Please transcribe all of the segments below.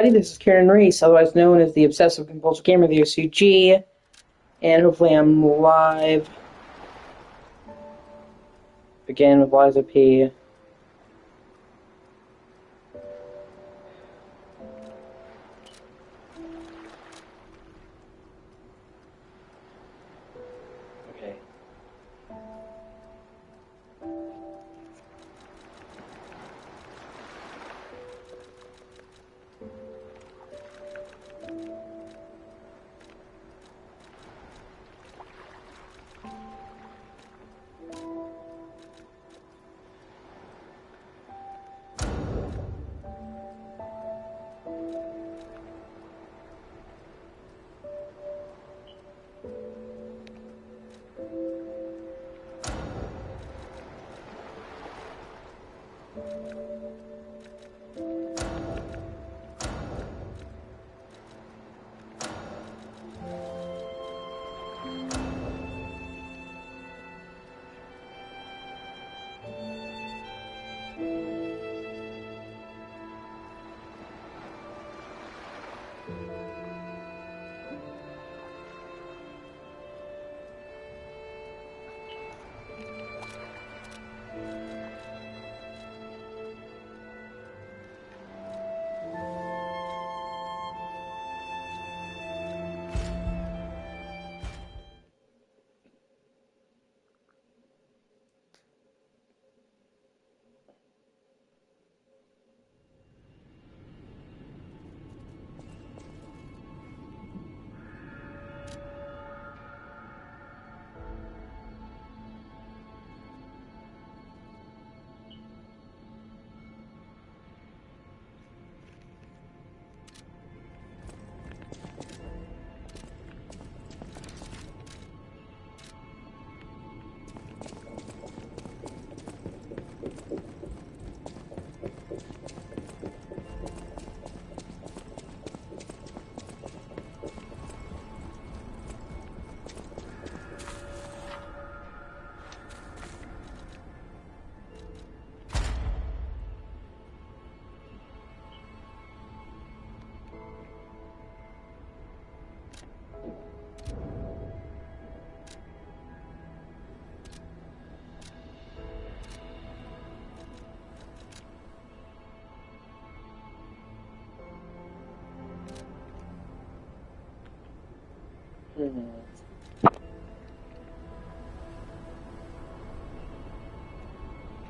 This is Karen Reese, otherwise known as the Obsessive Compulsive Gamer, the O.C.G, and hopefully I'm live again with Liza P. Okay.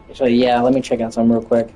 Actually, yeah, let me check out some real quick.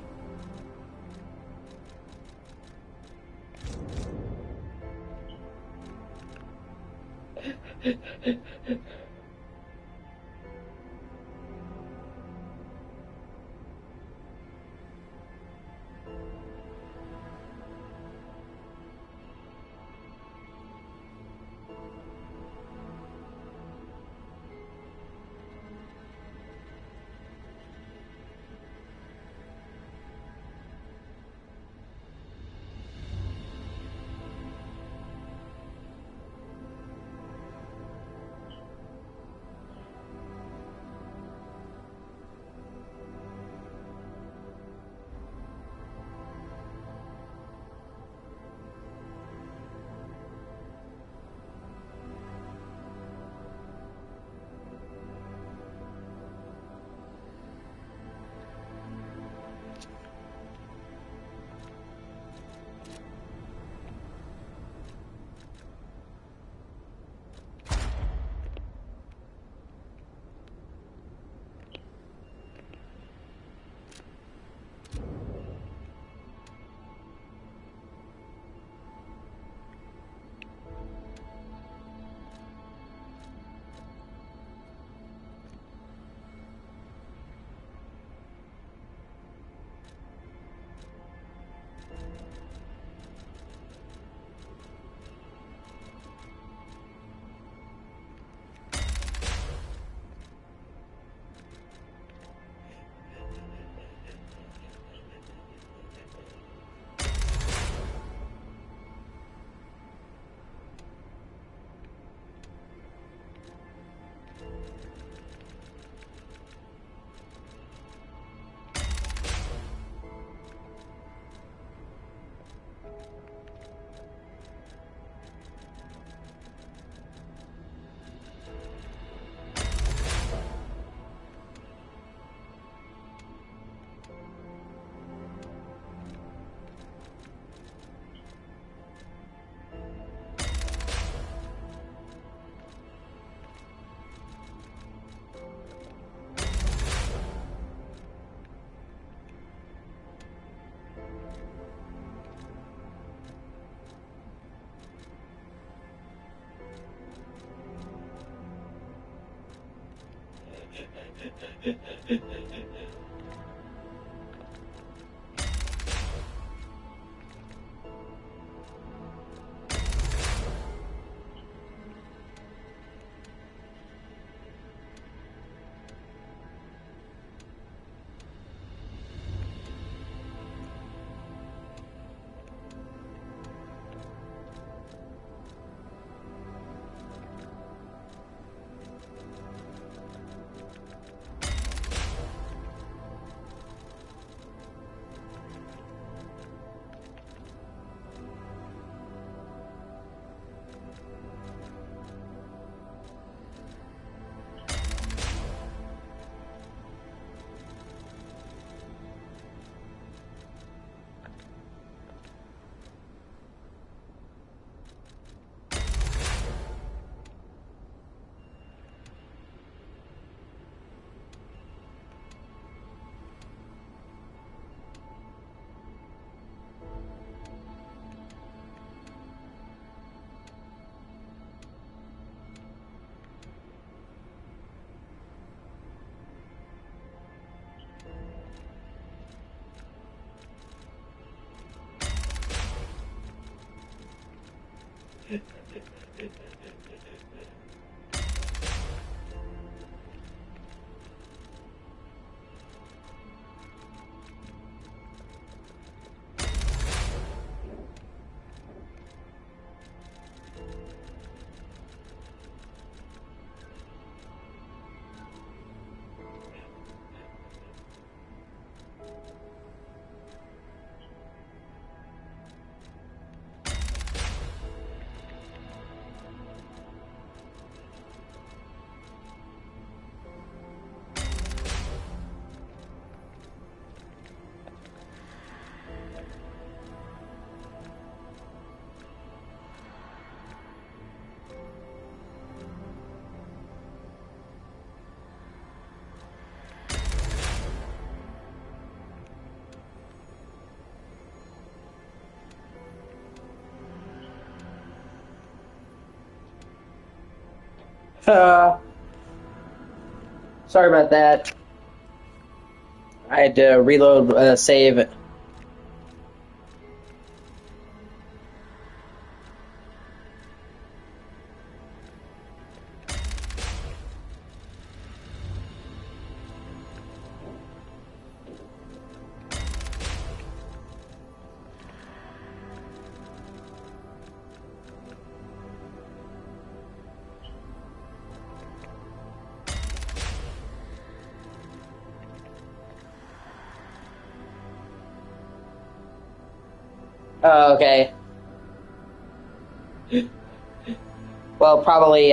Uh, Sorry about that. I had to reload save. Oh, okay. Well, probably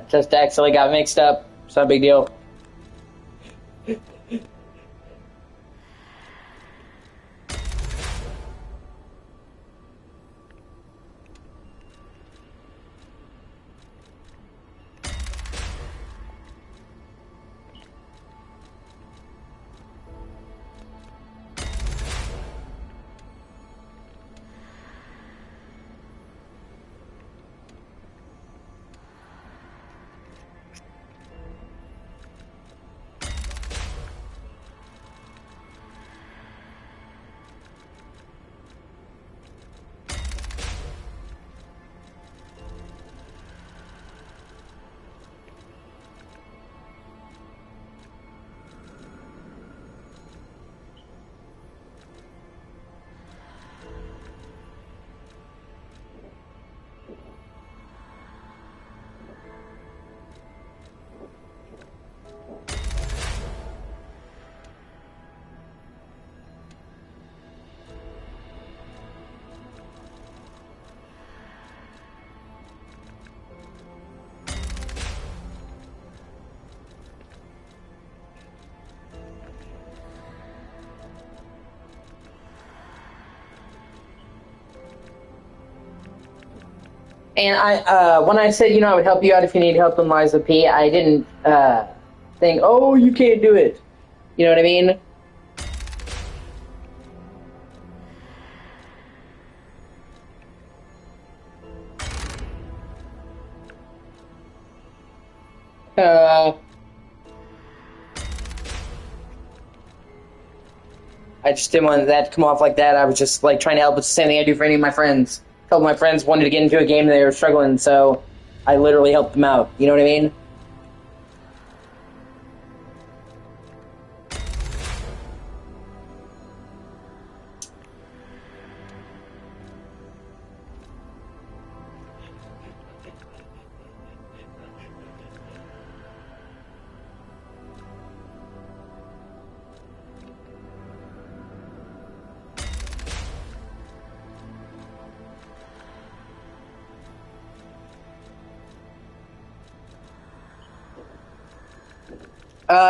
just accidentally got mixed up. It's not a big deal. And when I said, I would help you out if you need help in Liza P, I didn't think, oh, you can't do it. You know what I mean? Uh, I just didn't want that to come off like that. I was just like trying to help. It's the same thing I do for any of my friends. A couple of my friends wanted to get into a game and they were struggling, so I literally helped them out. You know what I mean?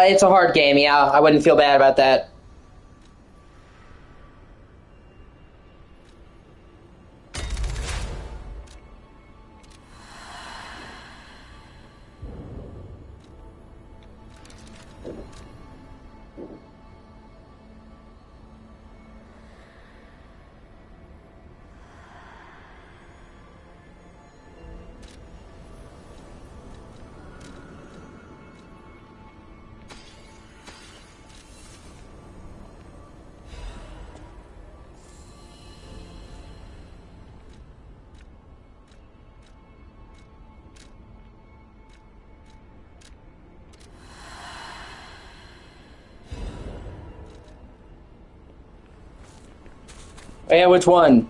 It's a hard game, yeah. I wouldn't feel bad about that. Yeah, which one?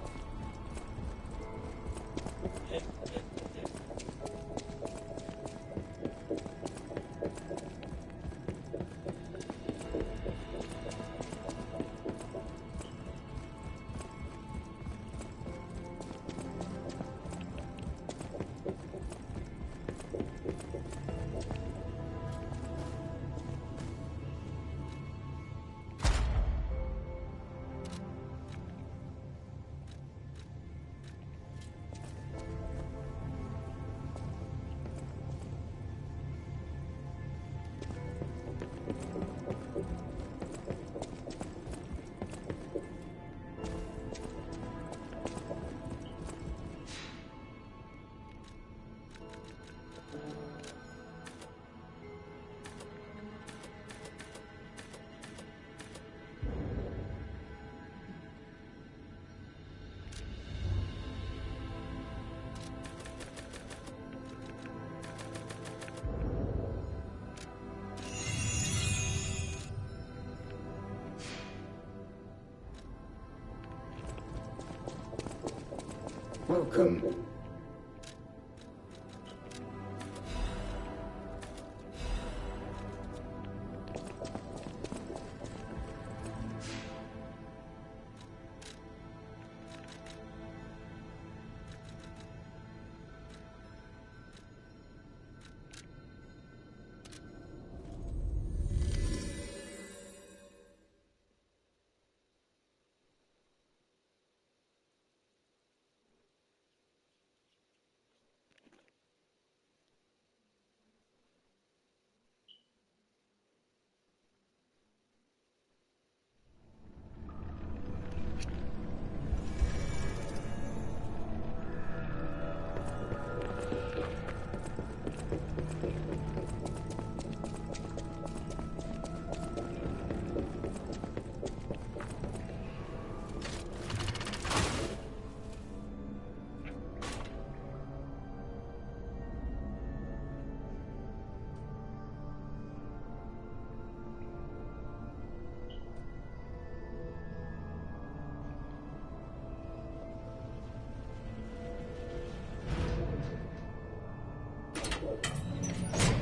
Welcome.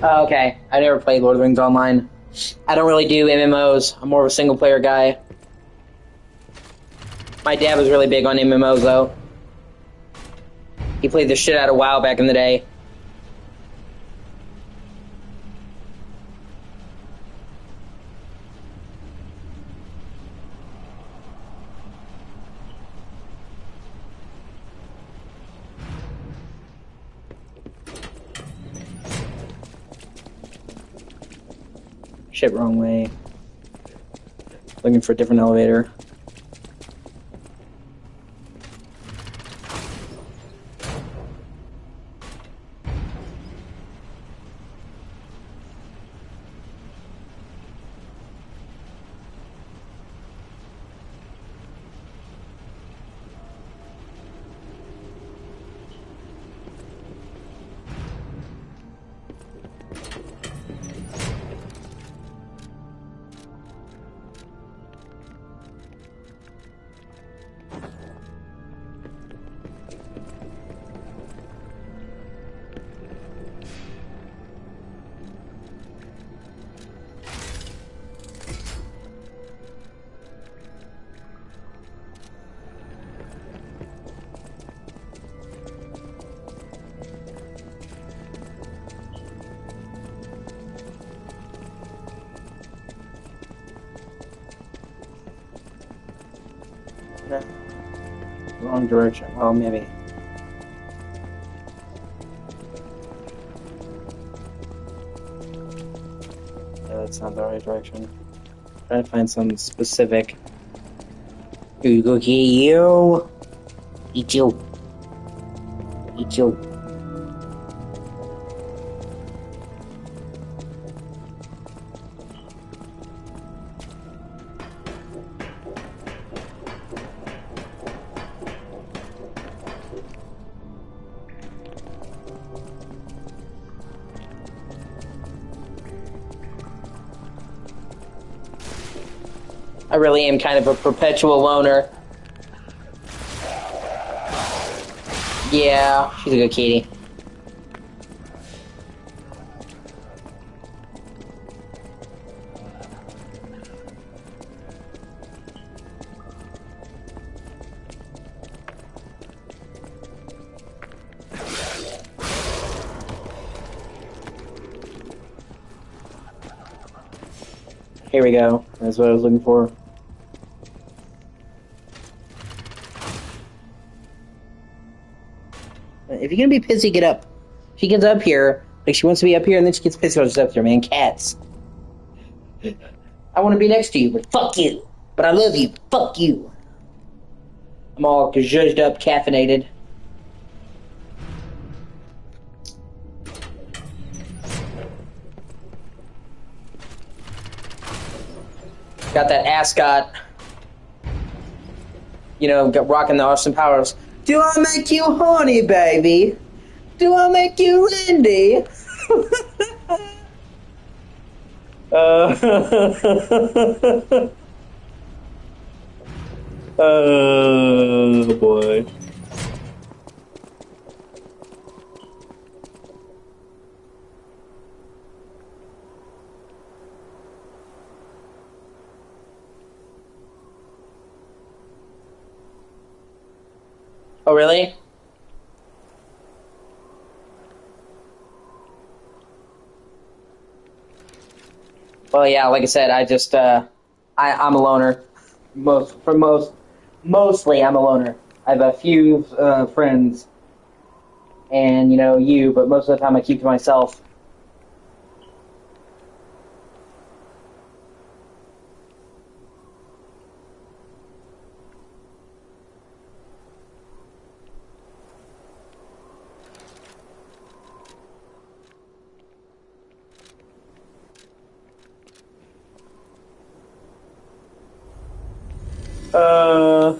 Oh, okay. I never played Lord of the Rings Online. I don't really do MMOs. I'm more of a single player guy. My dad was really big on MMOs though. He played the shit out of WoW back in the day. Shit, wrong way. Looking for a different elevator. Wrong direction. Well, maybe. Yeah, that's not the right direction. Trying to find some specific. Ooh, go get you. Eat you. Eat you. I really am kind of a perpetual loner. Yeah, she's a good kitty. Here we go. That's what I was looking for. If you're gonna be pissy, get up. She gets up here, like she wants to be up here, and then she gets pissy when she's up there, man. Cats. I want to be next to you, but fuck you. But I love you. Fuck you. I'm all zhuzhed up, caffeinated. Got that ascot. You know, rocking the Austin Powers. Do I make you horny, baby? Do I make you Lindy? Oh boy. Oh really? Well, yeah. Like I said, I just I'm a loner. Mostly I'm a loner. I have a few friends, and you know you, but most of the time I keep to myself. Uh,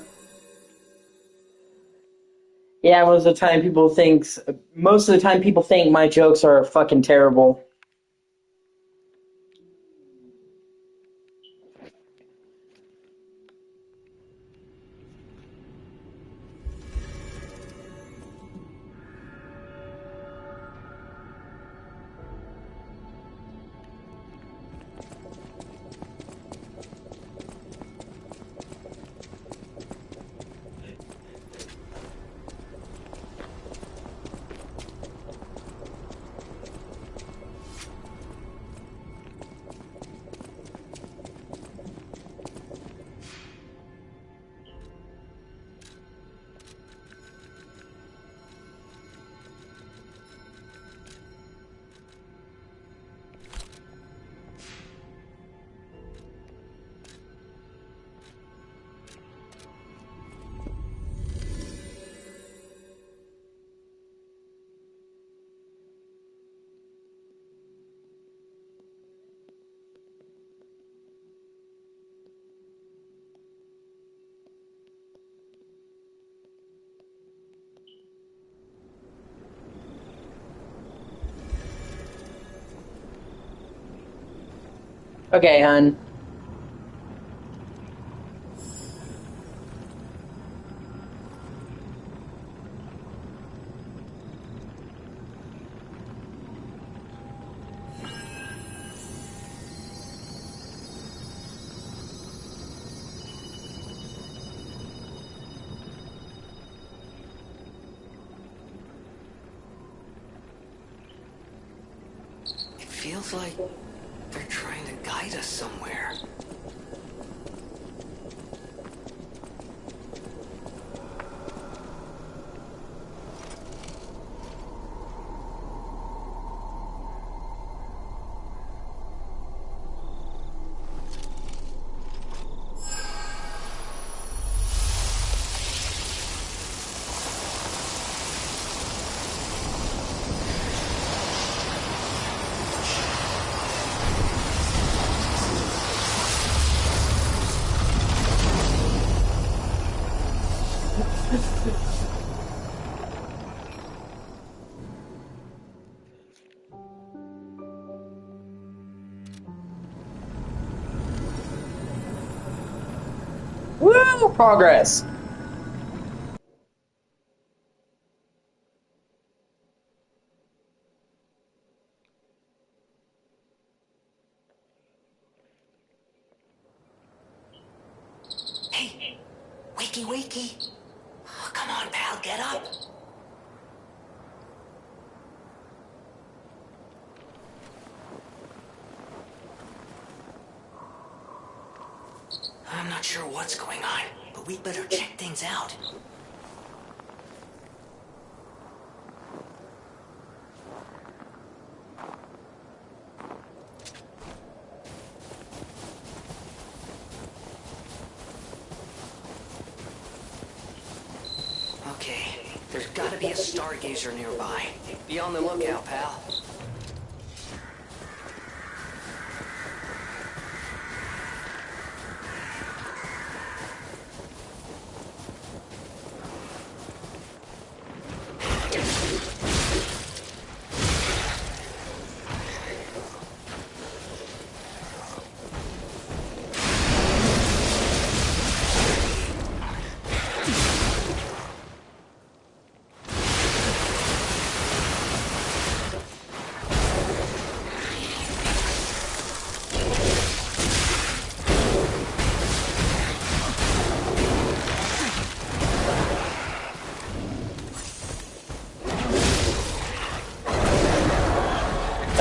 yeah. Most of the time people think my jokes are fucking terrible. Okay, hun. It feels like they're trying to guide us somewhere. Woo! Progress. Hey, wakey, wakey. Oh, come on, pal, get up. I'm not sure what's going on, but we'd better check things out. Okay, there's gotta be a stargazer nearby. Be on the lookout, pal.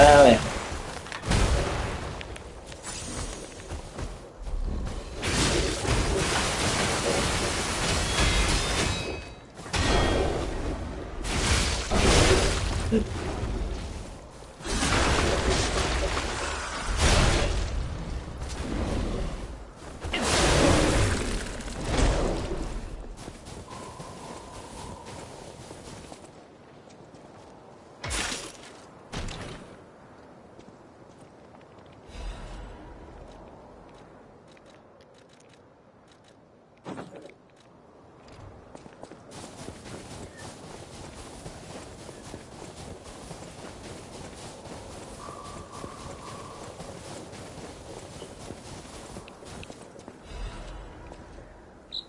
Yeah.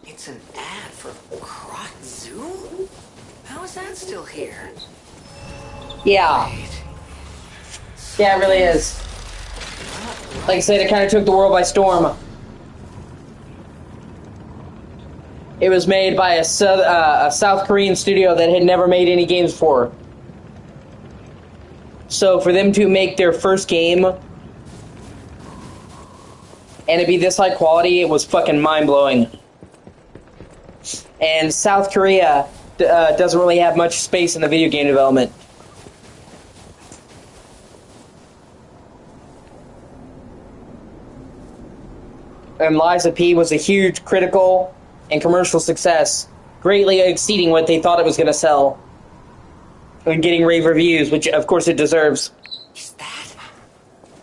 It's an ad for Croc Zoo? How is that still here? Yeah. Wait. Yeah, it really is. Like I said, it kind of took the world by storm. It was made by a South Korean studio that had never made any games before. So for them to make their first game and it be this high quality, it was fucking mind-blowing. And South Korea doesn't really have much space in the video game development. And Lies of P was a huge critical and commercial success, greatly exceeding what they thought it was going to sell, and getting rave reviews, which of course it deserves. Is that?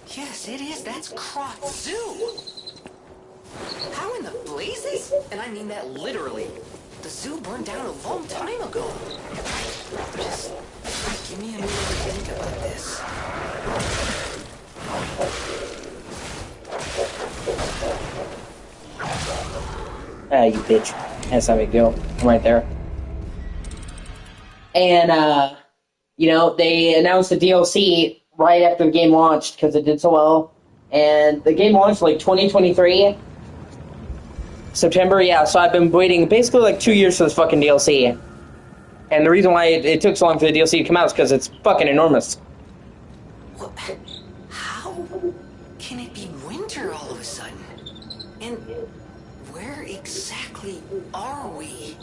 Yes, it is. That's Croc Zoo. How in the blazes? And I mean that literally. The zoo burned down a long time ago. Just give me a minute to think about this. Ah, you bitch. That's not a big deal. I'm right there. And, you know, they announced the DLC right after the game launched because it did so well. And the game launched like 2023. September, yeah, so I've been waiting basically like 2 years for this fucking DLC. And the reason why it took so long for the DLC to come out is because it's fucking enormous. What? How can it be winter all of a sudden? And where exactly are we?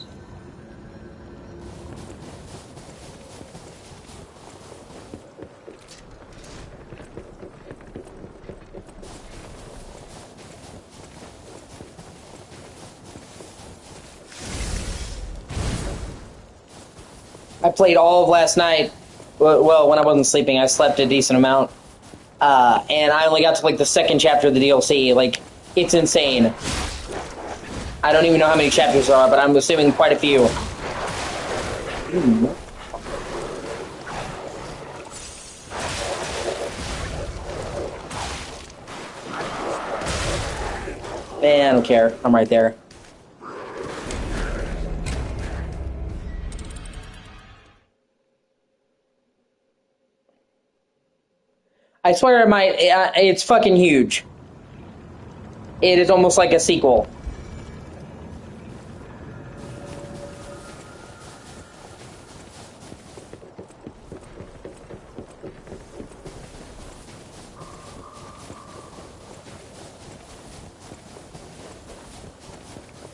I played all of last night. Well, when I wasn't sleeping, I slept a decent amount. And I only got to like the second chapter of the DLC. Like, it's insane. I don't even know how many chapters there are, but I'm assuming quite a few. Man, I don't care. I'm right there. I swear it might. It's fucking huge. It is almost like a sequel.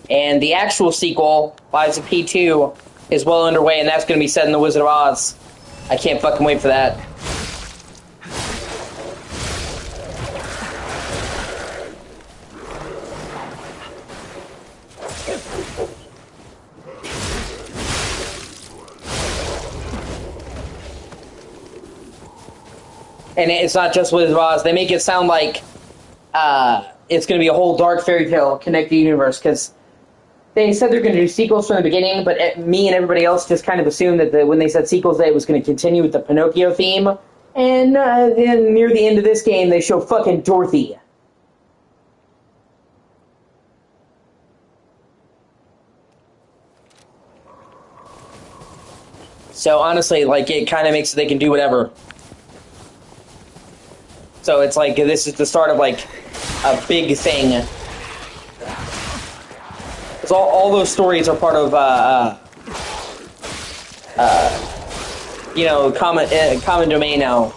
And the actual sequel, Lives of P2, is well underway, and that's going to be set in the Wizard of Oz. I can't fucking wait for that. And it's not just Wizard of Oz. They make it sound like it's going to be a whole dark fairy tale connected universe, because they said they're going to do sequels from the beginning, but me and everybody else just kind of assumed that when they said sequels, that it was going to continue with the Pinocchio theme. And then near the end of this game, they show fucking Dorothy. So honestly, like, it kind of makes it they can do whatever. So it's like, this is the start of, like, a big thing. Because all those stories are part of, you know, common domain now.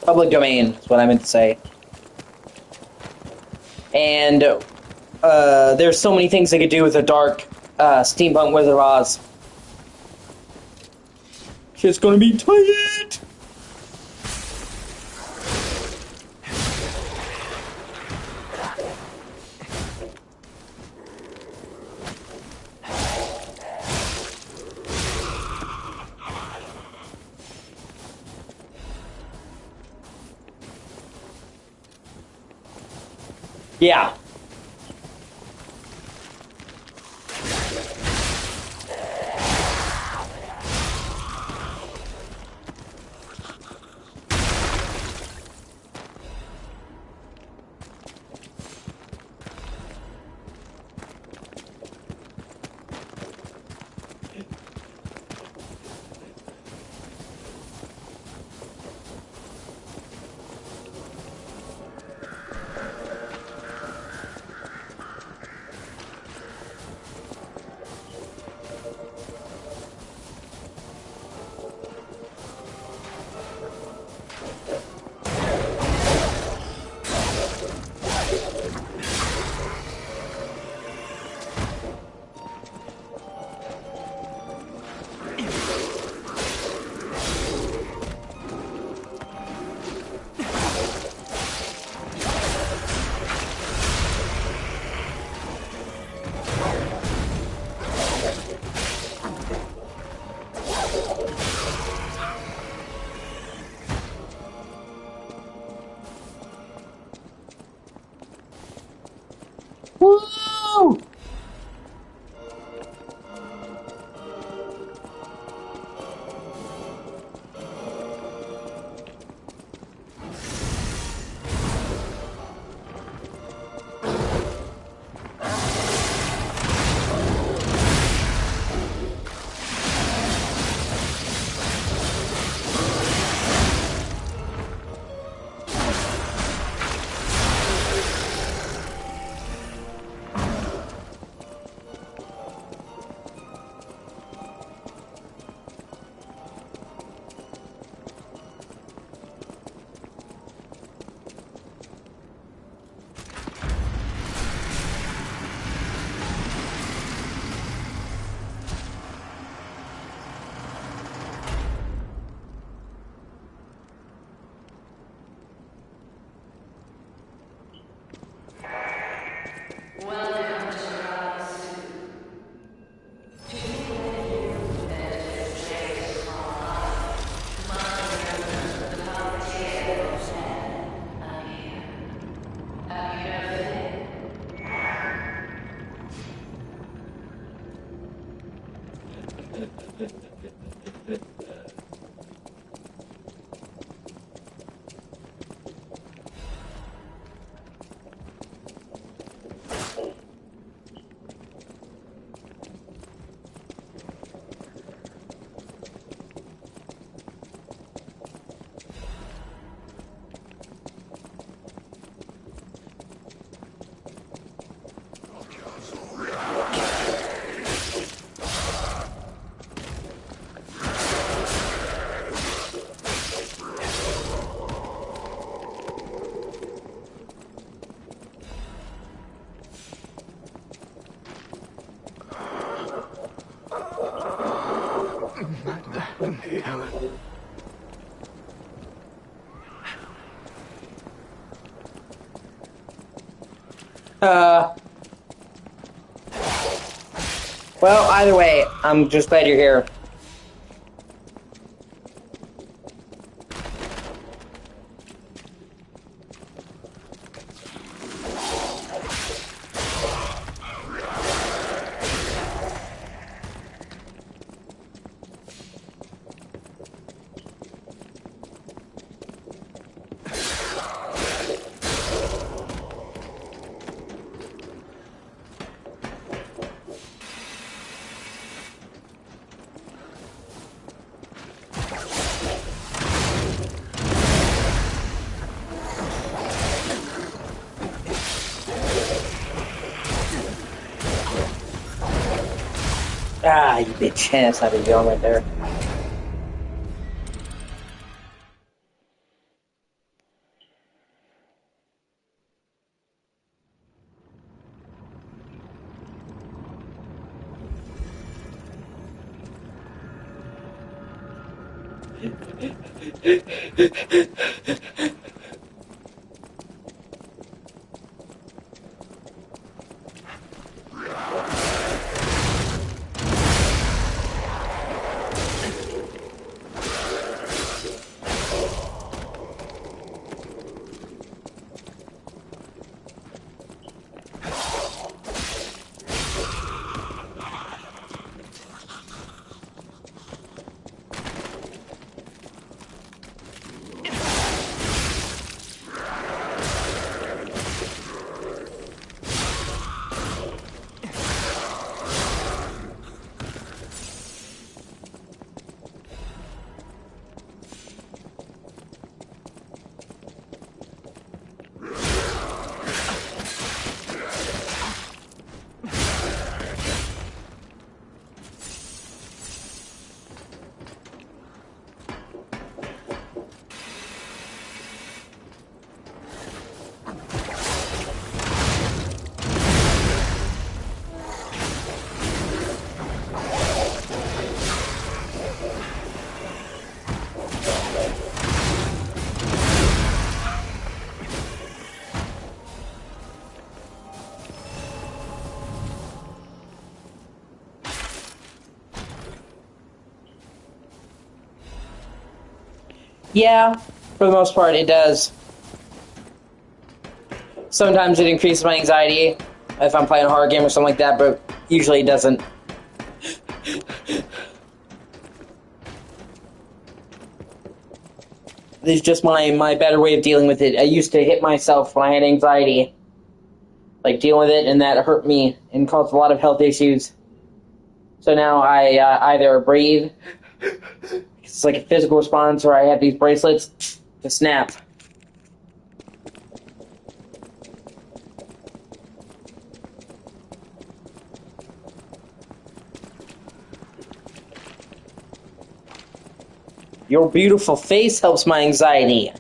Public domain is what I meant to say. And there's so many things they could do with a dark steampunk Wizard of Oz. Shit's gonna be tight! Yeah. Well, either way, I'm just glad you're here. Ah, you bitch. That's not even going right there. Yeah, for the most part, it does. Sometimes it increases my anxiety if I'm playing a horror game or something like that, but usually it doesn't. It's just my better way of dealing with it. I used to hit myself when I had anxiety, like dealing with it, and that hurt me and caused a lot of health issues. So now I either breathe, it's like a physical response, or I have these bracelets to snap. Your beautiful face helps my anxiety.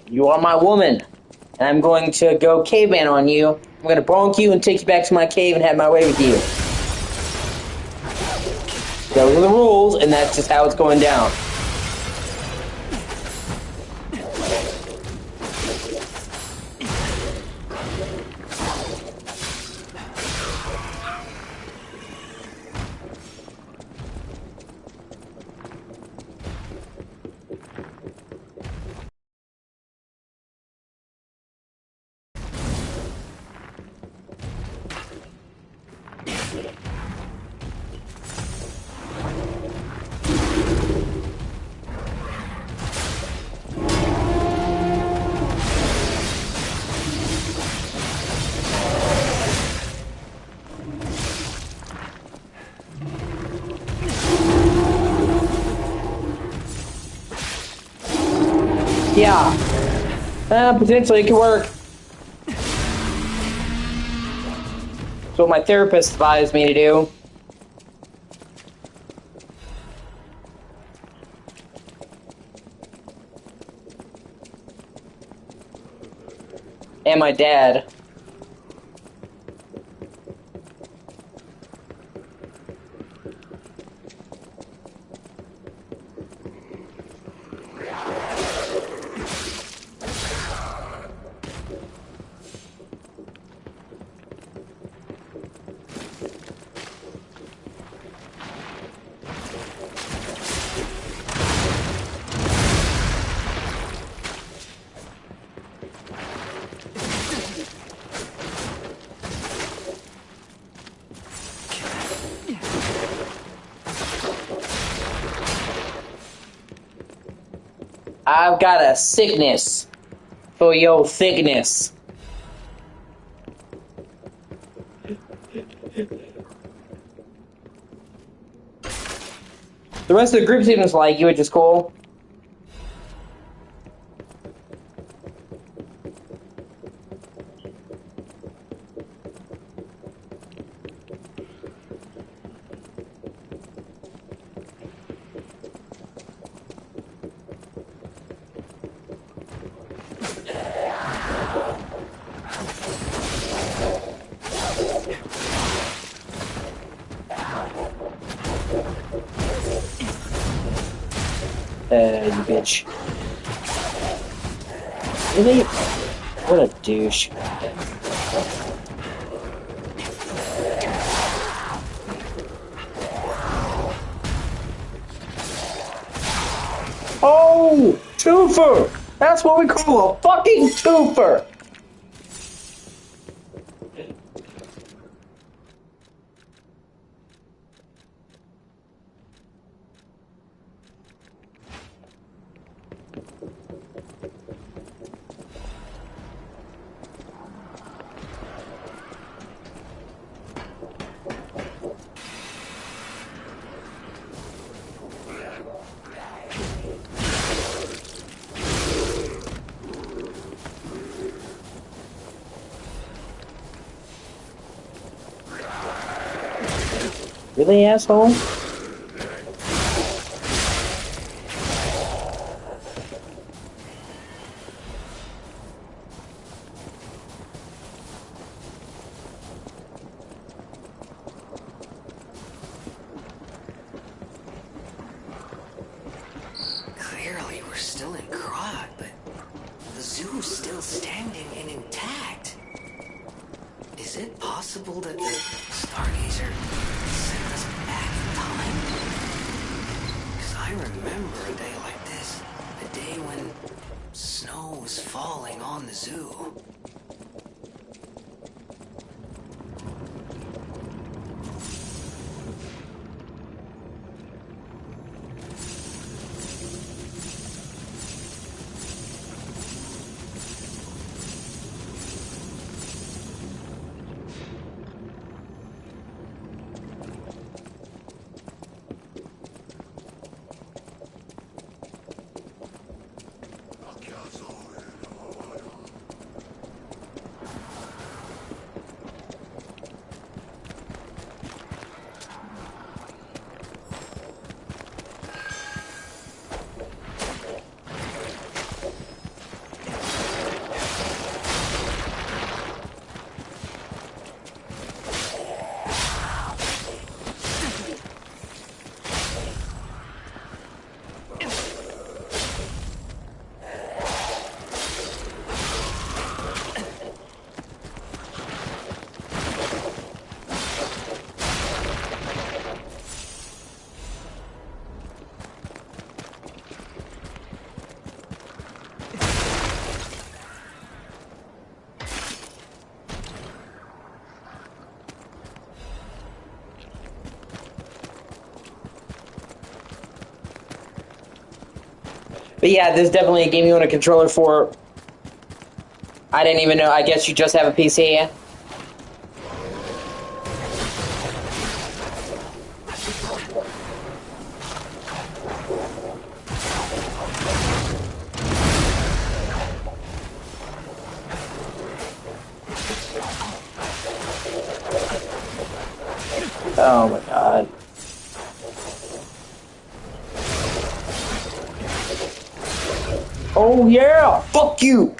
You are my woman, and I'm going to go caveman on you. I'm going to bonk you and take you back to my cave and have my way with you. Those are the rules, and that's just how it's going down. Yeah. Potentially it could work. That's what my therapist advised me to do. And my dad. I've got a sickness for your thickness. The rest of the group seems like you, which is cool. You bitch. Really? What a douche. Oh! Twofer! That's what we call a fucking twofer! Really, asshole? Clearly, we're still in Krog, but the zoo's still standing and intact. Is it possible that the Stargazer sent us back in time? Because I remember a day like this, a day when snow was falling on the zoo. But yeah, this is definitely a game you want a controller for. I didn't even know. I guess you just have a PC. Oh my god. Oh yeah! Fuck you!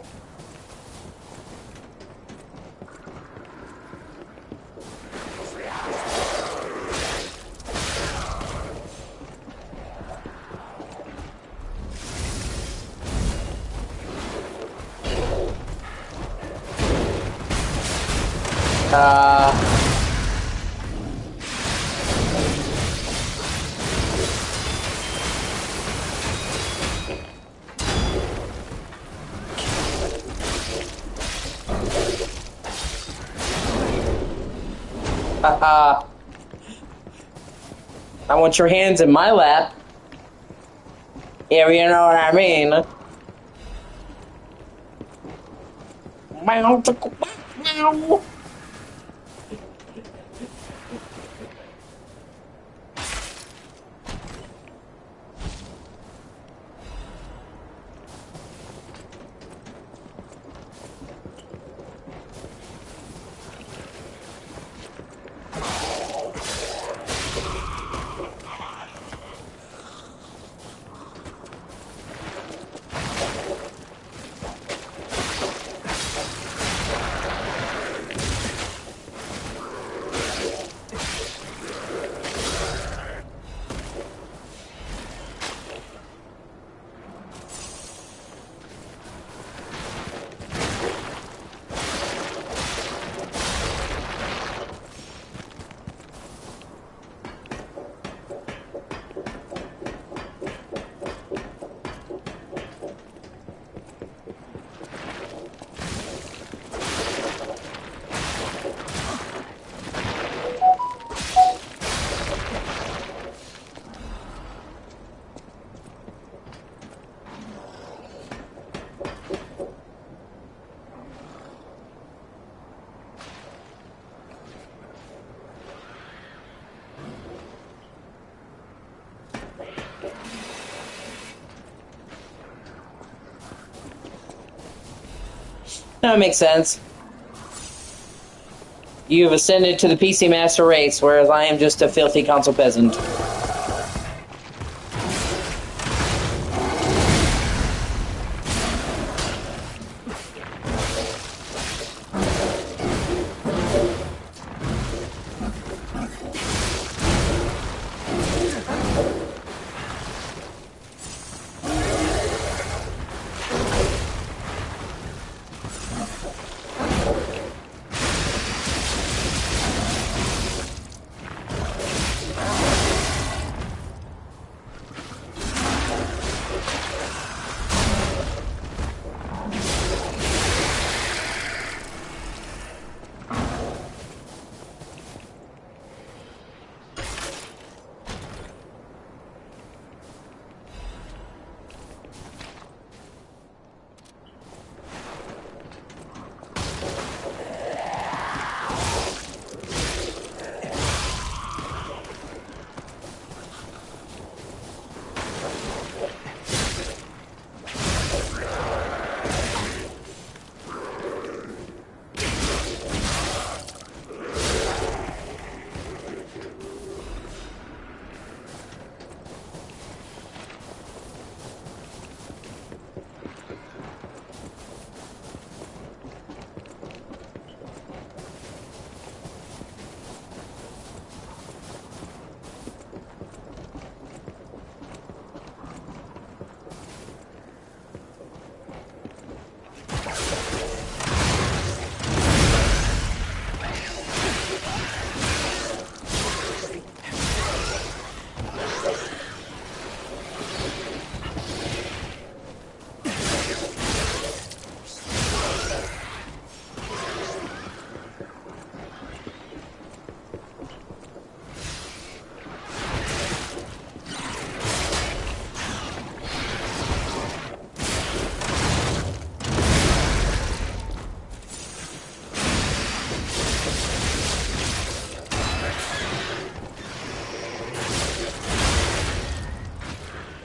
Haha. I want your hands in my lap. If you know what I mean. That makes sense. You have ascended to the PC Master race, whereas I am just a filthy console peasant.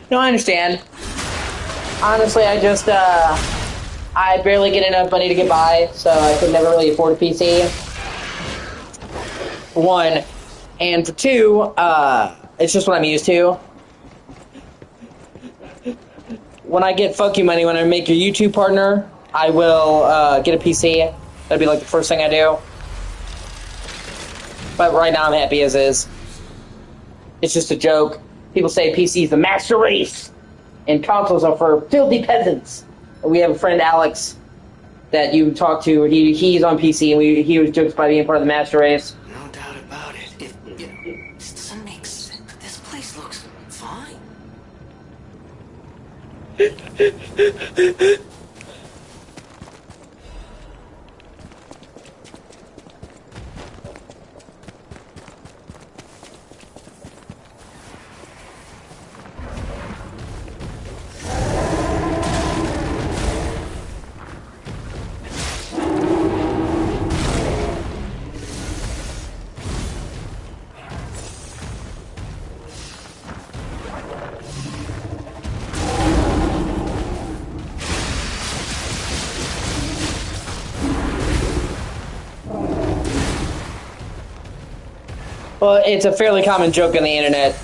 No, I understand. Honestly, I barely get enough money to get by, so I could never really afford a PC. For one, And for two, it's just what I'm used to. When I get fuck you money, when I make your YouTube partner, I will get a PC. That'd be like the first thing I do. But right now I'm happy as is. It's just a joke. People say PC is the master race, and consoles are for filthy peasants. We have a friend, Alex, that you talk to. He's on PC, and he was jokes by being part of the master race. No doubt about it. This doesn't make sense. This place looks fine. Well, it's a fairly common joke on the internet.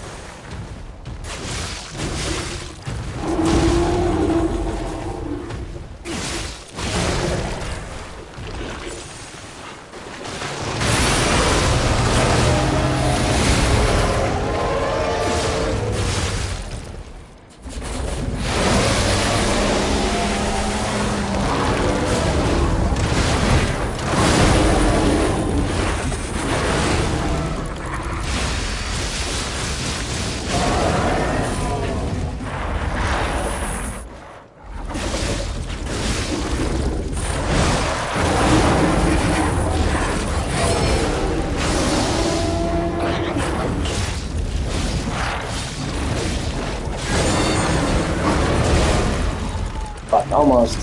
Fuck, almost.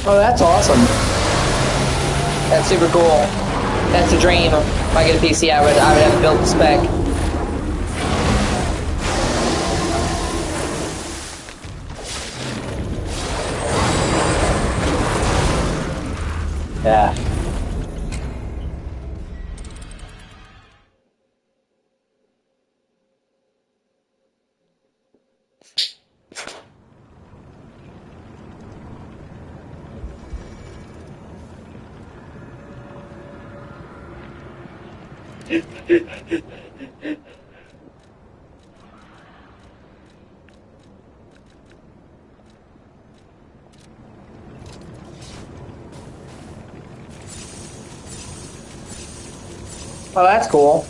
Oh, that's awesome. That's super cool. That's the dream. If I get a PC, I would have to build the spec. Yeah. Oh, that's cool.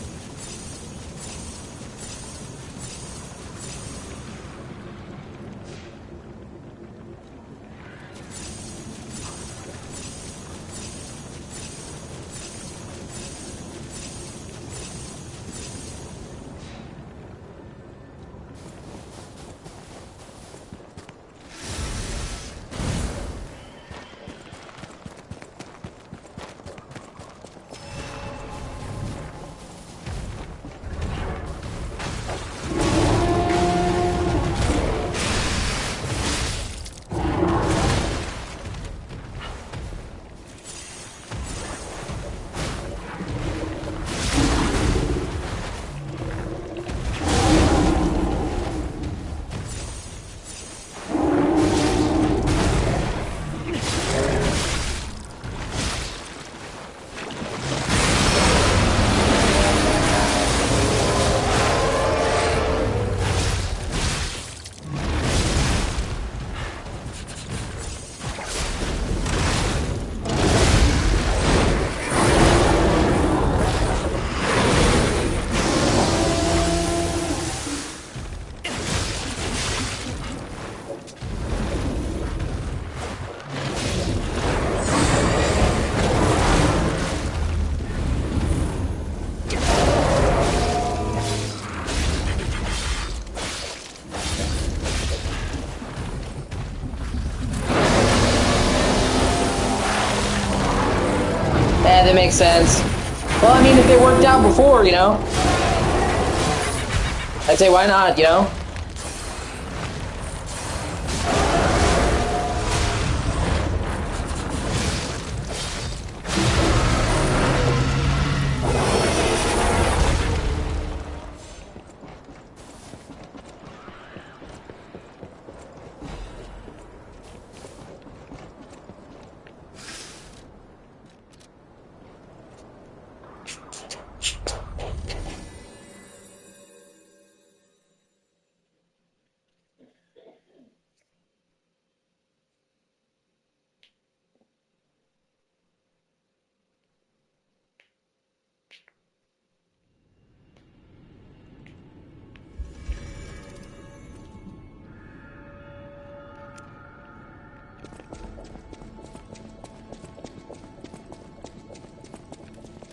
that makes sense. Well, I mean, if they worked out before, you know, I'd say why not, you know?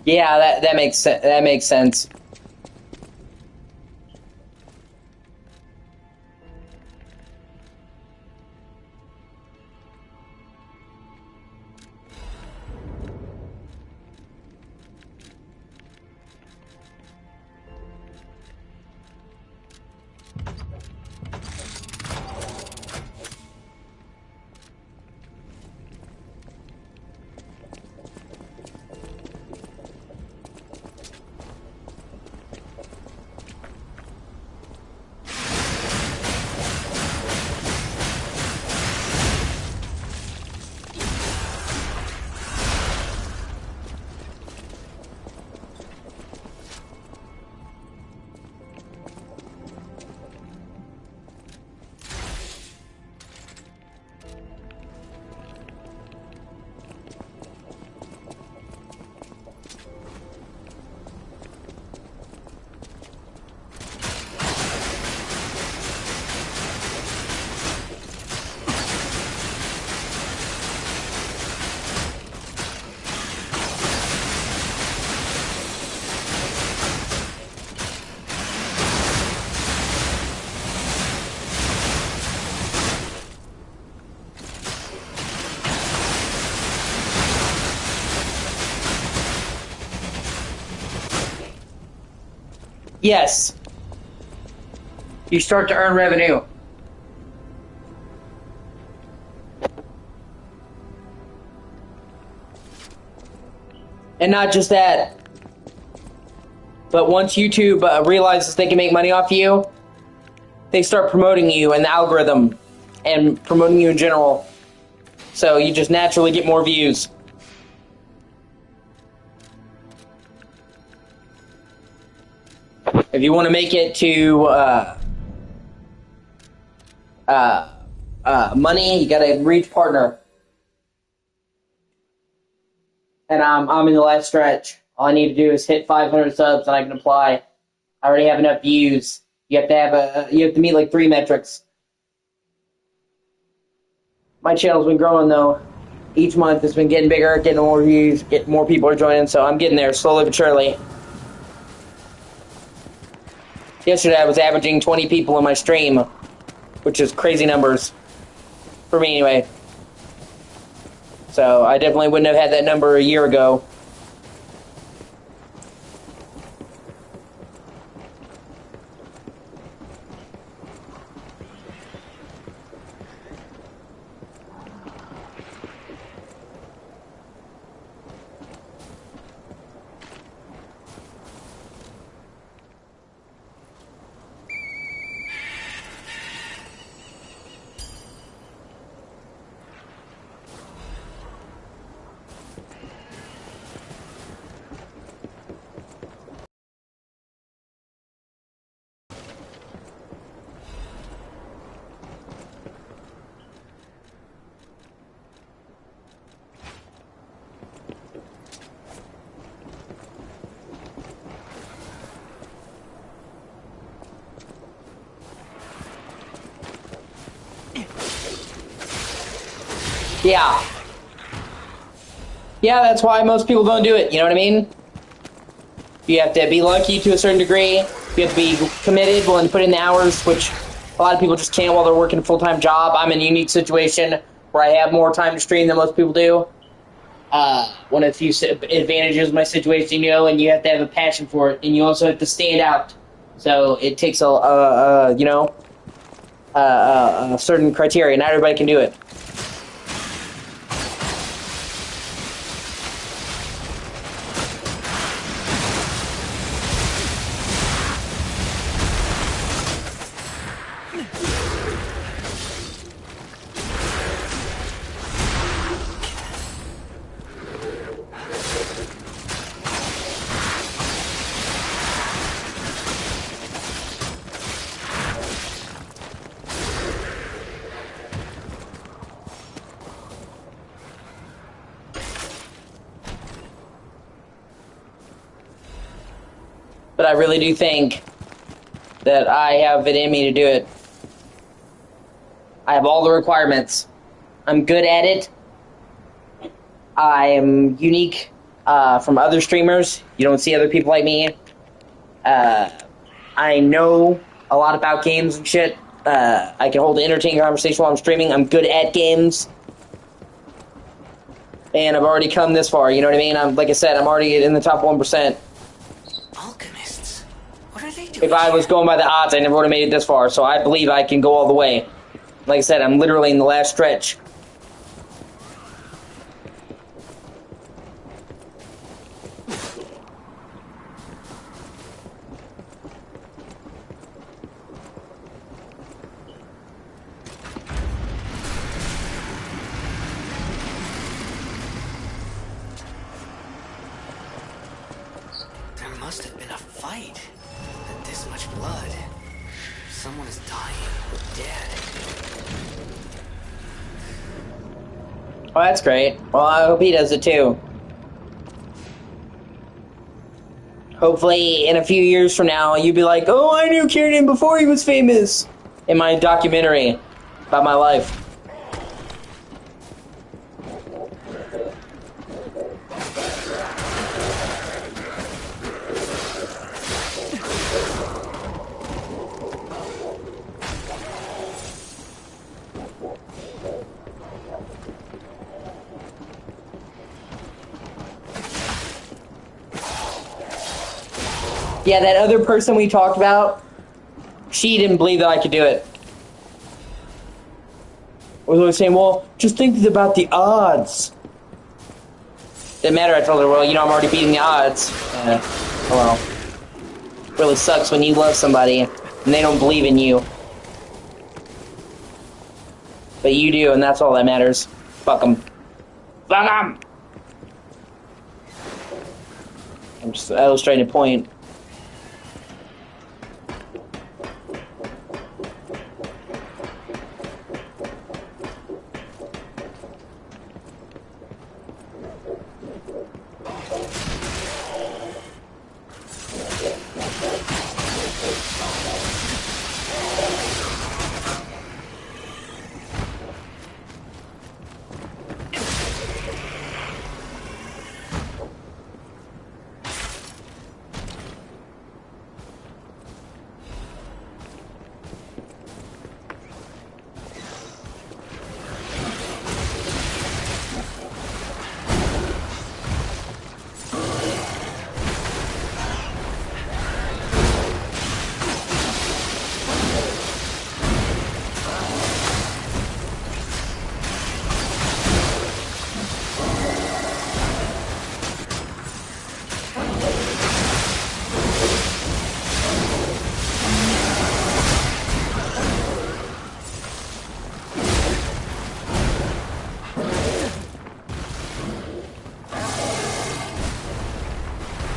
Yeah, that makes sense. That makes sense. Yes. You start to earn revenue. And not just that, but once YouTube realizes they can make money off you, they start promoting you in the algorithm and promoting you in general. So you just naturally get more views. If you want to make it to money, you gotta reach partner. And I'm in the last stretch. All I need to do is hit 500 subs, and I can apply. I already have enough views. You have to have you have to meet like 3 metrics. My channel's been growing though. Each month it's been getting bigger, getting more views, getting more people are joining. So I'm getting there slowly but surely. Yesterday I was averaging 20 people in my stream, which is crazy numbers for me anyway. So I definitely wouldn't have had that number a year ago. Yeah. Yeah, that's why most people don't do it, you know what I mean? You have to be lucky to a certain degree. You have to be committed, willing to put in the hours, which a lot of people just can't while they're working a full-time job. I'm in a unique situation where I have more time to stream than most people do. one of the few advantages of my situation, you know, and you have to have a passion for it, and you also have to stand out. So it takes you know, a certain criteria. Not everybody can do it. But I really do think that I have it in me to do it. I have all the requirements. I'm good at it. I am unique from other streamers. You don't see other people like me. I know a lot about games and shit. I can hold an entertaining conversation while I'm streaming. I'm good at games. And I've already come this far, you know what I mean? Like I said, I'm already in the top 1%. Alchemists? What are they doing? If I was going by the odds, I never would have made it this far, so I believe I can go all the way. Like I said, I'm literally in the last stretch. There must have been a fight. And this much blood. Someone is dying or dead. Oh, that's great. Well, I hope he does it too. Hopefully, in a few years from now, you'll be like, oh, I knew Kieran before he was famous. In my documentary about my life. Yeah, that other person we talked about, she didn't believe that I could do it. I was always saying, well, just think about the odds. Didn't matter, I told her, well, you know, I'm already beating the odds. Oh well. Really sucks when you love somebody and they don't believe in you. But you do, and that's all that matters. Fuck them. Fuck them! I'm just illustrating a point.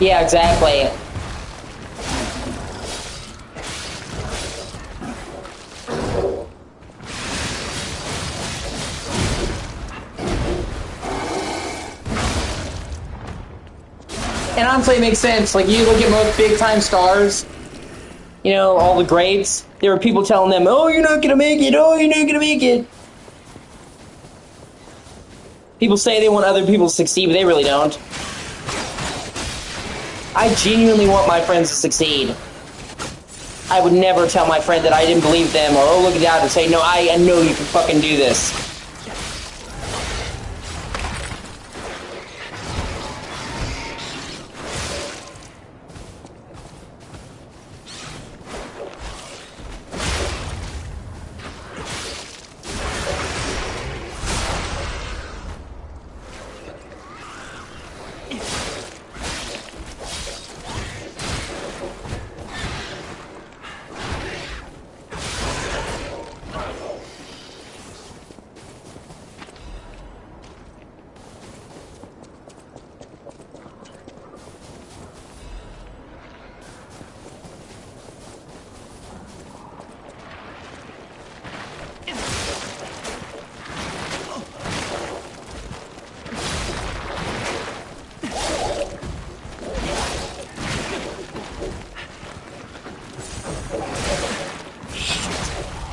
Yeah, exactly. And honestly, it makes sense. Like, you look at most big-time stars, you know, all the greats, there were people telling them, oh, you're not gonna make it, oh, you're not gonna make it. People say they want other people to succeed, but they really don't. I genuinely want my friends to succeed. I would never tell my friend that I didn't believe them, or, oh, look at that, and say, no, I know you can fucking do this.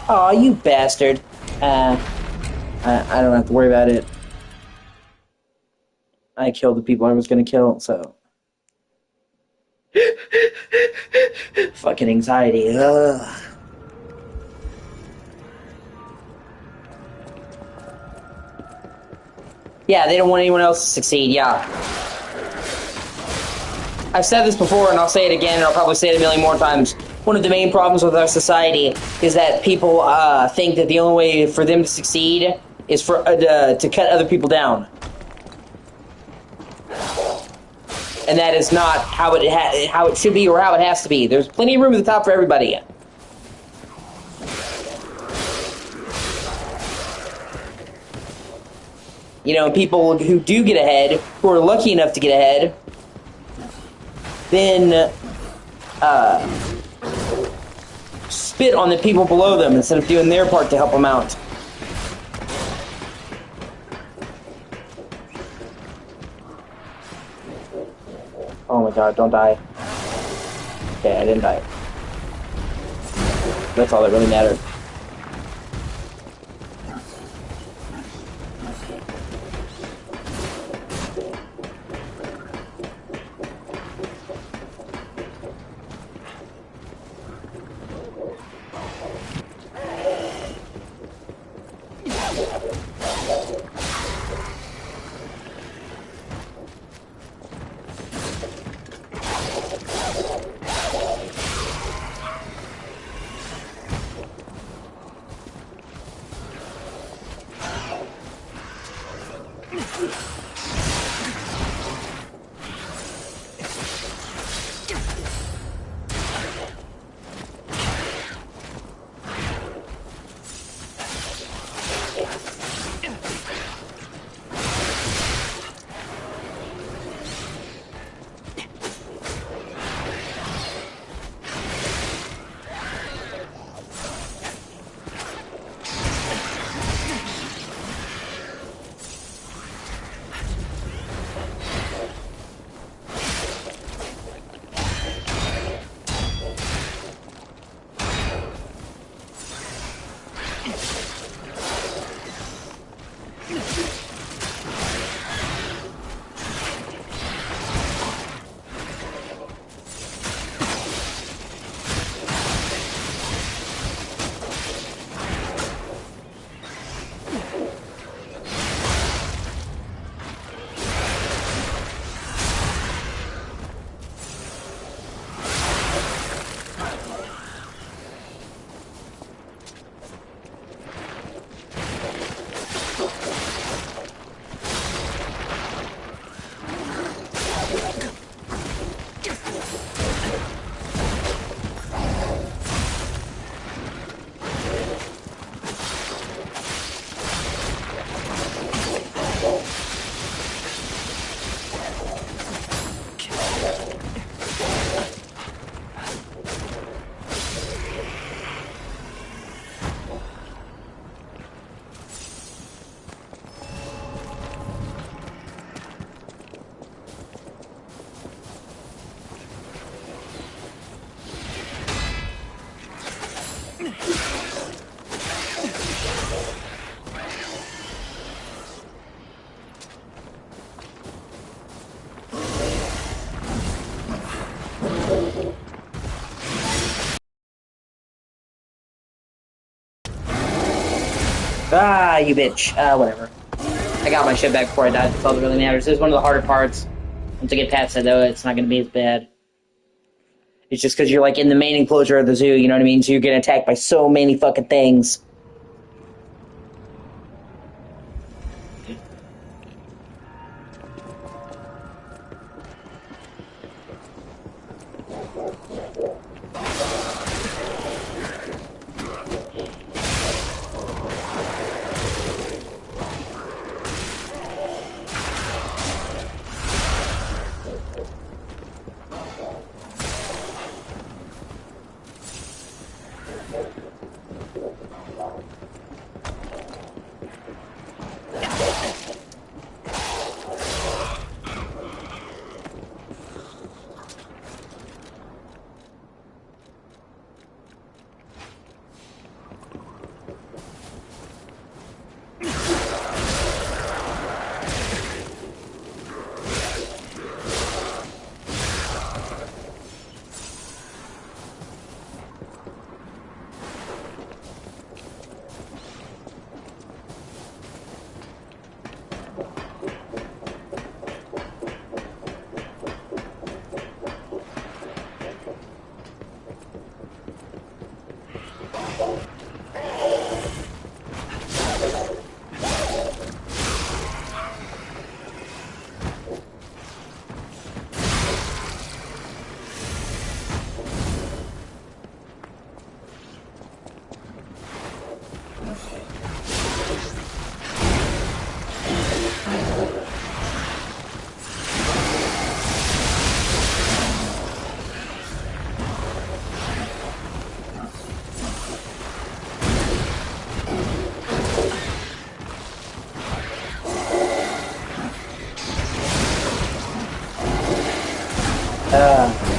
Aw, you bastard. I don't have to worry about it. I killed the people I was gonna kill, so. Fucking anxiety. Ugh. Yeah, they don't want anyone else to succeed, yeah. I've said this before, and I'll say it again, and I'll probably say it a million more times. One of the main problems with our society is that people think that the only way for them to succeed is for to cut other people down. And that is not how it should be or how it has to be. There's plenty of room at the top for everybody. You know, people who do get ahead, who are lucky enough to get ahead, then spit on the people below them instead of doing their part to help them out. Oh my god, don't die. Okay, I didn't die. That's all that really mattered. Ah, you bitch. Whatever. I got my shit back before I died. That's all that really matters. This is one of the harder parts. Once I get past it, though, it's not going to be as bad. It's just because you're, like, in the main enclosure of the zoo, you know what I mean? So you're getting attacked by so many fucking things.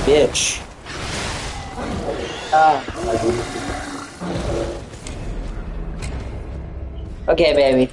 Bitch. Ah. Okay, baby.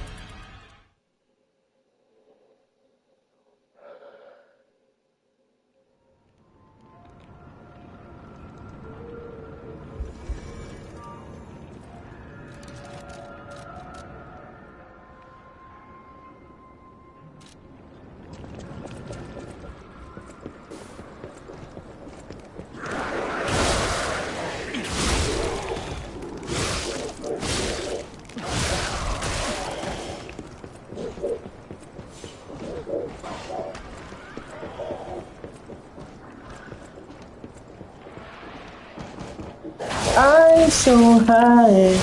I'm so high,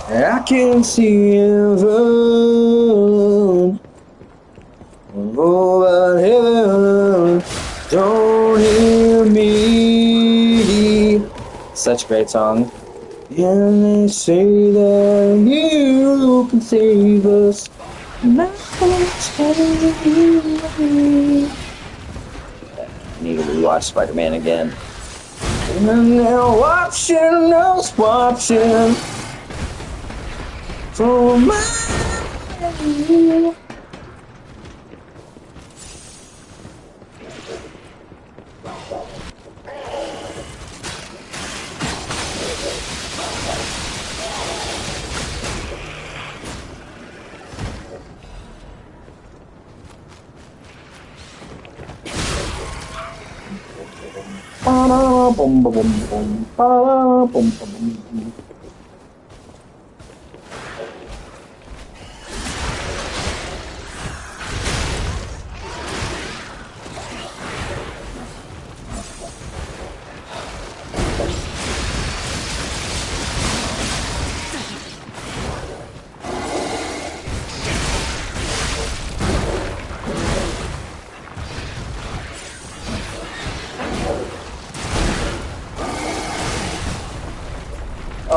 I can see heaven. Oh, but heaven, don't hear me. Such a great song. And they say that you can save us. Now I need to rewatch Spider-Man again. And they're watching us, watching for my. Boom, boom, boom, boom, boom, boom, boom.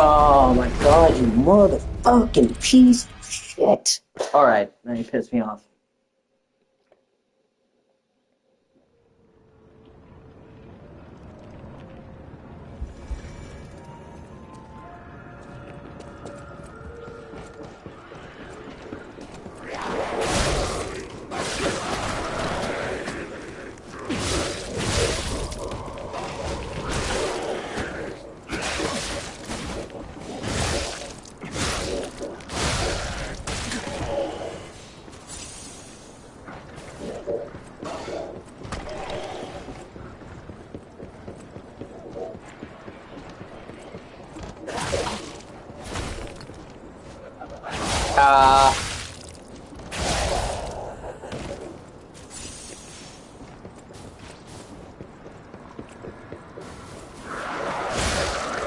Oh my god, you motherfucking piece of shit. Alright, now you pissed me off.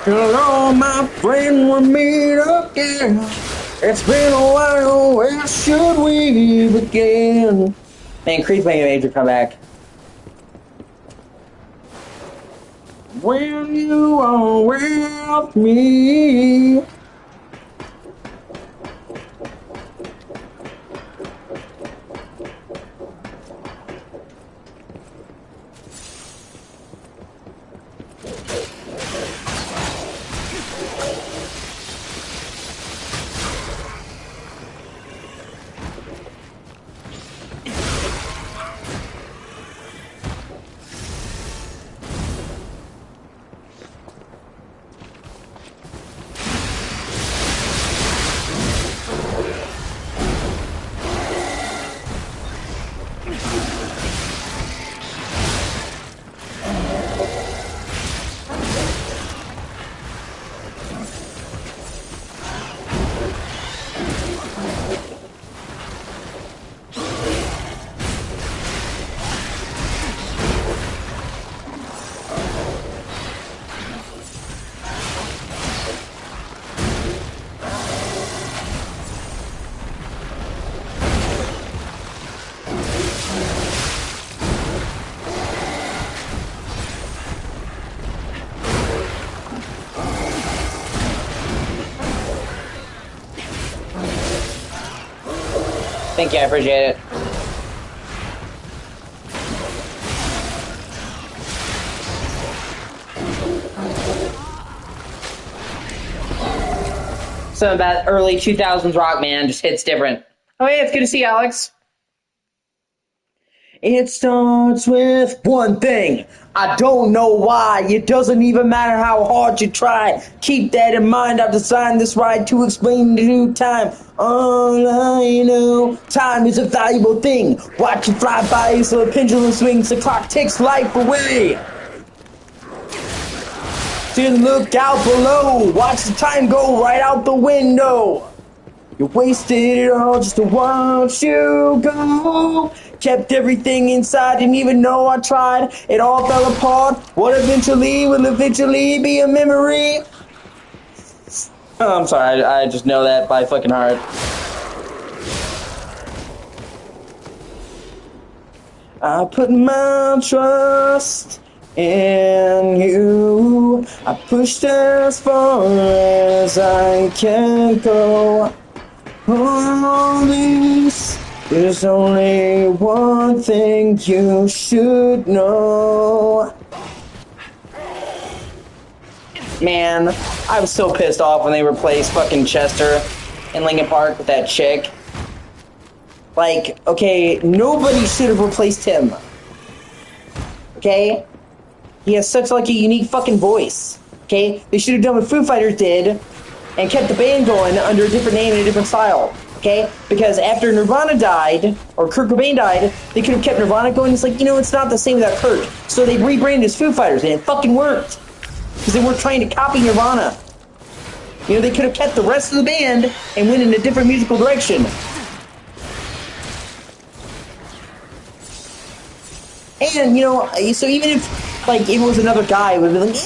Hello, my friend, we meet again. It's been a while, where should we begin? Man, Creed's making a major comeback. When you are with me. Thank you, I appreciate it. Something about early 2000s rock, man, just hits different. Oh yeah, it's good to see you, Alex. It starts with one thing. I don't know why. It doesn't even matter how hard you try. Keep that in mind. I've designed this ride to explain to you time. All I know, time is a valuable thing. Watch it fly by so the pendulum swings. The clock takes life away. Then look out below. Watch the time go right out the window. You wasted it all just to watch you go. Kept everything inside, didn't even know I tried. It all fell apart. What eventually will eventually be a memory. Oh, I'm sorry, I just know that by fucking heart. I put my trust in you. I pushed as far as I can go. Police, there's only one thing you should know. Man, I was so pissed off when they replaced fucking Chester in Linkin Park with that chick. Like, okay, nobody should have replaced him. Okay? He has such like a unique fucking voice. Okay? They should have done what Foo Fighters did and kept the band going under a different name and a different style. Okay? Because after Nirvana died, or Kurt Cobain died, they could have kept Nirvana going. It's like, you know, it's not the same without Kurt. So they rebranded as Foo Fighters, and it fucking worked. Because they weren't trying to copy Nirvana. You know, they could have kept the rest of the band and went in a different musical direction. And, you know, so even if, like, it was another guy, it would be like,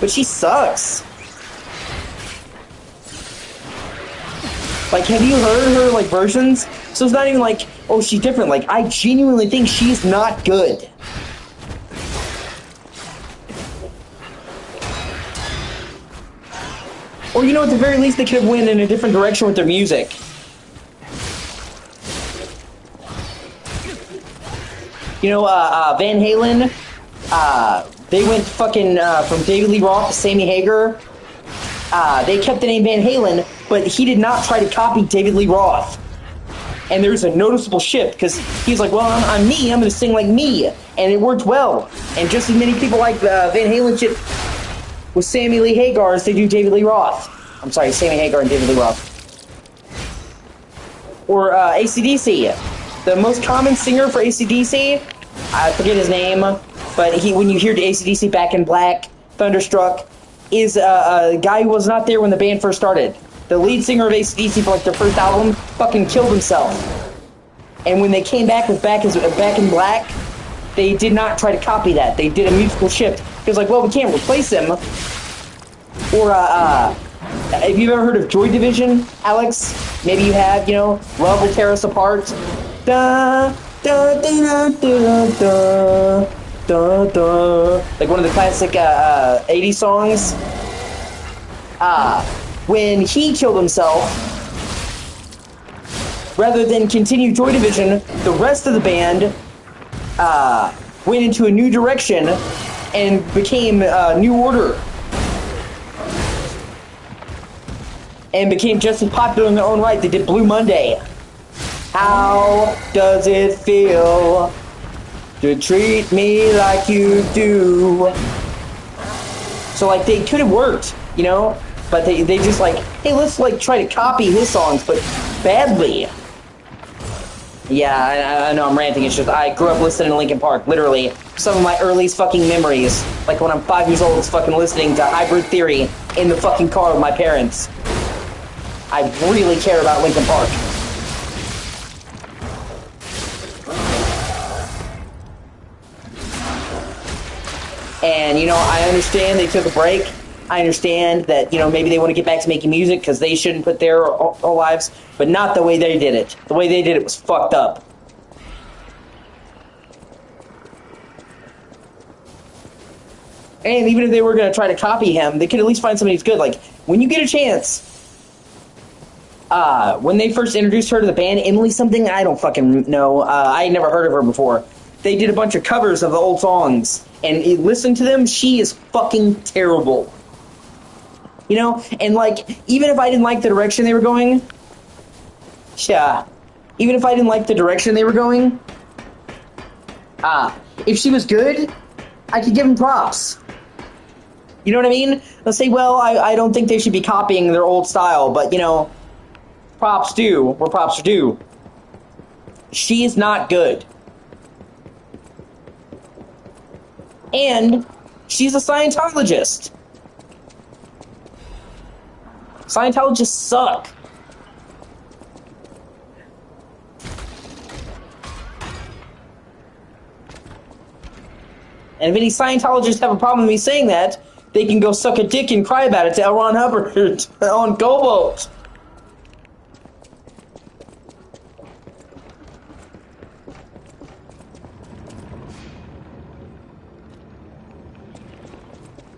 but she sucks. Like, have you heard her, like, versions? So it's not even like, oh, she's different. Like, I genuinely think she's not good. Or, you know, at the very least, they could have went in a different direction with their music. You know, Van Halen, they went fucking from David Lee Roth to Sammy Hagar. They kept the name Van Halen, but he did not try to copy David Lee Roth. And there's a noticeable shift, because he's like, well, I'm me, I'm going to sing like me. And it worked well. And just as many people like Van Halen shit with Sammy Lee Hagar as they do David Lee Roth. I'm sorry, Sammy Hagar and David Lee Roth. Or AC/DC. The most common singer for AC/DC, I forget his name, but when you hear AC/DC Back in Black, Thunderstruck, is a guy who was not there when the band first started. The lead singer of AC/DC for like their first album fucking killed himself. And when they came back with Back in Black, they did not try to copy that. They did a musical shift. It was like, well, we can't replace him. Or, have you ever heard of Joy Division, Alex? Maybe you have, you know, Love Will Tear Us Apart. Da, da, da, da, da, da, da. Like one of the classic 80s songs. When he killed himself, rather than continue Joy Division, the rest of the band went into a new direction and became New Order. And became just as popular in their own right. They did Blue Monday. How does it feel to treat me like you do? So, like, they could have worked, you know? But they just, like, hey, let's, like, try to copy his songs, but badly. Yeah, I know I'm ranting. It's just I grew up listening to Linkin Park, literally. Some of my earliest fucking memories. Like, when I'm 5 years old, it's fucking listening to Hybrid Theory in the fucking car with my parents. I really care about Linkin Park. And, you know, I understand they took a break. I understand that, you know, maybe they want to get back to making music because they shouldn't put their whole lives, but not the way they did it. The way they did it was fucked up. And even if they were going to try to copy him, they could at least find somebody who's good. Like, when you get a chance, when they first introduced her to the band, Emily something, I don't fucking know. I had never heard of her before. They did a bunch of covers of the old songs, and listen to them, she is fucking terrible. You know? And, like, even if I didn't like the direction they were going, yeah, even if I didn't like the direction they were going, if she was good, I could give them props. You know what I mean? Let's say, well, I don't think they should be copying their old style, but, you know, props due where props are due. She is not good. And she's a Scientologist. Scientologists suck. And if any Scientologists have a problem with me saying that, they can go suck a dick and cry about it to L. Ron Hubbard on Cobalt.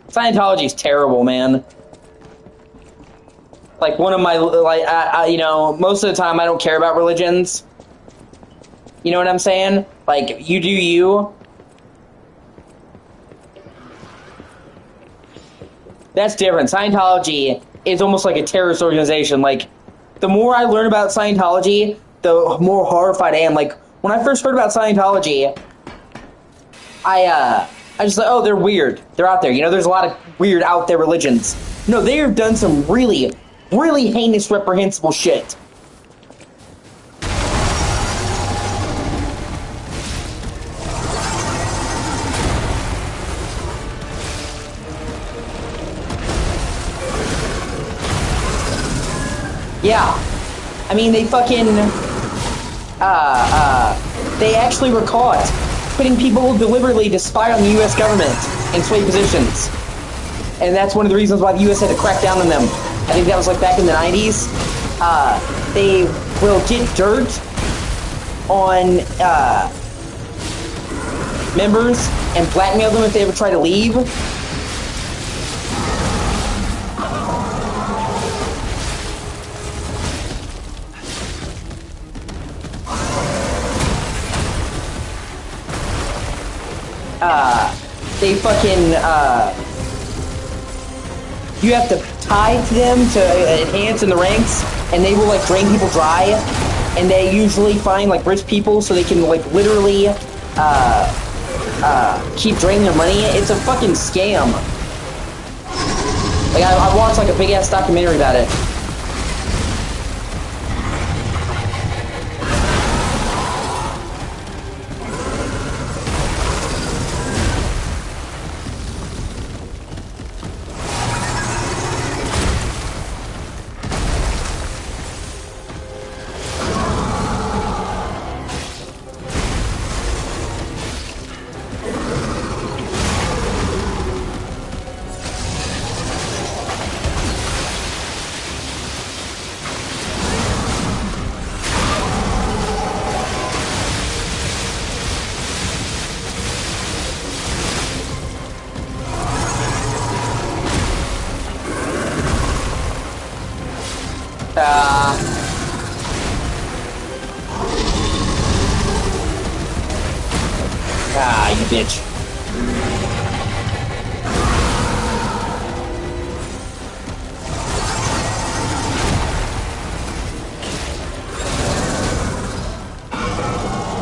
Scientology is terrible, man. Like, one of my, like, you know, most of the time I don't care about religions. You know what I'm saying? Like, you do you. That's different. Scientology is almost like a terrorist organization. Like, the more I learn about Scientology, the more horrified I am. Like, when I first heard about Scientology, I just like, oh, they're weird. They're out there. You know, there's a lot of weird out there religions. No, they have done some really, really heinous, reprehensible shit. Yeah. I mean, they fucking, they actually were caught putting people deliberately to spy on the U.S. government in sway positions. And that's one of the reasons why the U.S. had to crack down on them. I think that was like back in the 90s. They will get dirt on members and blackmail them if they ever try to leave. They fucking, you have to tie to them to enhance in the ranks, and they will, like, drain people dry, and they usually find, like, rich people so they can, like, literally, keep draining their money. It's a fucking scam. Like, I watched, like, a big-ass documentary about it. You bitch.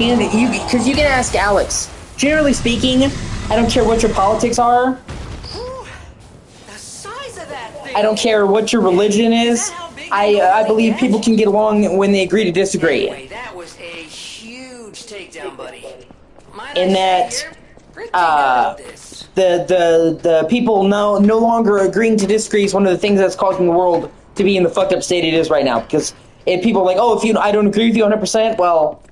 And because you can ask Alex. Generally speaking, I don't care what your politics are. The size of that thing. I don't care what your religion is. I believe people can get along when they agree to disagree. Anyway, that was a huge takedown, buddy. In that, the people no longer agreeing to disagree is one of the things that's causing the world to be in the fucked up state it is right now. Because if people are like, oh, I don't agree with you 100%, well,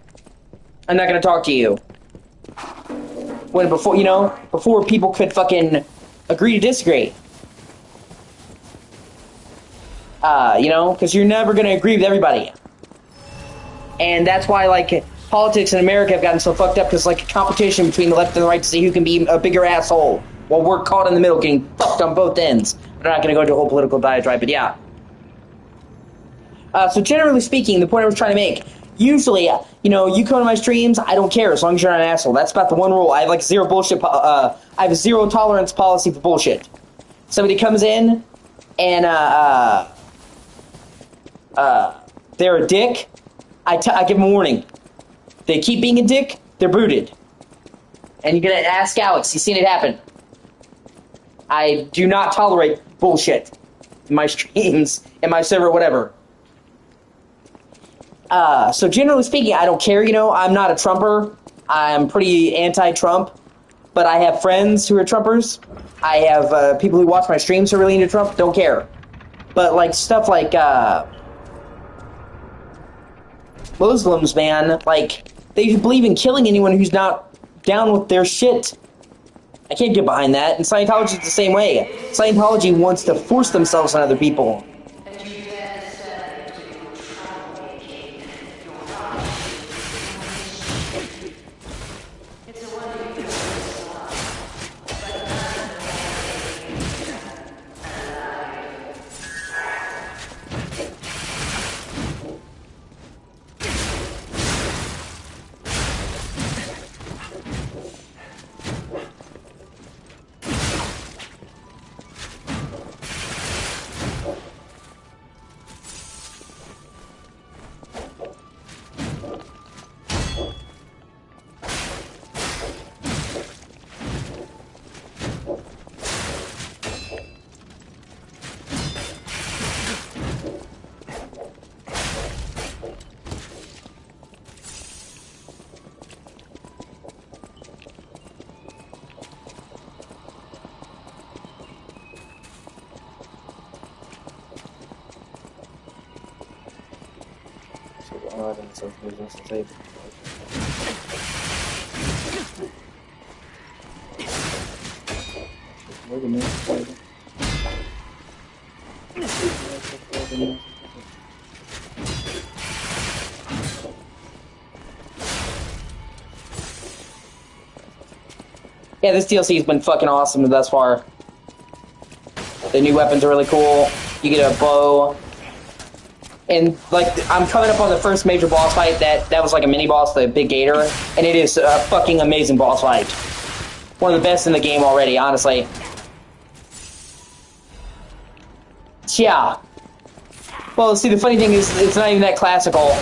I'm not gonna talk to you. When before people could fucking agree to disagree. Because you're never gonna agree with everybody. And that's why, like, politics in America have gotten so fucked up, because, like, a competition between the left and the right to see who can be a bigger asshole, while we're caught in the middle getting fucked on both ends. We're not gonna go into a whole political diatribe, but yeah. So generally speaking, the point I was trying to make, usually, you come to my streams, I don't care as long as you're not an asshole. That's about the one rule. I have, like, zero bullshit, I have a zero tolerance policy for bullshit. Somebody comes in, and they're a dick, I give them a warning. They keep being a dick, they're booted. And you're gonna ask Alex, he's seen it happen. I do not tolerate bullshit in my streams, in my server, whatever. So generally speaking, I don't care, you know, I'm not a Trumper. I'm pretty anti-Trump, but I have friends who are Trumpers. I have people who watch my streams who are really into Trump, don't care. But like stuff like Muslims, man, like they believe in killing anyone who's not down with their shit. I can't get behind that. And Scientology is the same way. Scientology wants to force themselves on other people. Yeah, this DLC has been fucking awesome thus far. The new weapons are really cool. You get a bow. And, like, I'm coming up on the first major boss fight. That was like a mini-boss, the Big Gator. And it is a fucking amazing boss fight. One of the best in the game already, honestly. Yeah. Well, see, the funny thing is, it's not even that classical.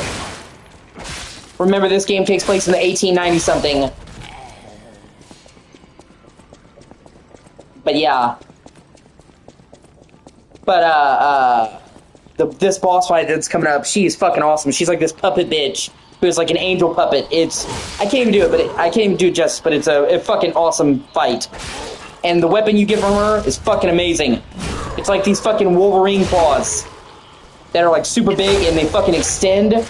Remember, this game takes place in the 1890-something. But yeah. But, this boss fight that's coming up, she is fucking awesome. She's like this puppet bitch who's like an angel puppet. I can't even do it, but I can't even do it justice, but it's a fucking awesome fight. And the weapon you get from her is fucking amazing. It's like these fucking Wolverine claws that are like super big and they fucking extend.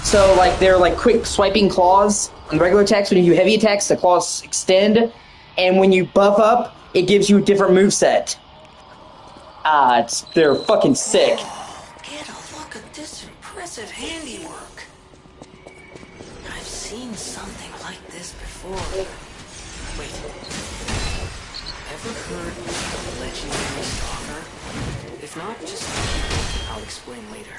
So like they're like quick swiping claws. On regular attacks, when you do heavy attacks, the claws extend. And when you buff up, it gives you a different moveset. They're fucking sick. Get a look at this impressive handiwork. I've seen something like this before. Wait. Ever heard of the legendary stalker? If not, just I'll explain later.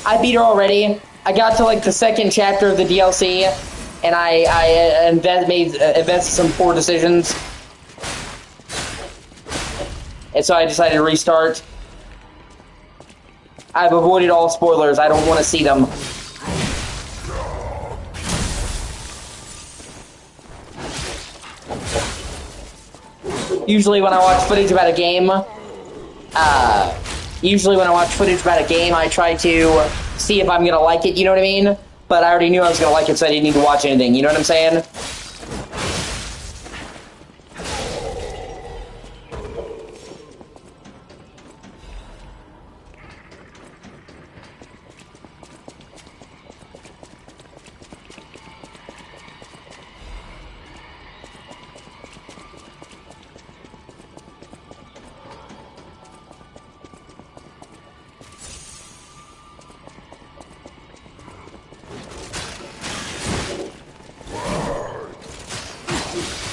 I beat her already. I got to like the second chapter of the DLC, and I invested some poor decisions, and so I decided to restart. I've avoided all spoilers. I don't want to see them. Usually when I watch footage about a game, I try to see if I'm gonna like it, you know what I mean? But I already knew I was gonna like it, so I didn't need to watch anything, you know what I'm saying?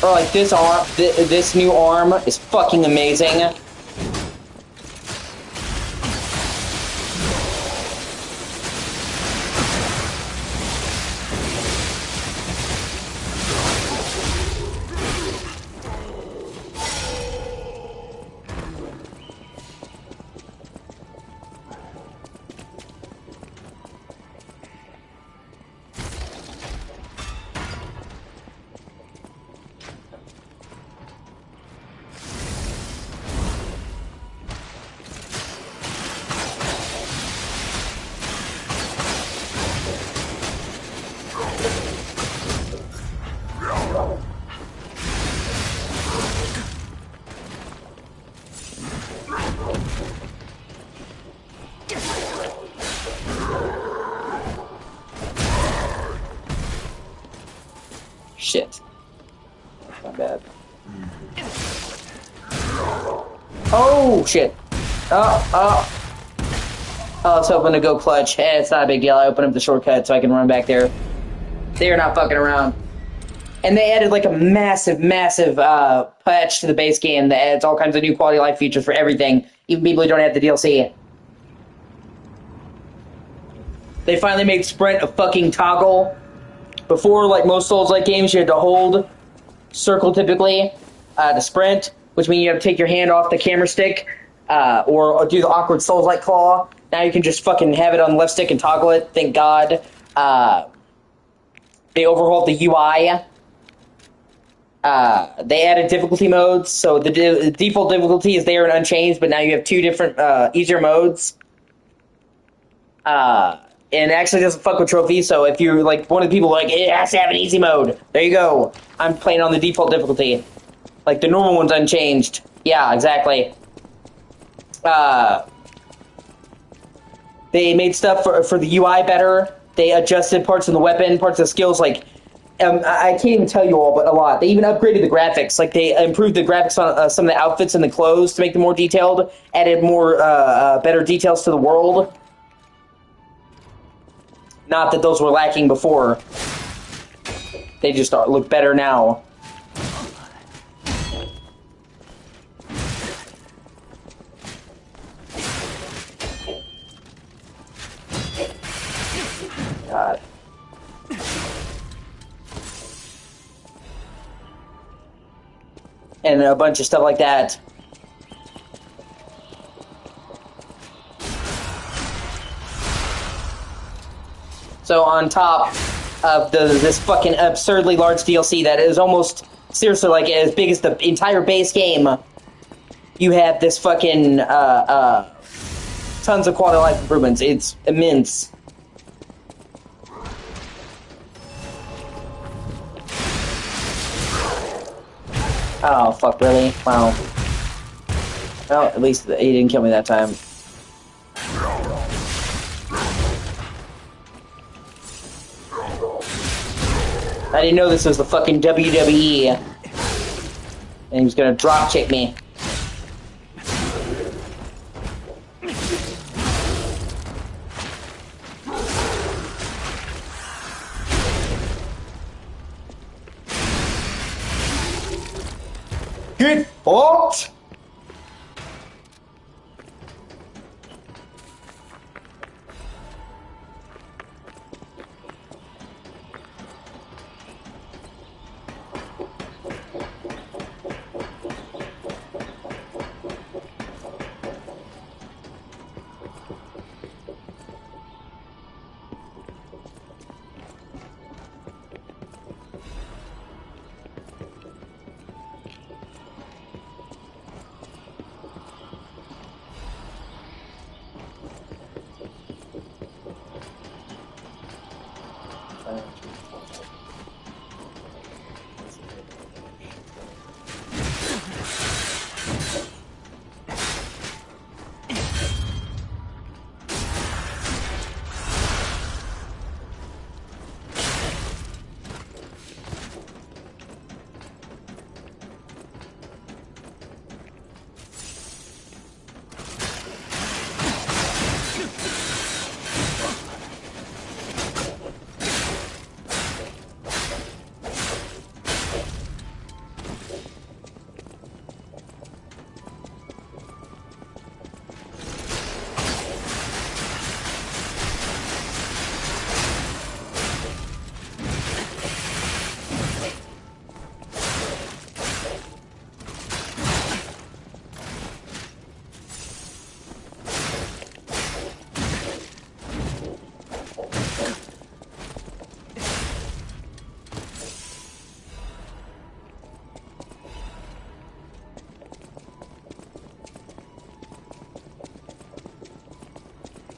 Or like this arm, this new arm is fucking amazing. Shit. Not bad. Oh, shit. Oh, I was hoping to go clutch. Hey, it's not a big deal. I open up the shortcut so I can run back there. They're not fucking around. And they added like a massive patch to the base game that adds all kinds of new quality of life features for everything. Even people who don't have the DLC. They finally made Sprint a fucking toggle. Before, like most Souls-like games, you had to hold circle typically to sprint, which means you have to take your hand off the camera stick or do the awkward Souls-like claw. Now you can just fucking have it on the left stick and toggle it. Thank God. They overhauled the UI. They added difficulty modes, so the default difficulty is there and unchanged, but now you have two different easier modes. And it actually doesn't fuck with trophies, so if you're like one of the people like, it has to have an easy mode, there you go. I'm playing on the default difficulty. Like, the normal one's unchanged. Yeah, exactly. They made stuff for the UI better. They adjusted parts of the weapon, parts of the skills, like, I can't even tell you all, but a lot. They even upgraded the graphics. Like, they improved the graphics on some of the outfits and the clothes to make them more detailed, added more, better details to the world. Not that those were lacking before. They just look better now. God. And a bunch of stuff like that. So on top of this fucking absurdly large DLC that is almost seriously like as big as the entire base game, you have this fucking tons of quality of life improvements. It's immense. Oh fuck! Really? Wow. Well, at least he didn't kill me that time. I didn't know this was the fucking WWE. And he was gonna drop kick me. Get fucked!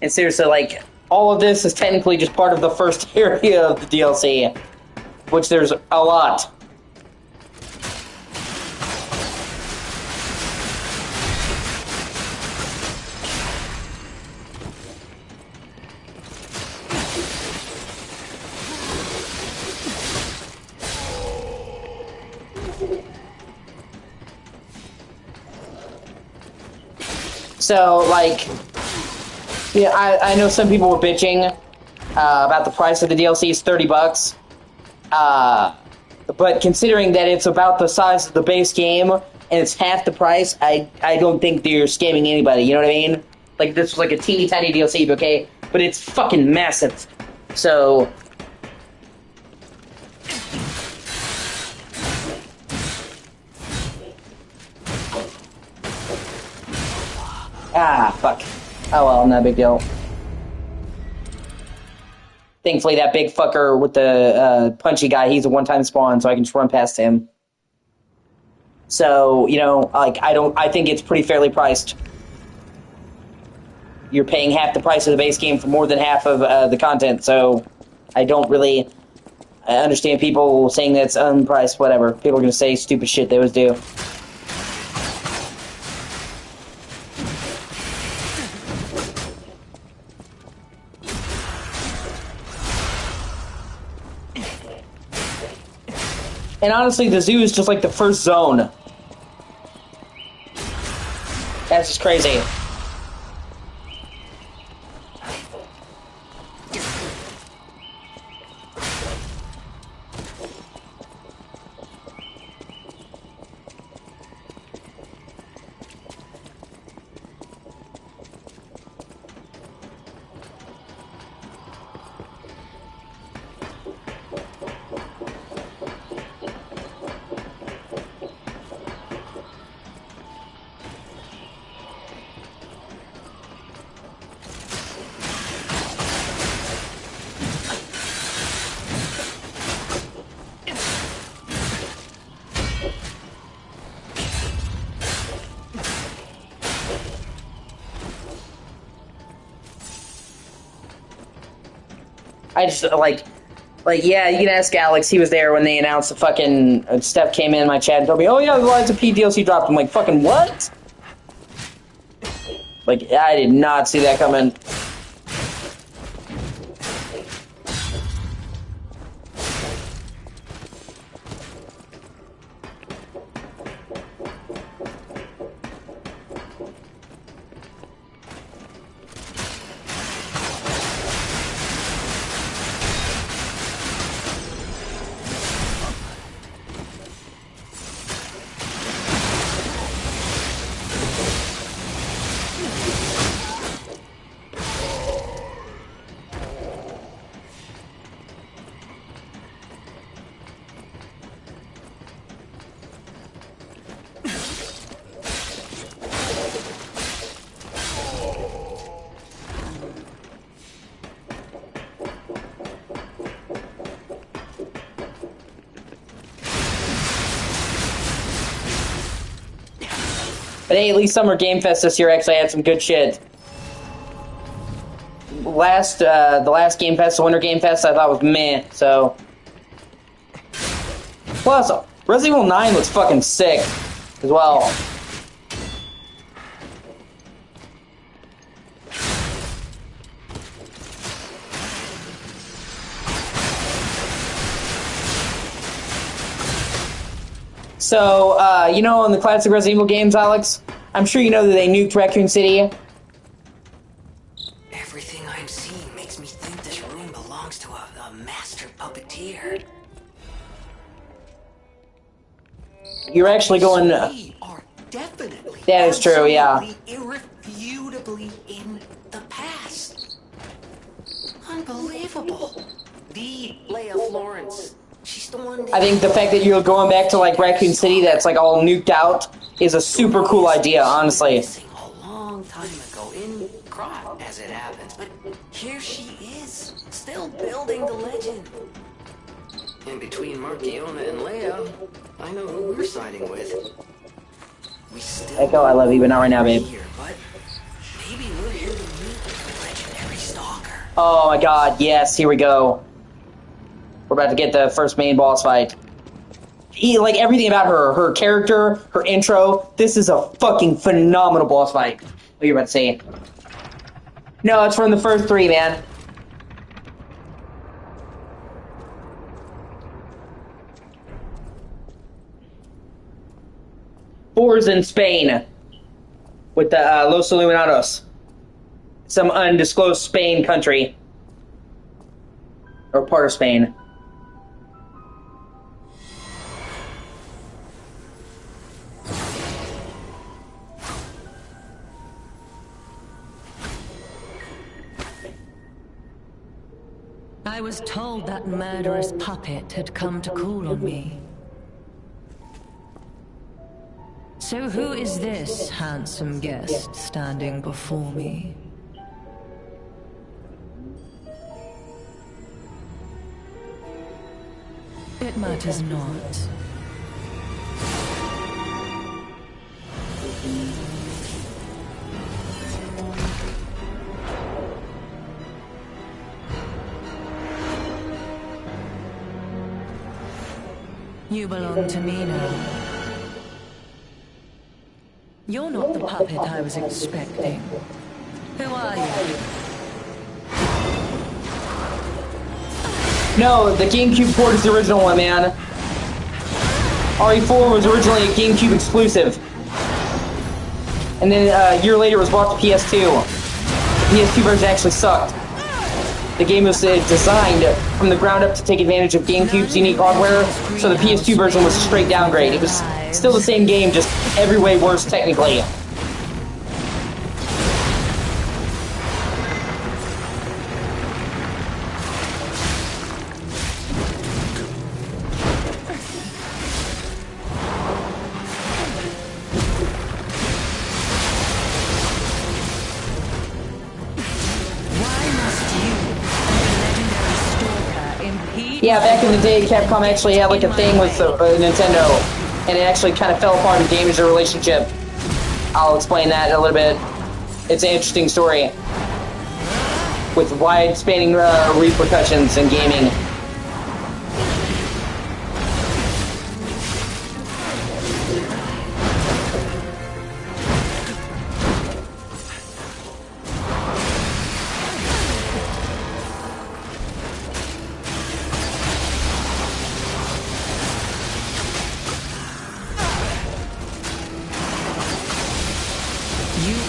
And seriously, like, all of this is technically just part of the first area of the DLC, which there's a lot. So, like, yeah, I know some people were bitching about the price of the DLC is $30. But considering that it's about the size of the base game and it's half the price, I don't think they're scamming anybody. You know what I mean? Like, this was like a teeny tiny DLC, okay? But it's fucking massive. So. Ah, fuck. Oh well, not a big deal. Thankfully, that big fucker with the punchy guy, he's a one-time spawn, so I can just run past him. So, you know, like, I think it's pretty fairly priced. You're paying half the price of the base game for more than half of the content, so I don't really understand people saying that's unpriced, whatever. People are gonna say stupid shit they always do. And honestly, the zoo is just like the first zone. That's just crazy. I just, yeah, you can ask Alex. He was there when they announced the fucking Steph came in my chat and told me, oh yeah, the Lies of P DLC dropped. I'm like, fucking what? Like, I did not see that coming. But hey, at least Summer Game Fest this year actually had some good shit. The last Game Fest, the Winter Game Fest, I thought was meh, so. Plus, Resident Evil 9 looks fucking sick as well. So, you know, in the classic Resident Evil games, Alex, I'm sure you know that they nuked Raccoon City. Everything I'm seeing makes me think this room belongs to a master puppeteer. You're actually going... We are definitely, that is true, yeah. irrefutably in the past. Unbelievable. The Leia Florence. She's the one. I think the fact that you're going back to, like, Raccoon City that's, like, all nuked out is a super cool idea, honestly. A long time ago in Krot, as it happens, but here she is, still building the legend. And between Markiona and Leia, I know who we're siding with. We still Echo, I love you, but not right now, babe. here, but maybe we're here to meet the legendary. Oh my god, yes, here we go. We're about to get the first main boss fight. Like, everything about her character, her intro, this is a fucking phenomenal boss fight. What are you about to say? No, it's from the first 3, man. Four is in Spain with the Los Illuminados, some undisclosed Spain country or part of Spain. I was told that murderous puppet had come to call on me. So who is this handsome guest standing before me? It matters not. You belong to me now. You're not the puppet I was expecting. Who are you? No, the GameCube port is the original one, man. RE4 was originally a GameCube exclusive. And then a year later it was bought to PS2. The PS2 version actually sucked. The game was designed from the ground up to take advantage of GameCube's unique hardware, so the PS2 version was a straight downgrade. It was still the same game, just every way worse technically. Yeah, back in the day, Capcom actually had like a thing with Nintendo, and it actually kind of fell apart and damaged their relationship. I'll explain that in a little bit. It's an interesting story with wide-spanning repercussions in gaming.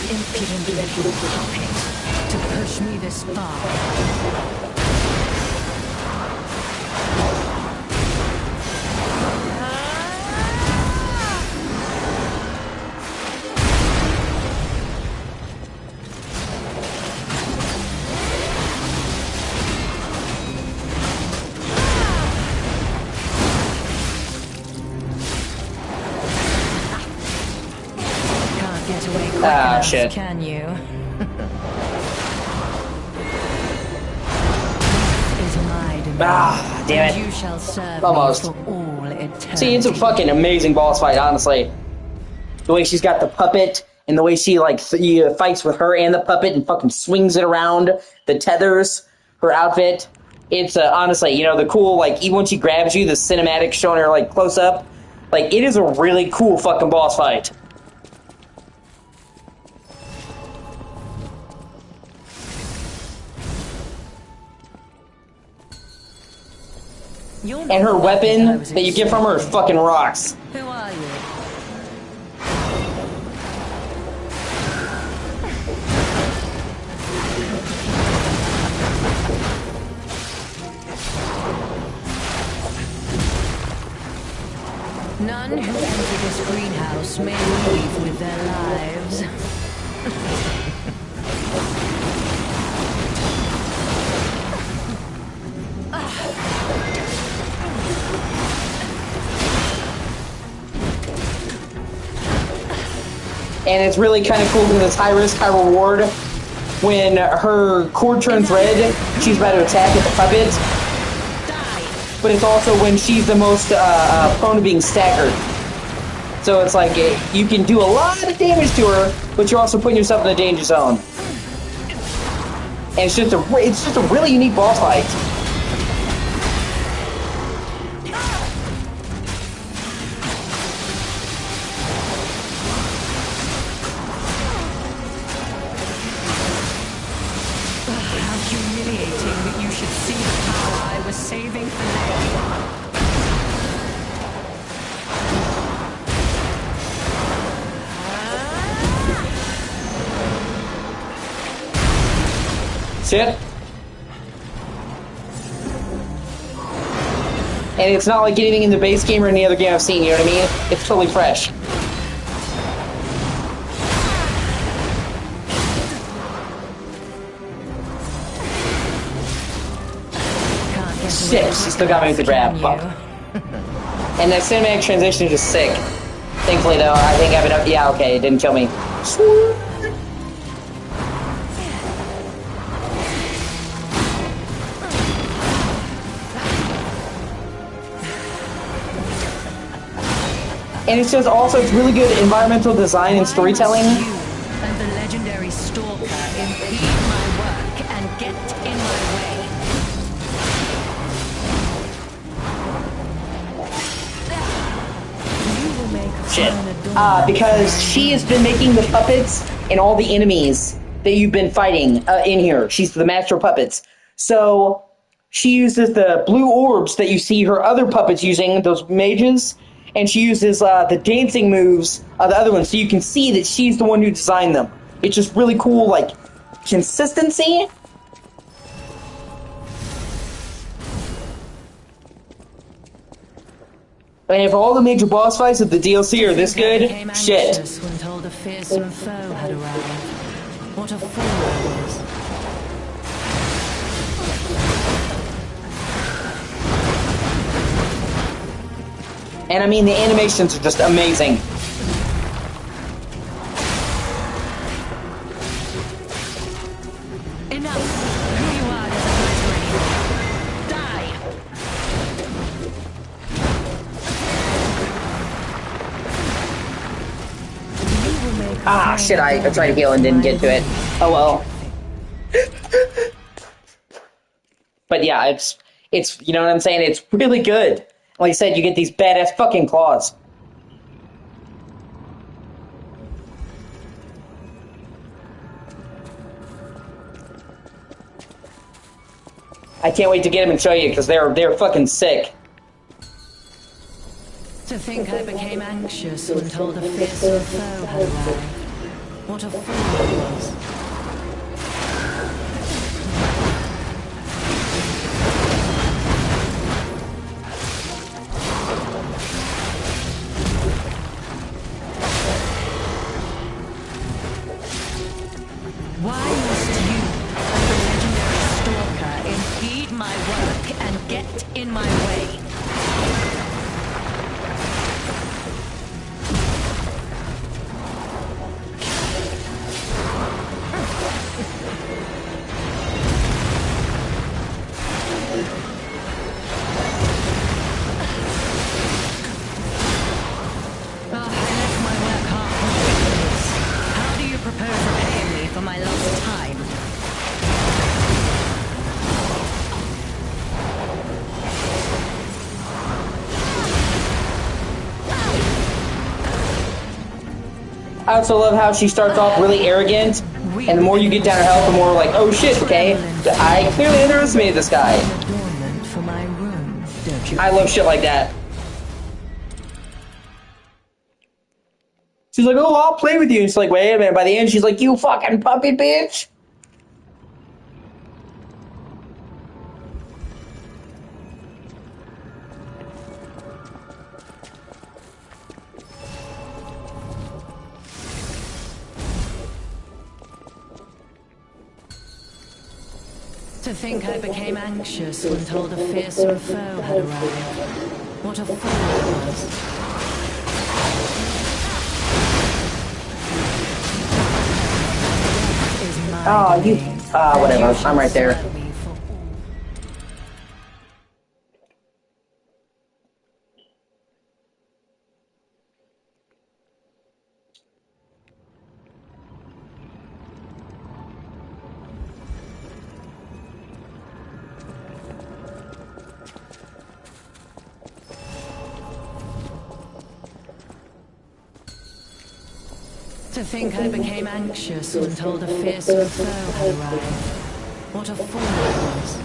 Impudent little puppet to push me this far. Get away quick enough, shit. Can you? This is my domain. Damn it. You shall serve Almost. me for all eternity. See, it's a fucking amazing boss fight, honestly. The way she's got the puppet, and the way she, like, fights with her and the puppet and fucking swings it around, the tethers, her outfit. It's, honestly, you know, the cool, like, even when she grabs you, the cinematic showing her, like, close up. Like, it is a really cool fucking boss fight. And her weapon that you get from her is fucking rocks. Who are you? None who enter this greenhouse may leave with their lives. And it's really kind of cool because it's high risk, high reward. When her cord turns red, she's about to attack at the puppet. But it's also when she's the most prone to being staggered. So it's like you can do a lot of damage to her, but you're also putting yourself in a danger zone. And it's just a really unique boss fight. How humiliating that you should see the power I was saving for later. See it? And it's not like anything in the base game or any other game I've seen, you know what I mean? It's totally fresh. Shit, she still got me with the grab. Fuck. And that cinematic transition is just sick. Thankfully, though, I think I've been... Yeah, okay, it didn't kill me. And it's just also, it's really good environmental design and storytelling. You and the legendary stalker impede my work and get in my way. You will make Shit. fine Because she has been making the puppets and all the enemies that you've been fighting in here. She's the master of puppets. So she uses the blue orbs that you see her other puppets using, those mages, and she uses the dancing moves of the other ones, so you can see that she's the one who designed them. It's just really cool, like, consistency. And if all the major boss fights of the DLC are this good, shit. When told a fearsome foe had arrived. What a fool I was. And I mean, the animations are just amazing. Enough! Who you are doesn't matter anymore. Die! Ah, shit, I tried to heal and didn't get to it. Oh well. But yeah, it's, you know what I'm saying? It's really good. Like I said, you get these badass fucking claws. I can't wait to get them and show you, because they're fucking sick. To think I became anxious when told a fearsome foe had arrived. What a fool I was. Why must you and the legendary stalker impede my work and get in my way? My lost time. I also love how she starts off really arrogant, and the more you get down her health, the more like, oh shit, okay, I clearly underestimated this guy. I love shit like that. She's like, oh, I'll play with you. And she's like, wait a minute. By the end, she's like, you fucking puppy bitch. To think I became anxious when told a fearsome foe had arrived. What a fool I was. Oh, you... whatever. I'm right there. To think I became anxious when told a fearsome foe had arrived. What a fool I was.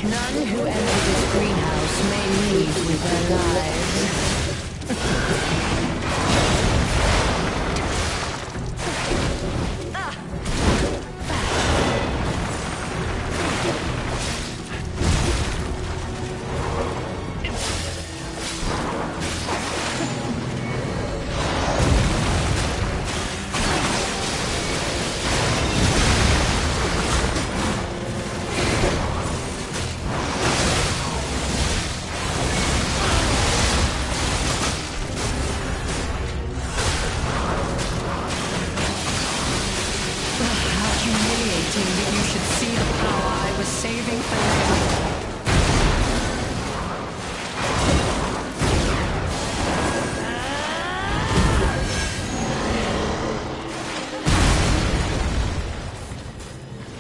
None who enter this greenhouse may leave with their lives.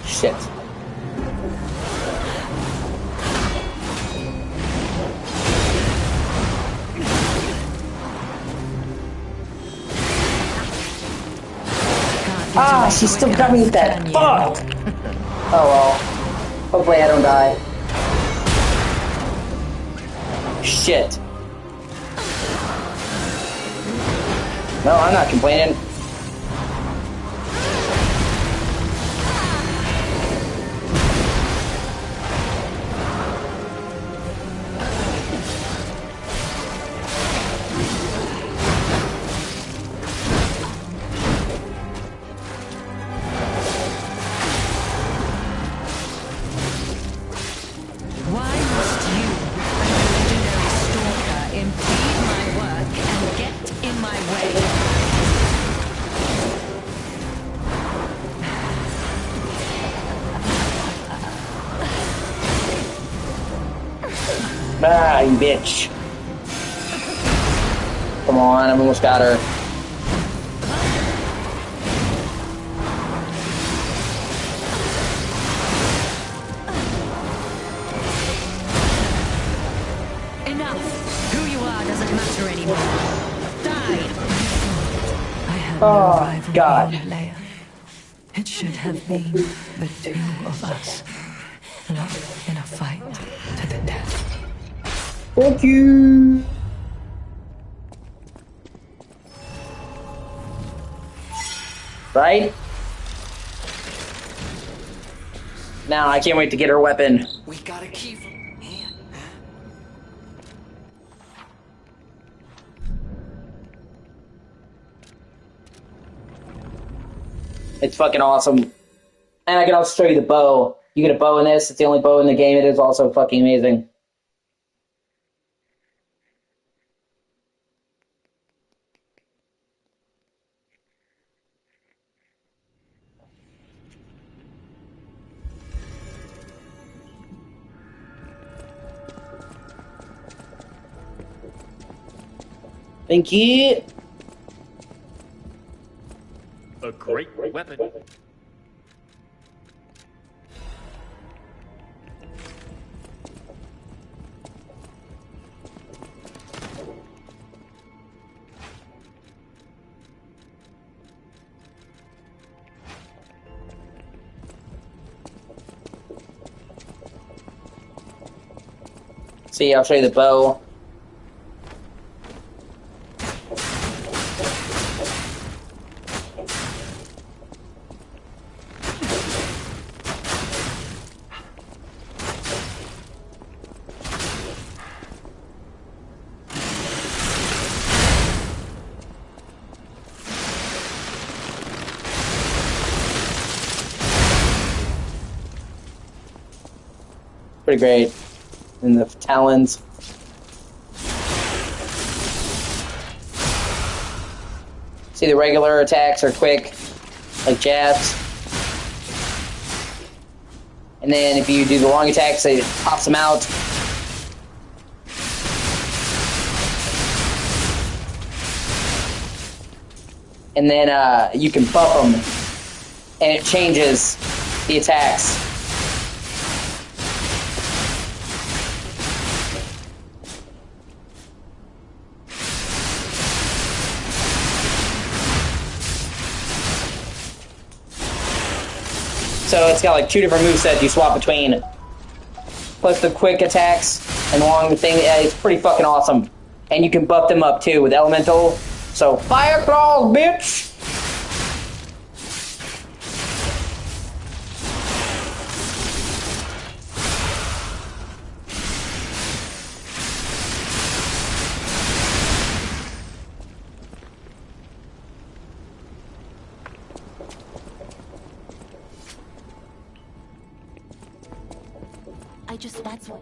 Shit. Ah, she still got me with that. Fuck! Oh well. Hopefully I don't die. Shit. No, I'm not complaining. Ah, you bitch. Come on, I almost got her. Enough! Who you are doesn't matter anymore. Die! I have Oh, no rival God. here, Leia. It should have been the two of us. Locked in a fight to the death. Thank you. Right? Now I can't wait to get her weapon. We got a key from... Man. It's fucking awesome. And I can also show you the bow. You get a bow in this. It's the only bow in the game. It is also fucking amazing. Thank you. A great weapon. See, I'll show you the bow. Pretty great. And the talons. See, the regular attacks are quick, like jabs. And then if you do the long attacks, it pops them out. And then you can buff them. and it changes the attacks. So it's got like 2 different movesets you swap between. Plus the quick attacks and long thing. It's pretty fucking awesome. And you can buff them up too with elemental. So fire claws, bitch! That's what.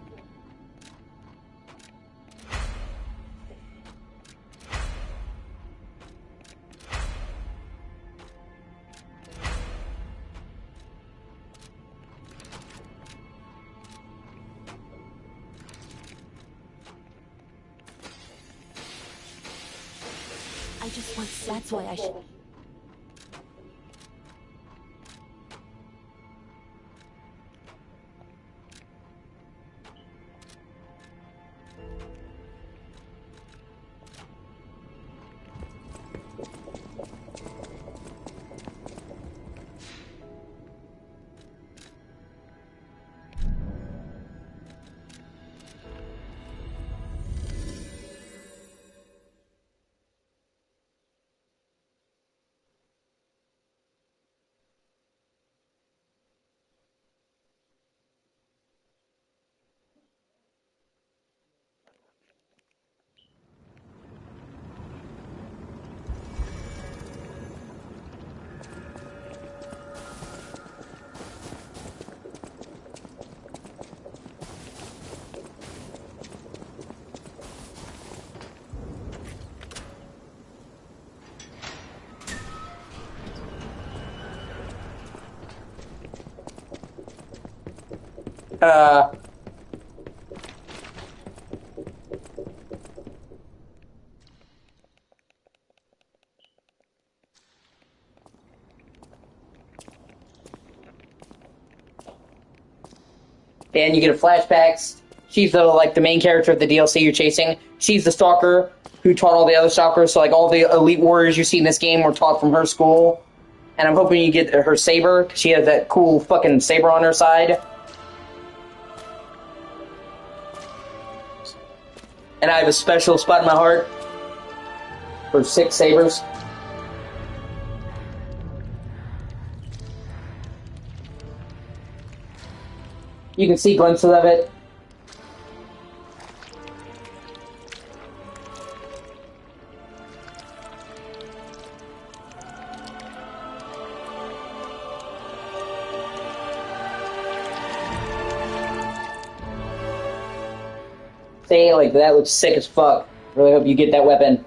I just want. That's why I should. And you get a flashbacks. She's the main character of the DLC you're chasing. She's the stalker who taught all the other stalkers. So like all the elite warriors you see in this game were taught from her school. And I'm hoping you get her saber, because she has that cool fucking saber on her side. And I have a special spot in my heart for 6 sabers. You can see glimpses of it. See, like, that looks sick as fuck. Really hope you get that weapon.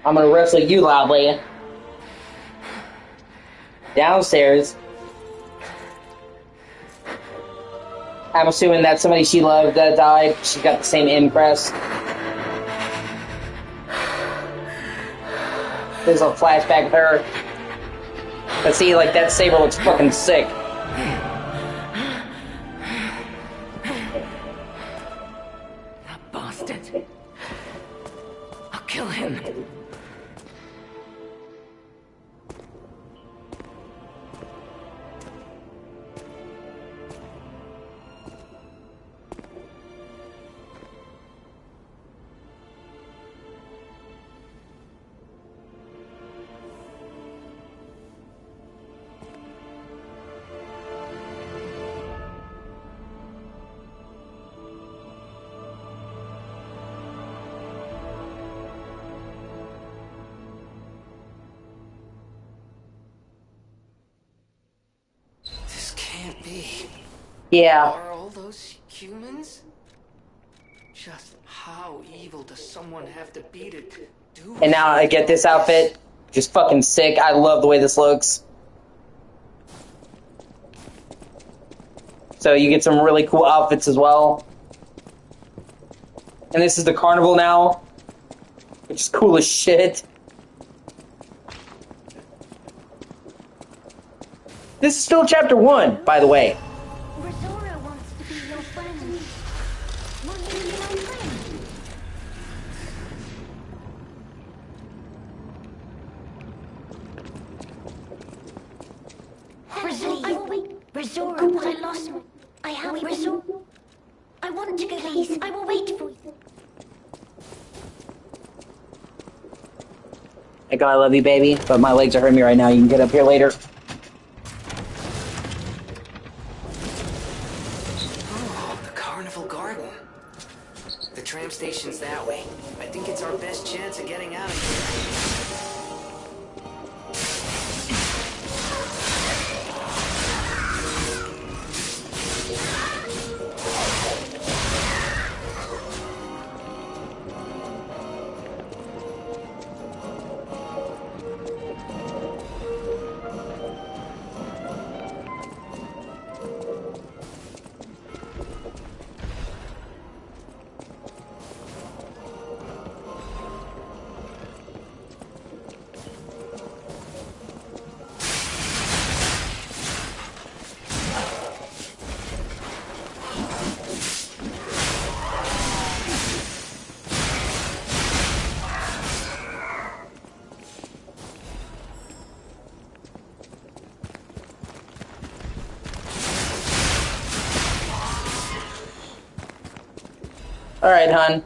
I'm gonna wrestle you loudly. Downstairs. I'm assuming that's somebody she loved that died. She's got the same impress. There's a flashback of her. But see, like, that saber looks fucking sick. That bastard. I'll kill him. Yeah. Are all those humans? Just how evil does someone have to be to do? And now I get this outfit. Just fucking sick. I love the way this looks. So you get some really cool outfits as well. And And this is the carnival now, which is cool as shit. This is still chapter 1, by the way. Rosora wants to be your friend. Won't you be my friend? Rosora, I will wait. Rosora, I lost. I have Rosora. I want to go, please. I will wait for you. I go, I love you, baby, but my legs are hurting me right now. You can get up here later. Oh, the Carnival Garden. The tram station's that way. I think it's our best chance of getting out of here. Alright, hon.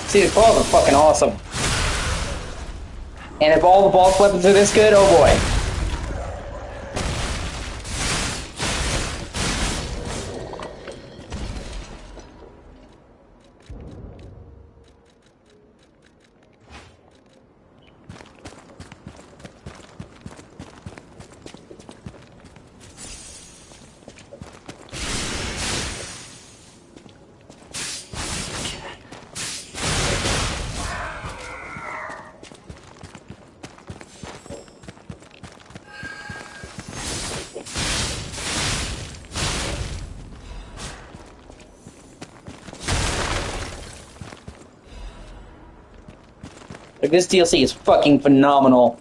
See, the claws are fucking awesome. And if all the boss weapons are this good, oh boy. Like, this DLC is fucking phenomenal.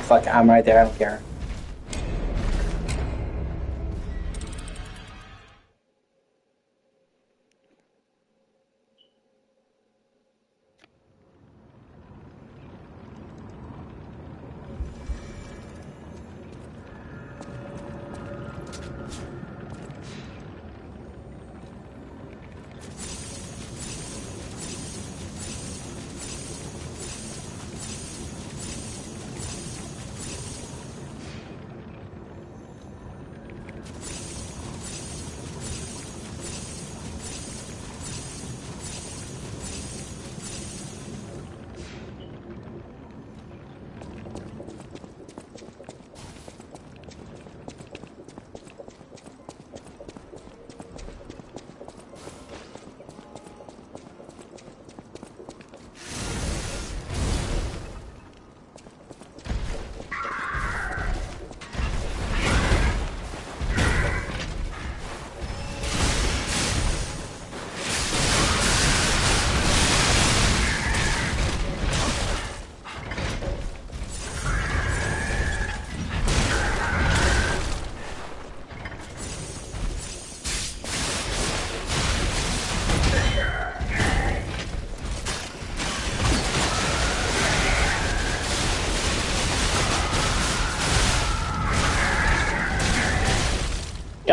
Fuck, I'm right there, I don't care.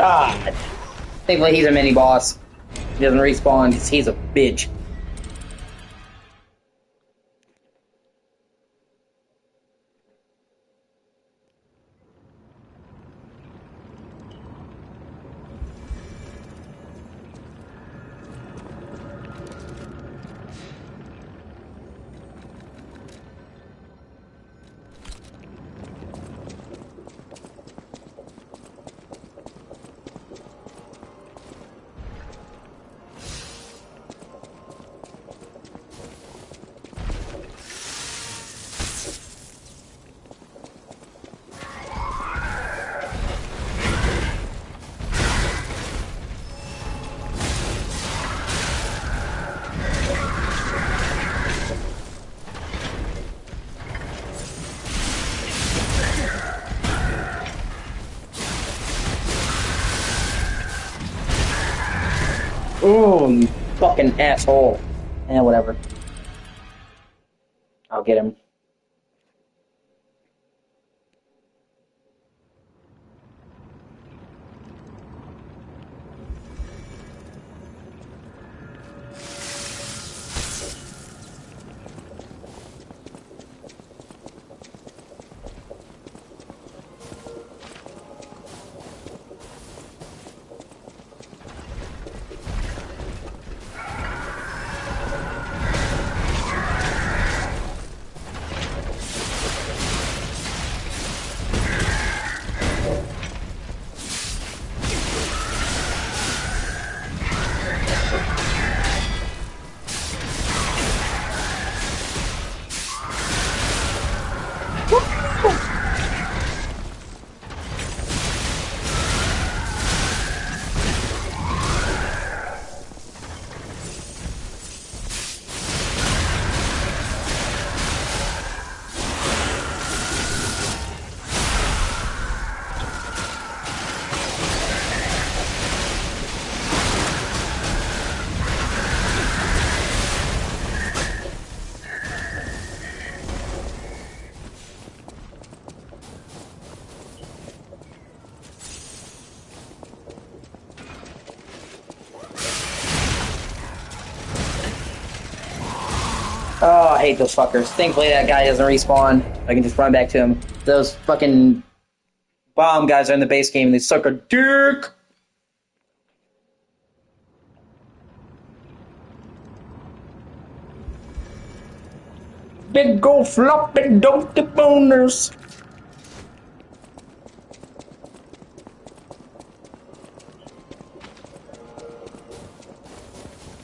God. Thankfully, he's a mini boss. He doesn't respawn because he's a bitch. Oh, you fucking asshole. Eh, whatever. I'll get him. Oh, I hate those fuckers. Thankfully that guy doesn't respawn. I can just run back to him. Those fucking bomb guys are in the base game and they suck a dick. Big go floppy dumpty boners.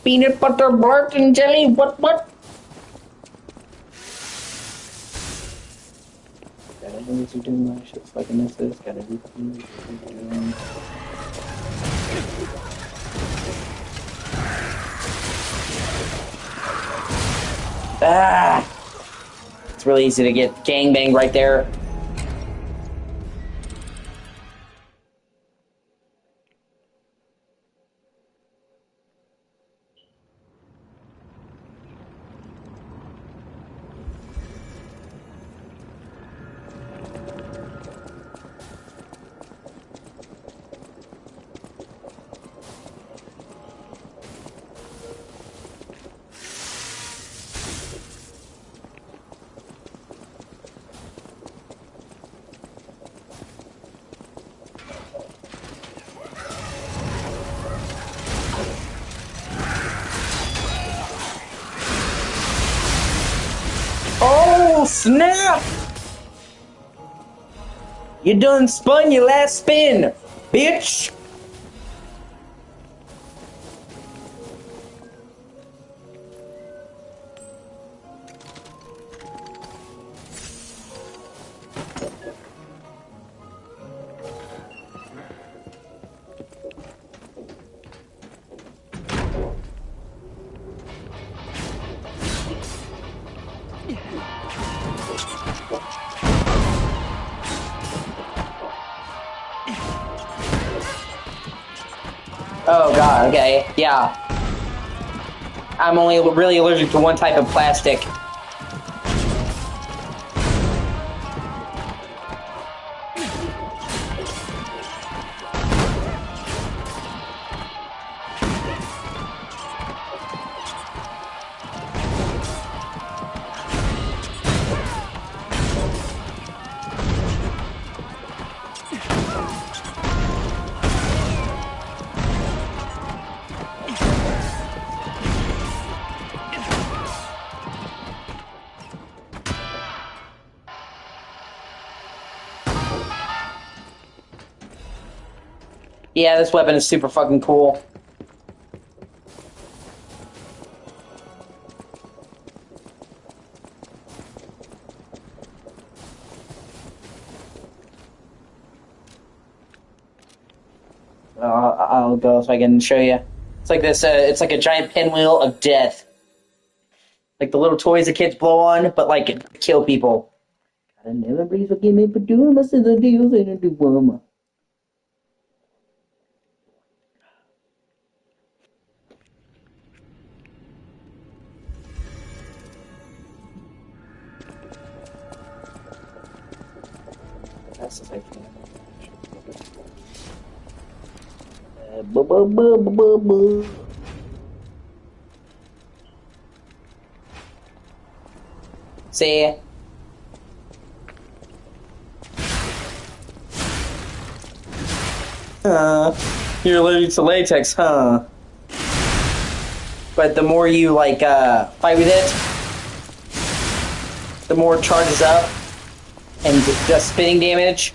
Peanut butter, bark, and jelly, what? Gotta do what you're doing, my shit's fucking miss this. Gotta do what you're doing. Ah! It's really easy to get gangbanged right there. Oh, snap! You done spun your last spin, bitch! Oh god, okay, yeah. I'm only really allergic to one type of plastic. Yeah, this weapon is super fucking cool. I'll go so I can show you. It's like this. It's like a giant pinwheel of death, like the little toys the kids blow on, but like kill people. Gotta never breathe, forgive me for doing my sins, and do and do one. That's the thing. See? You're allergic to latex, huh? But the more you fight with it, the more it charges up and does spinning damage.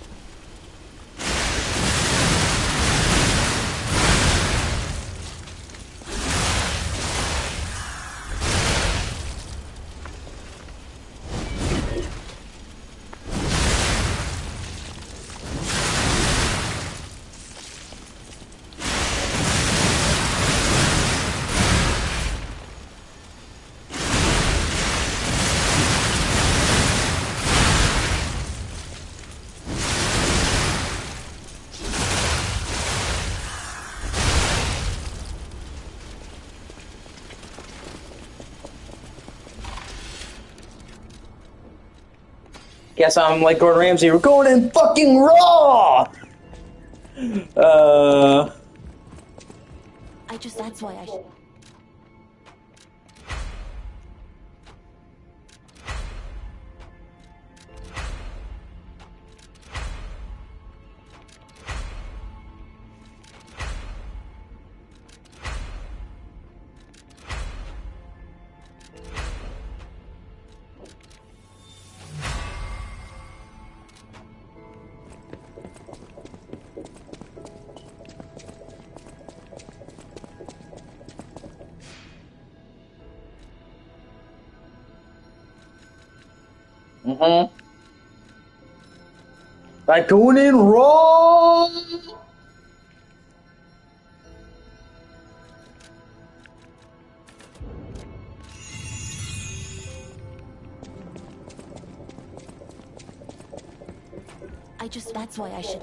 Guess I'm like Gordon Ramsay. We're going in fucking raw. That's why I should. Like going in raw. That's why I should.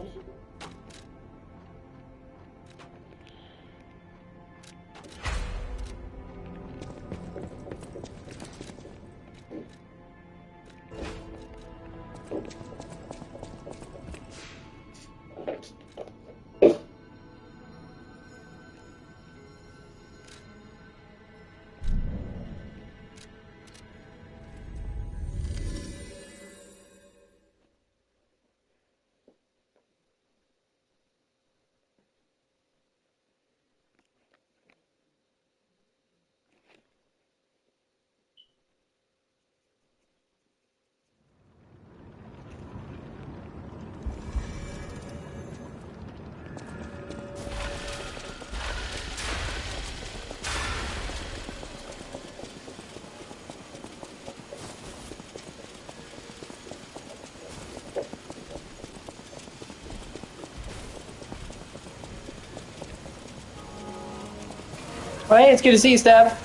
Oh, hey, it's good to see you, Steph.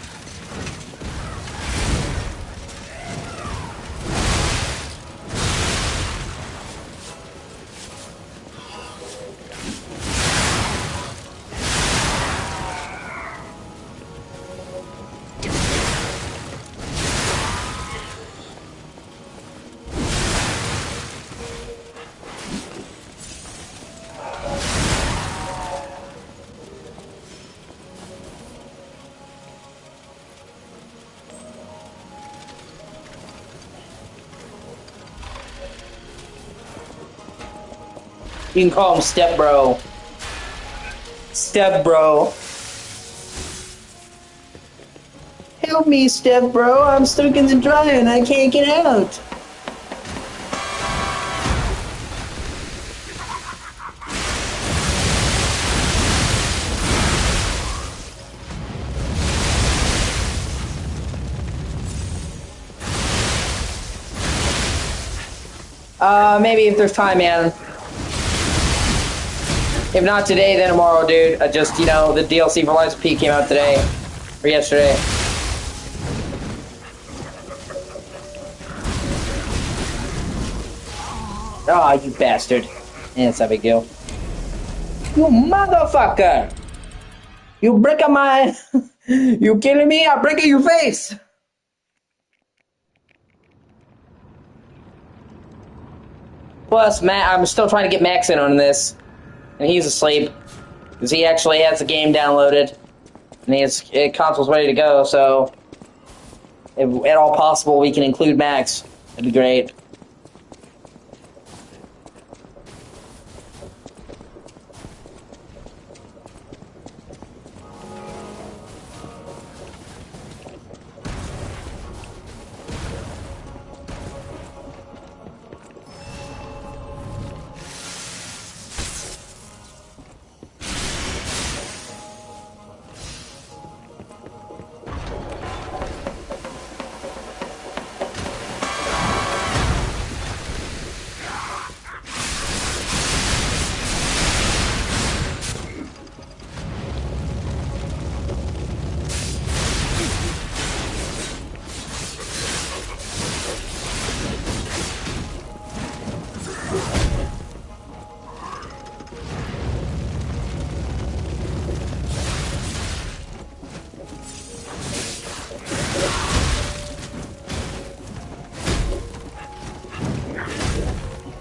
You can call him Step Bro. Step Bro. Help me, Step Bro. I'm stuck in the dryer and I can't get out. Maybe if there's time, man. If not today, then tomorrow, dude. Just, you know, the DLC for Lies of P came out today. Or yesterday. Oh, you bastard. Yeah, it's not a big deal. You motherfucker! You breaking my... You killing me? I'm breaking your face! Plus, Matt, I'm still trying to get Max in on this. And he's asleep. Because he actually has the game downloaded. And his console's ready to go, so... If at all possible, we can include Max. That'd be great.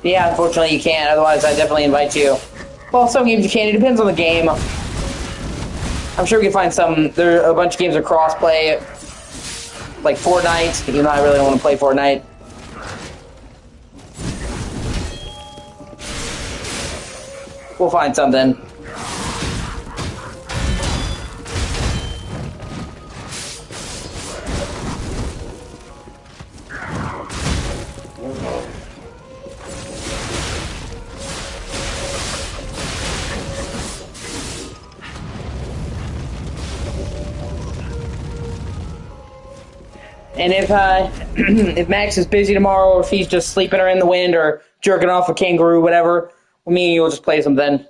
Yeah, unfortunately you can't, otherwise I'd definitely invite you. Well, some games you can, it depends on the game. I'm sure we can find some, there are a bunch of games that cross-play, like Fortnite, even though I really don't want to play Fortnite. We'll find something. And if if Max is busy tomorrow, or if he's just sleeping or in the wind, or jerking off a kangaroo, whatever, well, me and you will just play some then.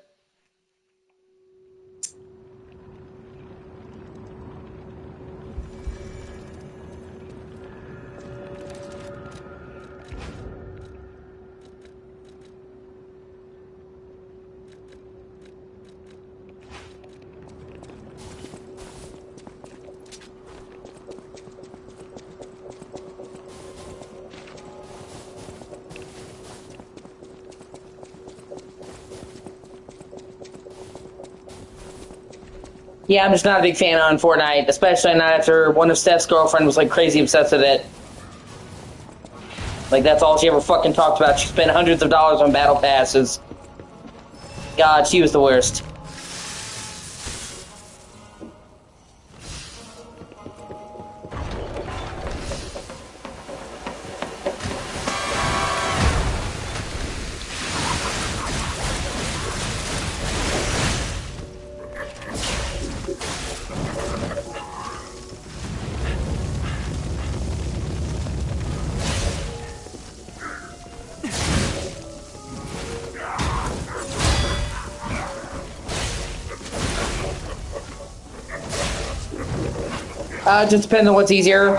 Yeah, I'm just not a big fan on Fortnite, especially not after one of Steph's girlfriend was like crazy obsessed with it. Like, that's all she ever fucking talked about. She spent hundreds of dollars on battle passes. God, she was the worst. It just depends on what's easier.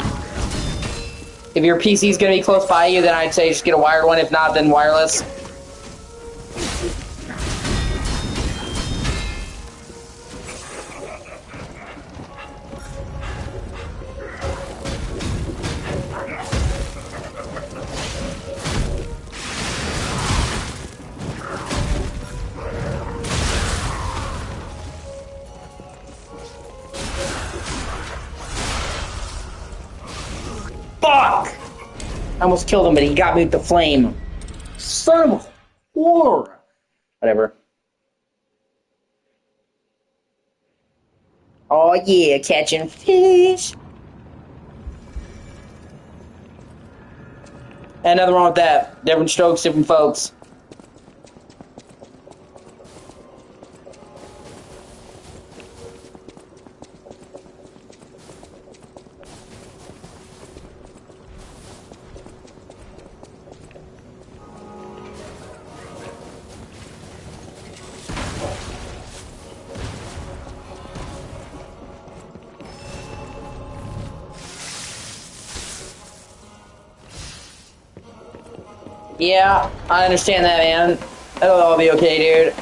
If your PC's gonna be close by you, then I'd say just get a wired one. If not, then wireless. Fuck! I almost killed him, but he got me with the flame. Son of a whore! Whatever. Oh yeah, catching fish. And nothing wrong with that. Different strokes, different folks. Yeah, I understand that, man. It'll all be okay, dude.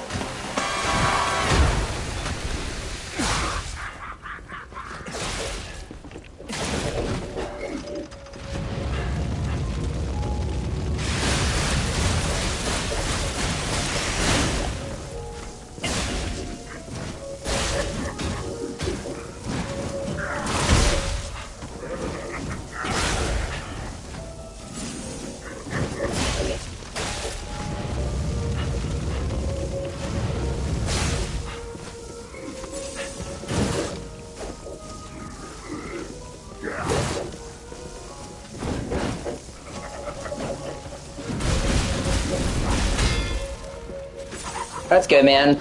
That's good, man.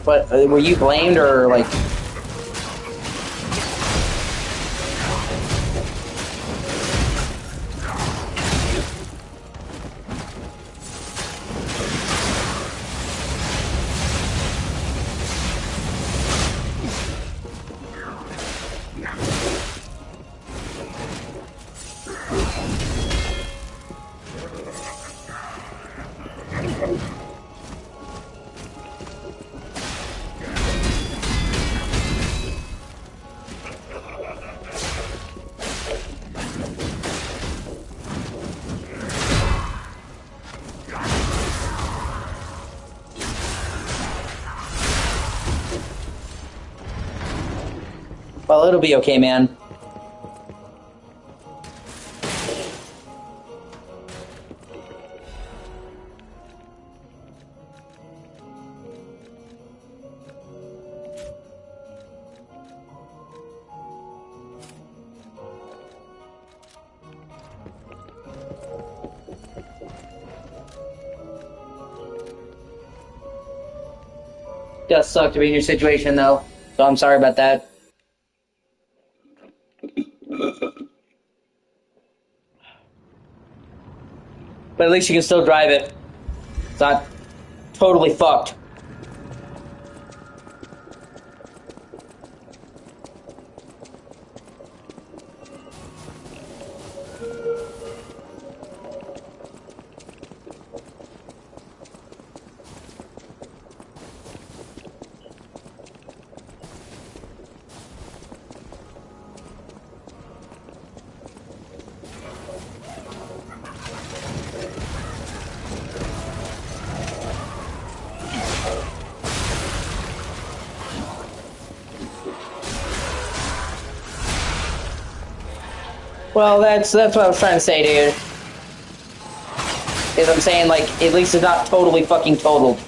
But were you blamed or like? Well, it'll be okay, man. Does suck to be in your situation, though. So I'm sorry about that. But at least you can still drive it. It's not totally fucked. Well, that's what I was trying to say, dude. Is I'm saying, like, at least it's not totally fucking totaled.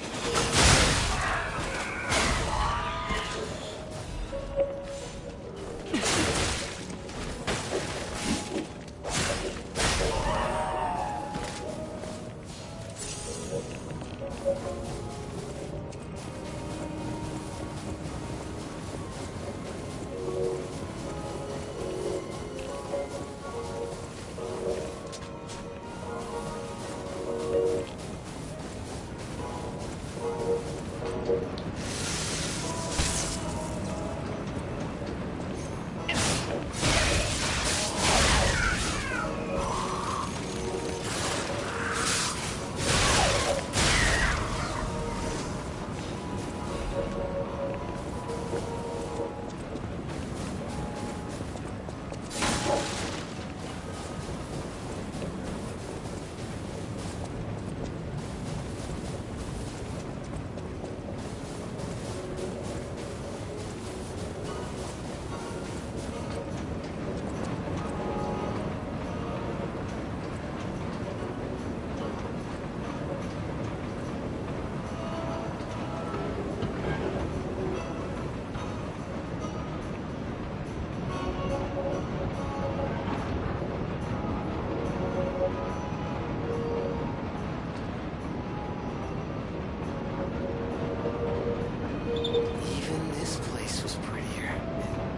Even this place was prettier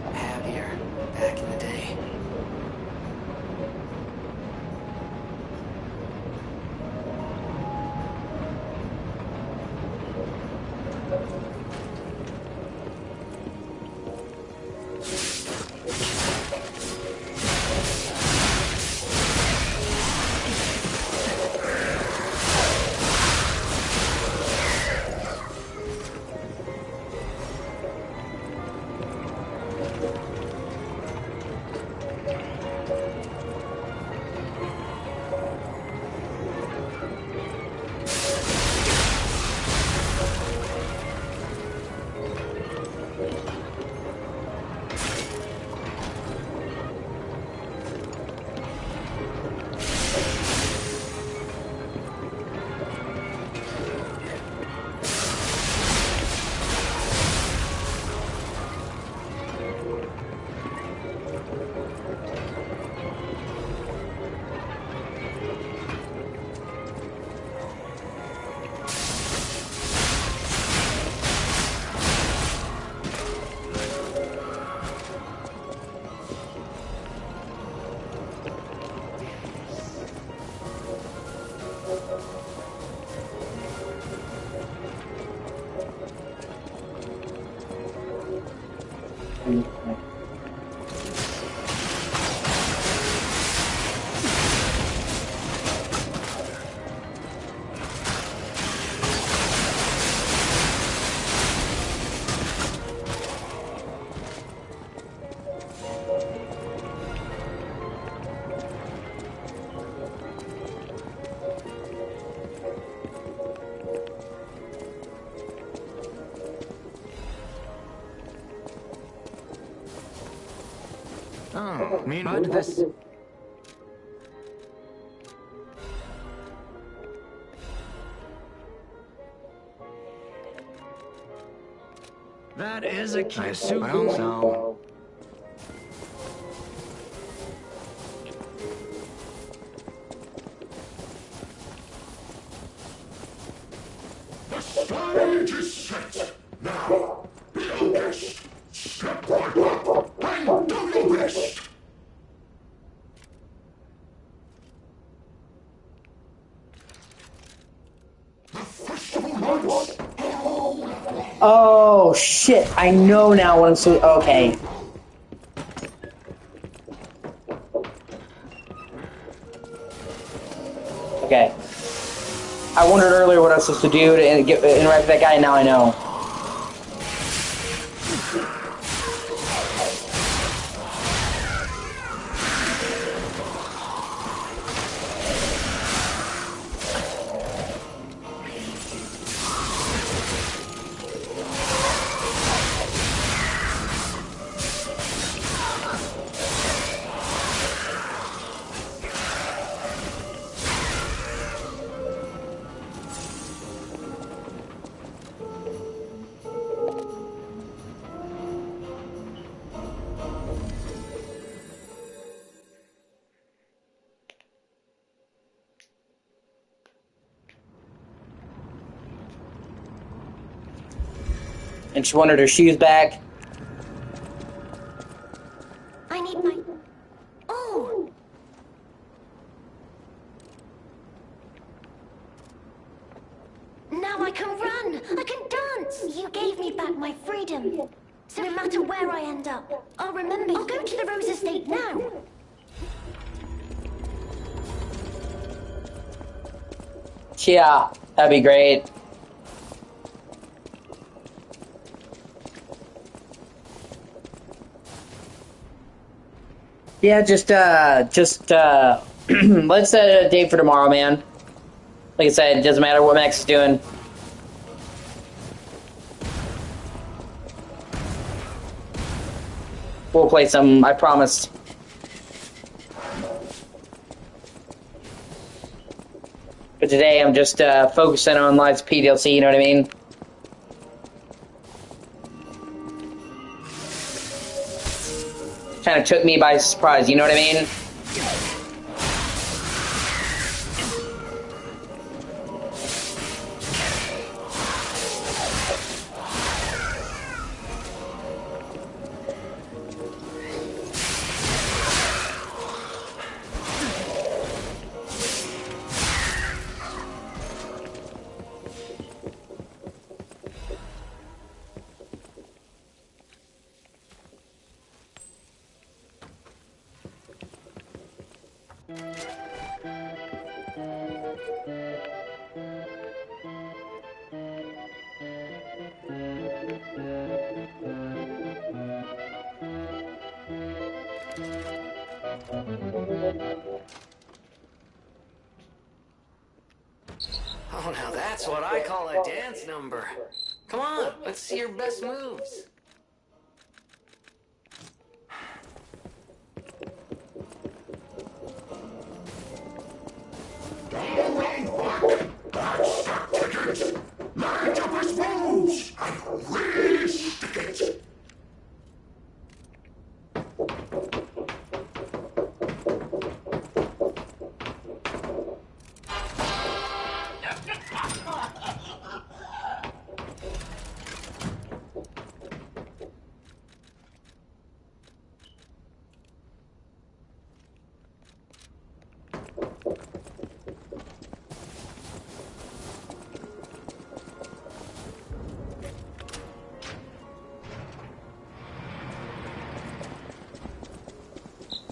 and happier back in the day. Oh, meanwhile, this... That is a key. I assume so. The stage is set. Now, be our guest. Step right up and do your best. The festival lights are all ablaze. Oh shit! I know now what I'm so. Okay. Okay. I wondered earlier what I was supposed to do to interact with that guy, and now I know. And she wanted her shoes back. I need my... Oh! Now I can run! I can dance! You gave me back my freedom. So no matter where I end up, I'll remember you. I'll go to the Rose Estate now. Yeah, that'd be great. Yeah, just let's set a date for tomorrow, man. Like I said, it doesn't matter what Max is doing. We'll play some, I promise. But today I'm just focusing on Lives PDLC, you know what I mean? Kind of took me by surprise, you know what I mean? Oh, now that's what I call a dance number. Come on, let's see your best moves. All right, Mike. That's the ticket. Land your best moves and really stick it.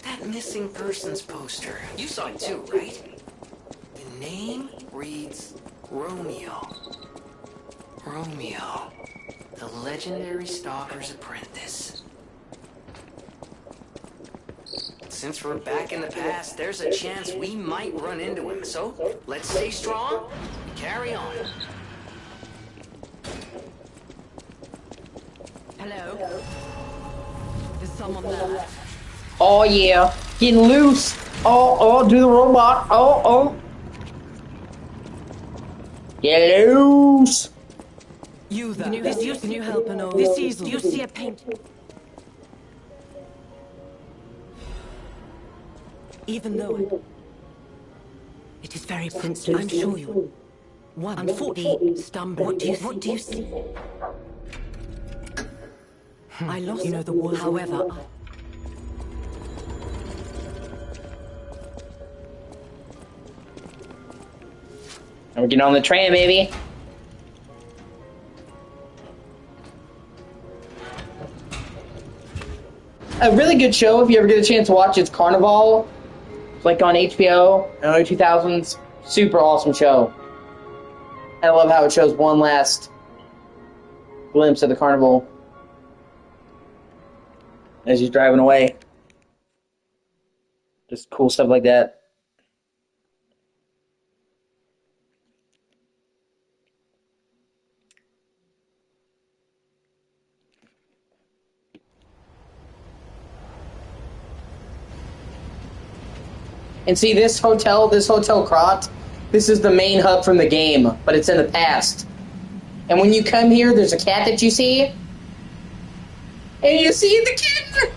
That missing persons poster. You saw it too, right? The name reads Romeo. Romeo, the legendary stalker's apprentice. Since we're back in the past, there's a chance we might run into him. So, let's stay strong and carry on. Hello? Is someone there? Oh yeah, getting loose. Oh, do the robot. Oh. Get loose. You there. Can you help an old... This easel. You see a paint... Even though it is very princely, I'm sure you... Unfortunately, stumble. What do you see? I lost, the wall. However, And we're getting on the train, baby. A really good show if you ever get a chance to watch it's Carnival. It's like on HBO in the early 2000s. Super awesome show. I love how it shows one last glimpse of the carnival as he's driving away. Just cool stuff like that. And see, this hotel Krot, this is the main hub from the game, but it's in the past. And when you come here, there's a cat that you see, and you see the kitten!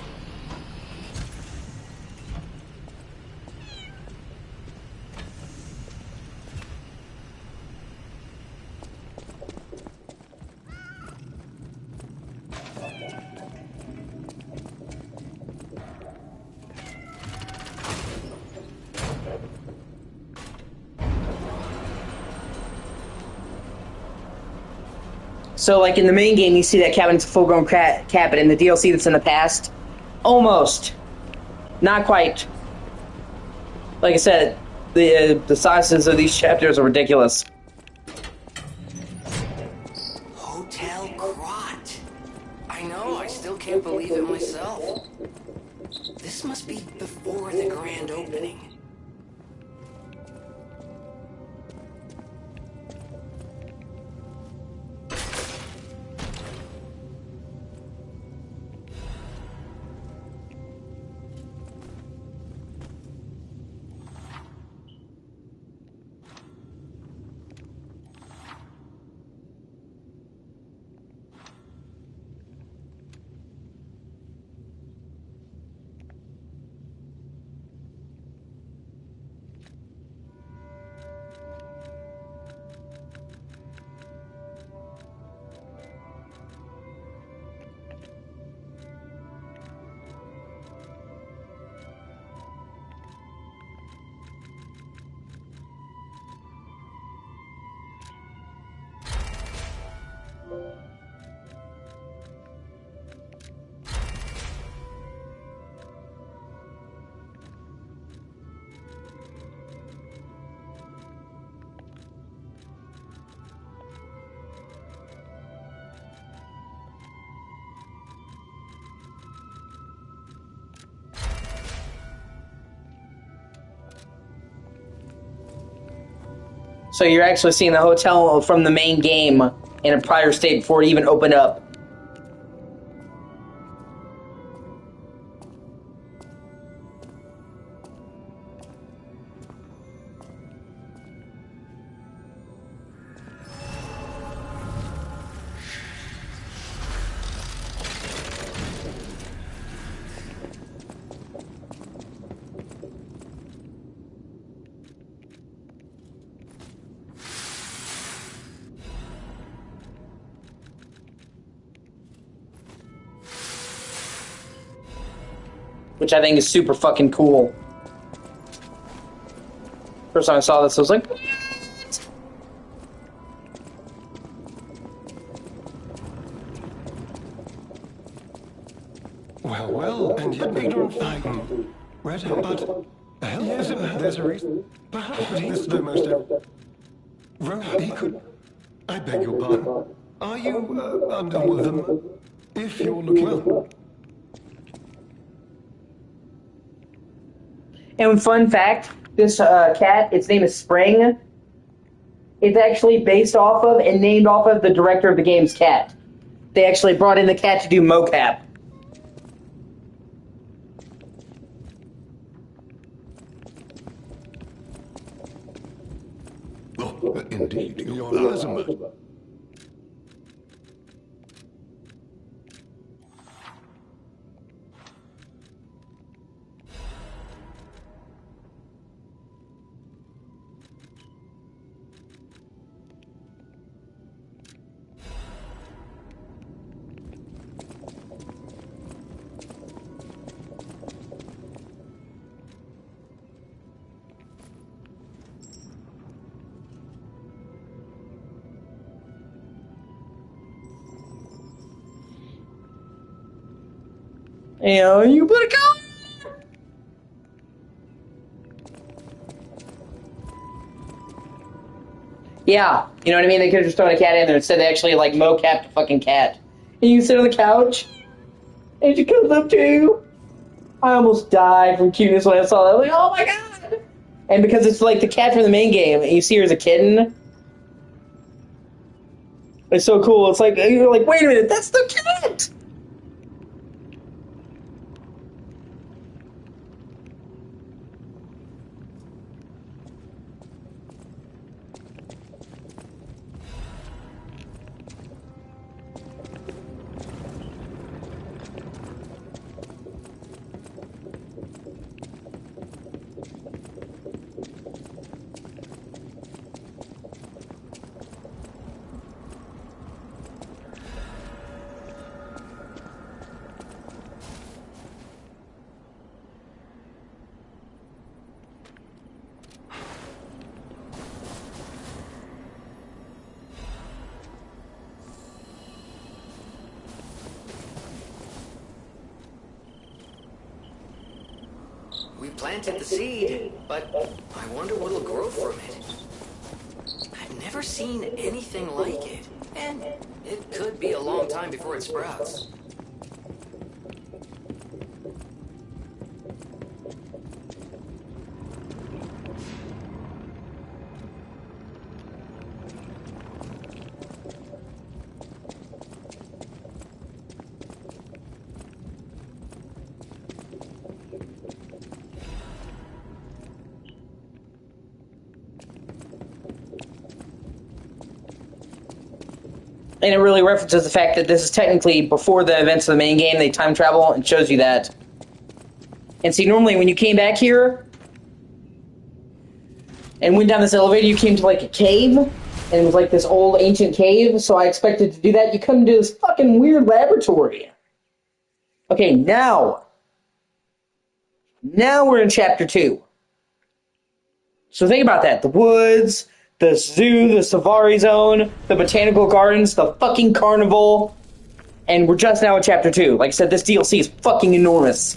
So, like, in the main game, you see that cabin, it's a full-grown cat, but in the DLC that's in the past, almost. Not quite. Like I said, the sizes of these chapters are ridiculous. Hotel Grot. I know, I still can't believe it myself. This must be before the grand opening. So you're actually seeing the hotel from the main game in a prior state before it even opened up. Which I think is super fucking cool. First time I saw this, I was like, what? Well, and yet ignorant fighting. Right, but yes, there's a reason. Perhaps he's the most... he could... I beg your pardon. Are you under them? If you're looking well. And fun fact, this cat, its name is Spring. It's actually based off of and named off of the director of the game's cat. They actually brought in the cat to do mocap. Indeed, your eyes are mad. You know, you better go. Yeah, you know what I mean? They could have just thrown a cat in there instead. They actually like mocapped a fucking cat. And you sit on the couch, and she comes up to you. I almost died from cuteness when I saw that. I was like, oh my god! And because it's like the cat from the main game, and you see her as a kitten, it's so cool. It's like you're like, wait a minute, that's the cat. We planted the seed, but I wonder what'll grow from it. I've never seen anything like it, and it could be a long time before it sprouts. And it really references the fact that this is technically before the events of the main game. They time travel and shows you that. And see, normally when you came back here and went down this elevator, you came to like a cave, and it was like this old ancient cave. So I expected to do that. You come to this fucking weird laboratory. Okay, now we're in chapter 2. So think about that. The woods, the zoo, the safari zone, the botanical gardens, the fucking carnival. And we're just now at chapter 2. Like I said, this DLC is fucking enormous.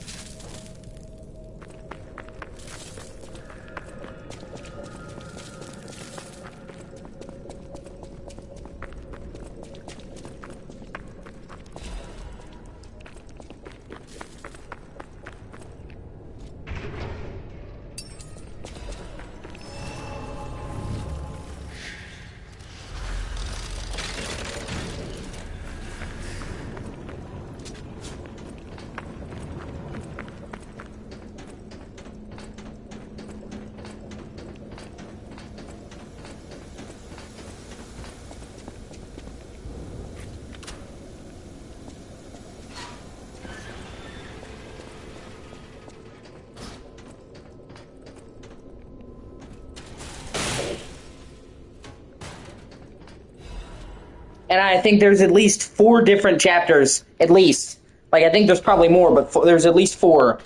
And I think there's at least 4 different chapters, at least. Like, I think there's probably more, but there's at least 4.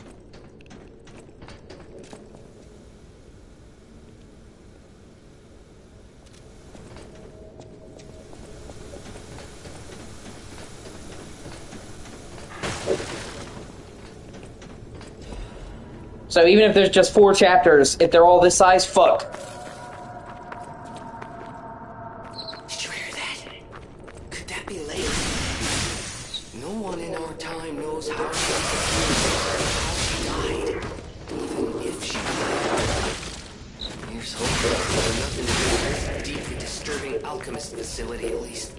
So even if there's just 4 chapters, if they're all this size, fuck. Did you hear that? Could that be Leia? No one in our time knows how she died. Even if she died. Here's hoping there's nothing to do with this deeply disturbing alchemist facility, at least.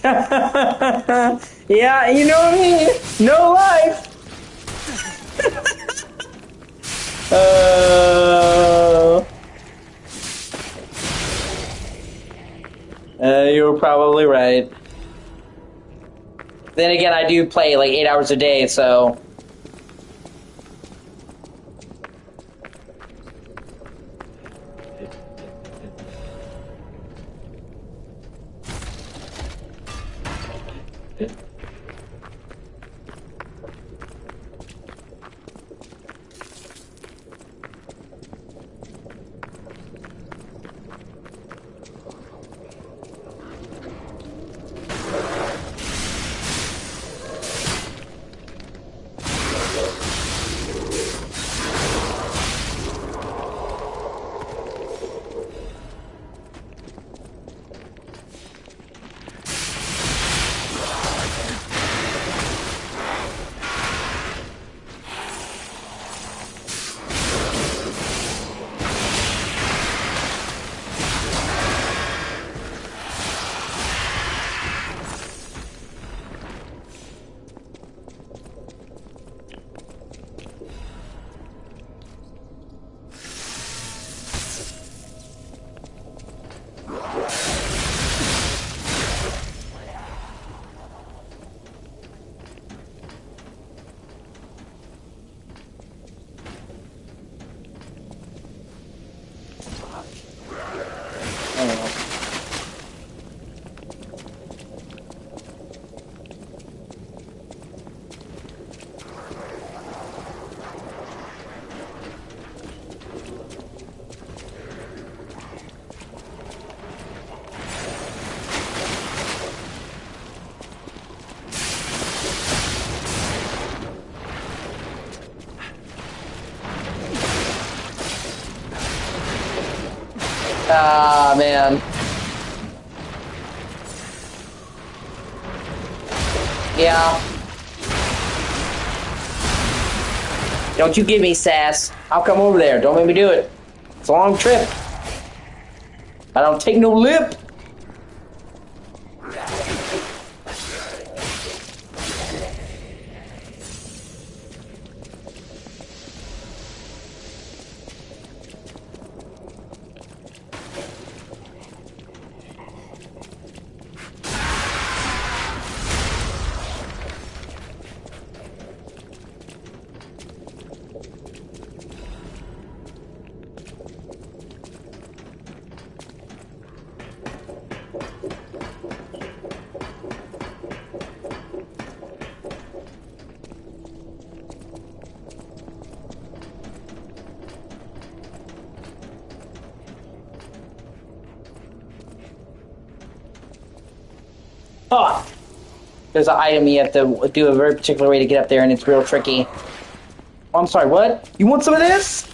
Yeah, you know me. No life. You're probably right. Then again, I do play like 8 hours a day, so. Ah, man. Yeah. Don't you give me sass. I'll come over there. Don't make me do it. It's a long trip. I don't take no lip. Fuck. There's an item you have to do a very particular way to get up there, and it's real tricky. Oh, I'm sorry, what? You want some of this?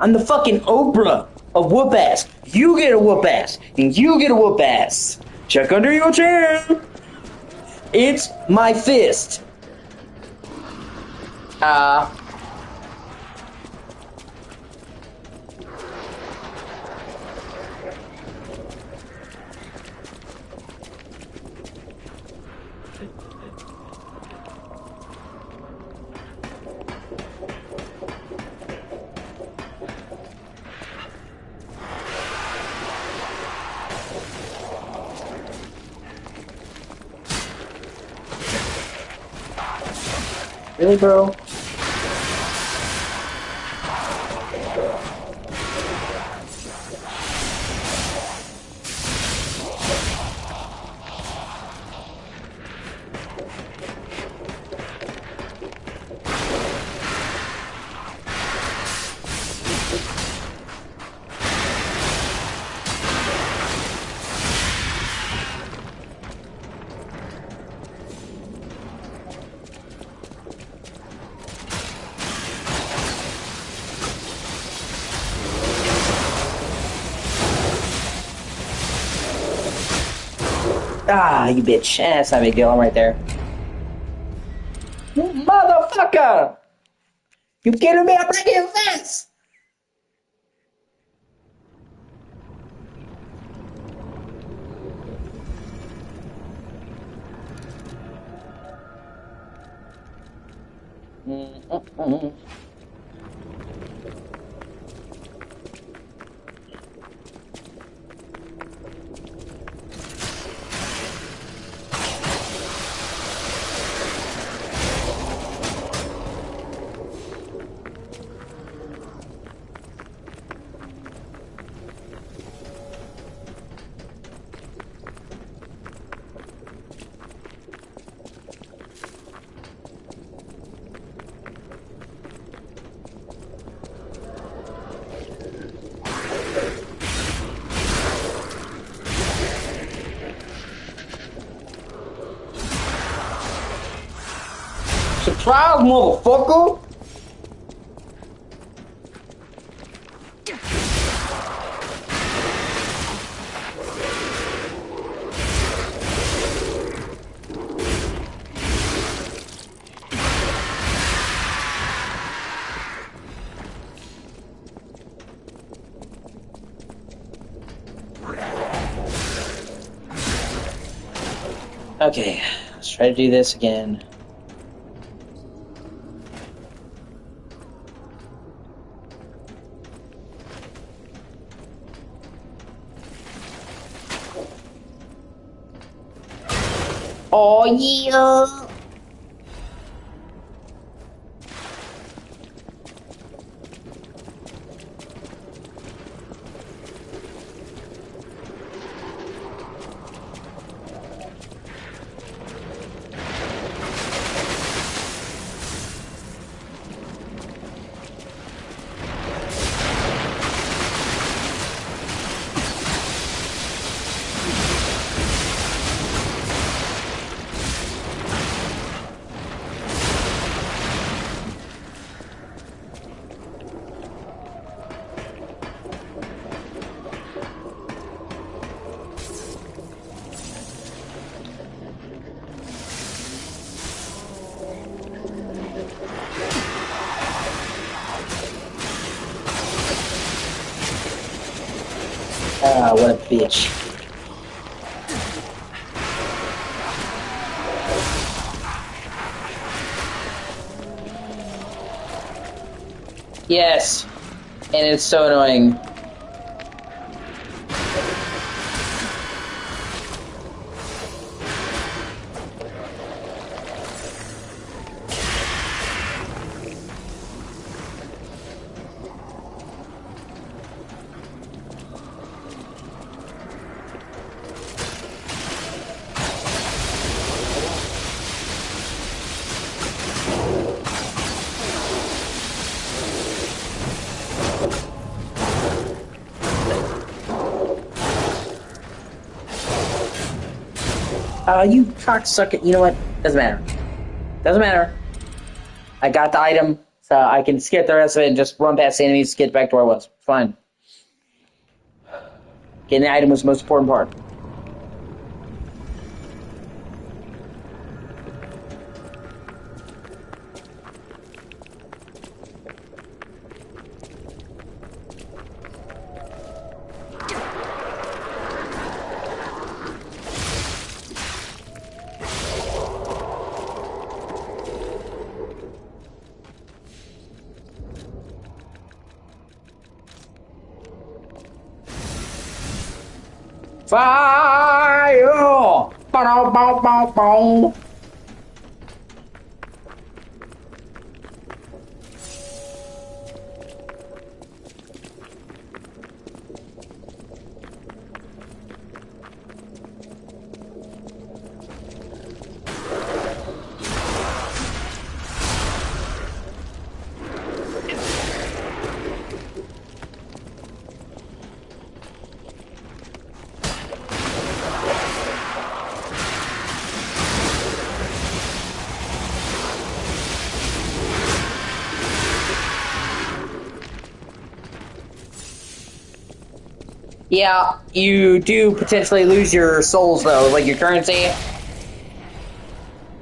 I'm the fucking Oprah of whoop ass. You get a whoop ass, and you get a whoop ass. Check under your chin. It's my fist. Really, bro? Ah, you bitch. That's not a big deal. I'm right there. Motherfucker! You kidding me? I'm breaking your fence! Mm-mm-mm. Surprise, motherfucker! Okay, let's try to do this again. Oh yeah! Ah, what a bitch. Yes, and it's so annoying. You cocksucker. You know what? Doesn't matter. Doesn't matter. I got the item, so I can skip the rest of it and just run past the enemies, get back to where I was. Fine. Getting the item was the most important part. Fire! Bow, bow, bow, bow. Yeah, you do potentially lose your souls, though, like your currency.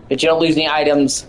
But you don't lose any items.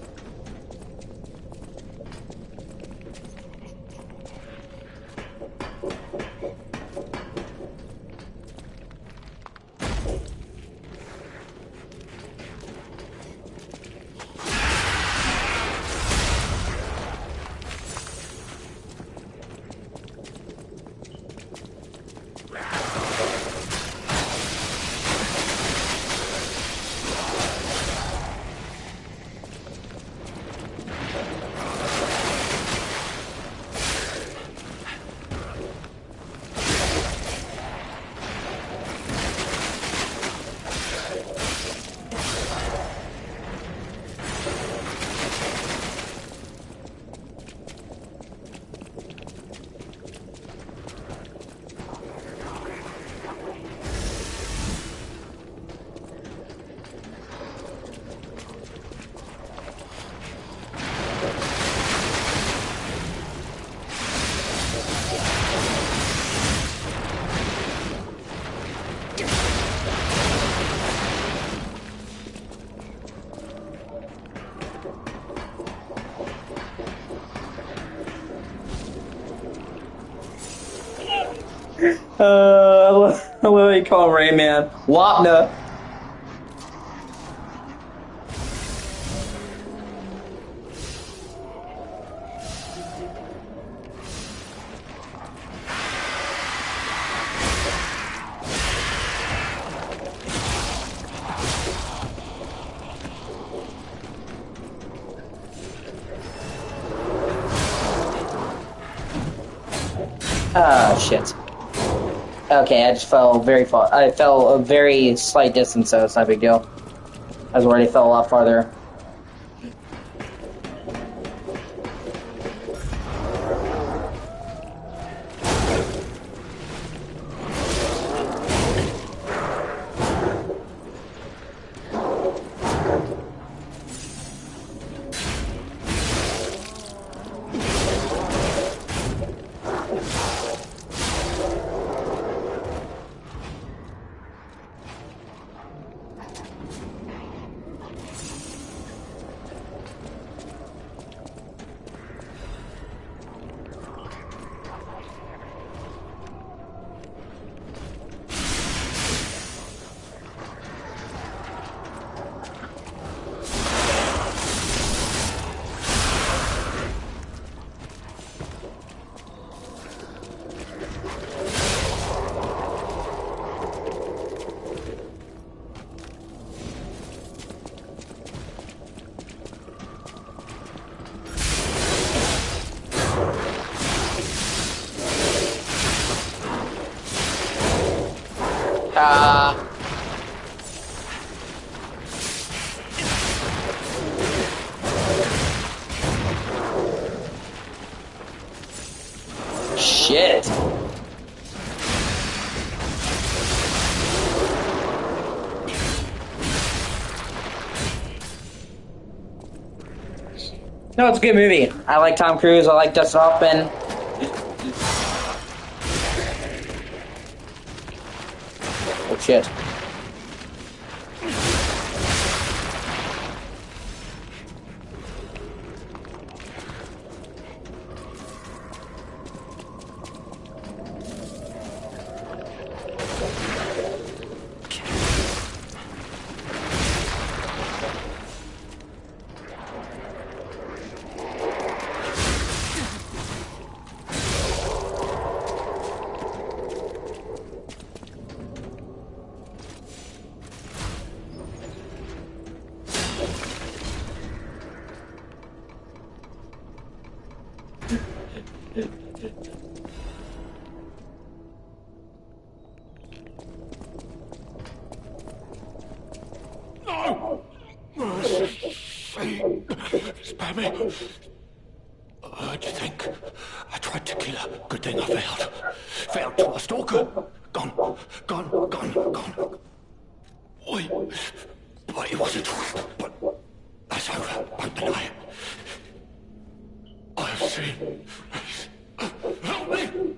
I love how you call him Rayman. Wapna. Ah, shit. Okay, I just fell very far. I fell a very slight distance, so it's not a big deal. I was already fell a lot farther. Shit. No, it's a good movie. I like Tom Cruise. I like Dustin Hoffman. Oh shit. Spare me. How'd you think? I tried to kill her. Good thing I failed. Failed to a stalker. Gone. Wait. But it wasn't. But that's over. But deny. I've seen. Help me!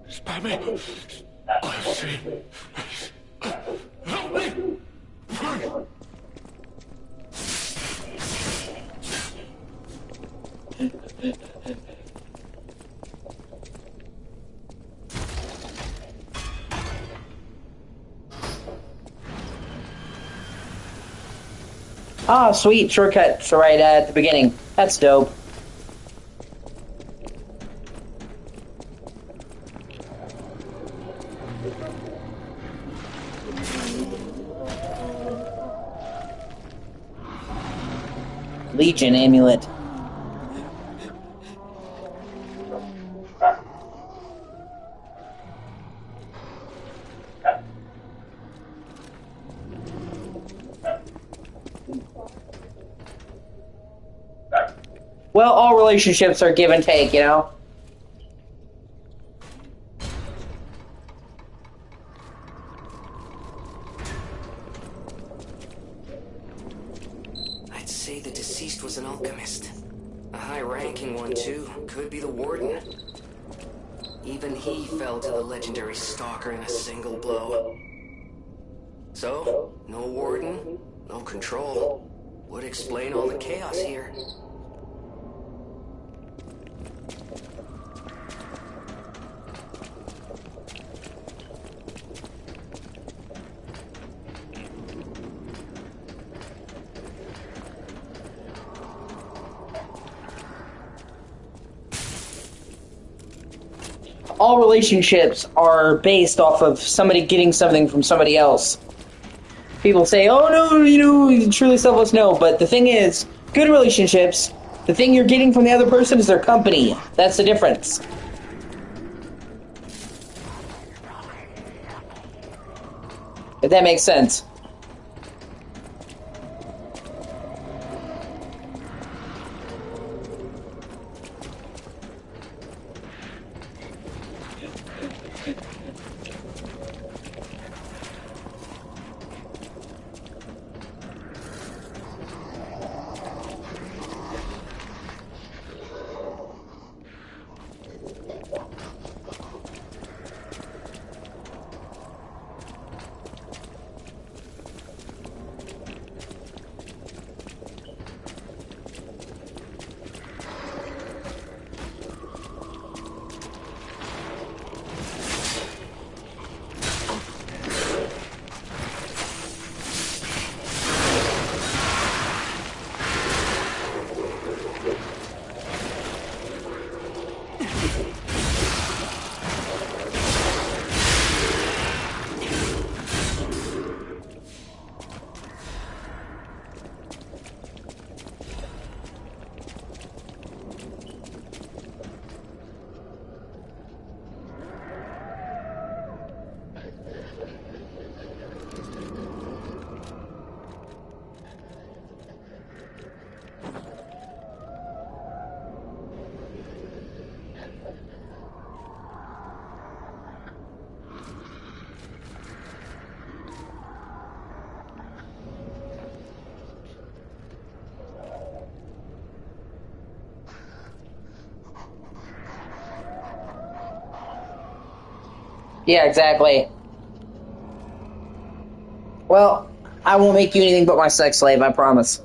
Spare me. I've seen. Help me! Ah, sweet. Shortcut. So right at the beginning. That's dope. Legion amulet. Well, all relationships are give and take, you know? I'd say the deceased was an alchemist. A high-ranking one, too. Could be the warden. Even he fell to the legendary stalker in a single blow. So, no warden, no control. Would explain all the chaos here. All relationships are based off of somebody getting something from somebody else. People say, oh no, you know, truly selfless. No, but the thing is, good relationships, the thing you're getting from the other person is their company. That's the difference. If that makes sense. Yeah, exactly. Well, I won't make you anything but my sex slave, I promise.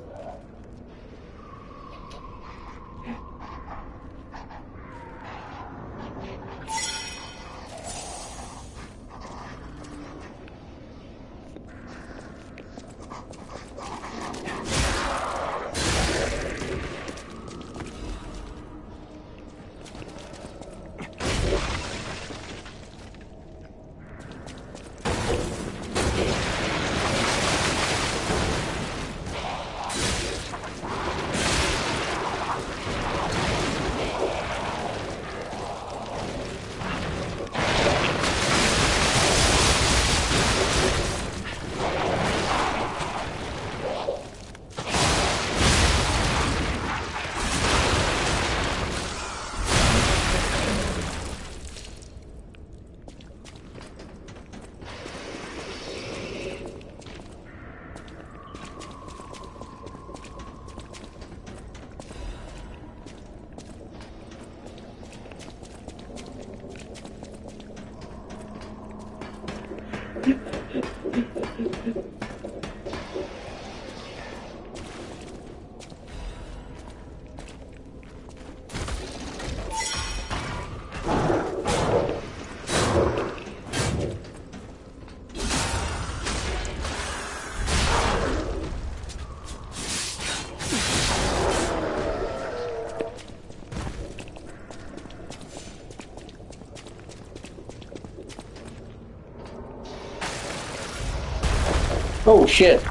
Oh, shit.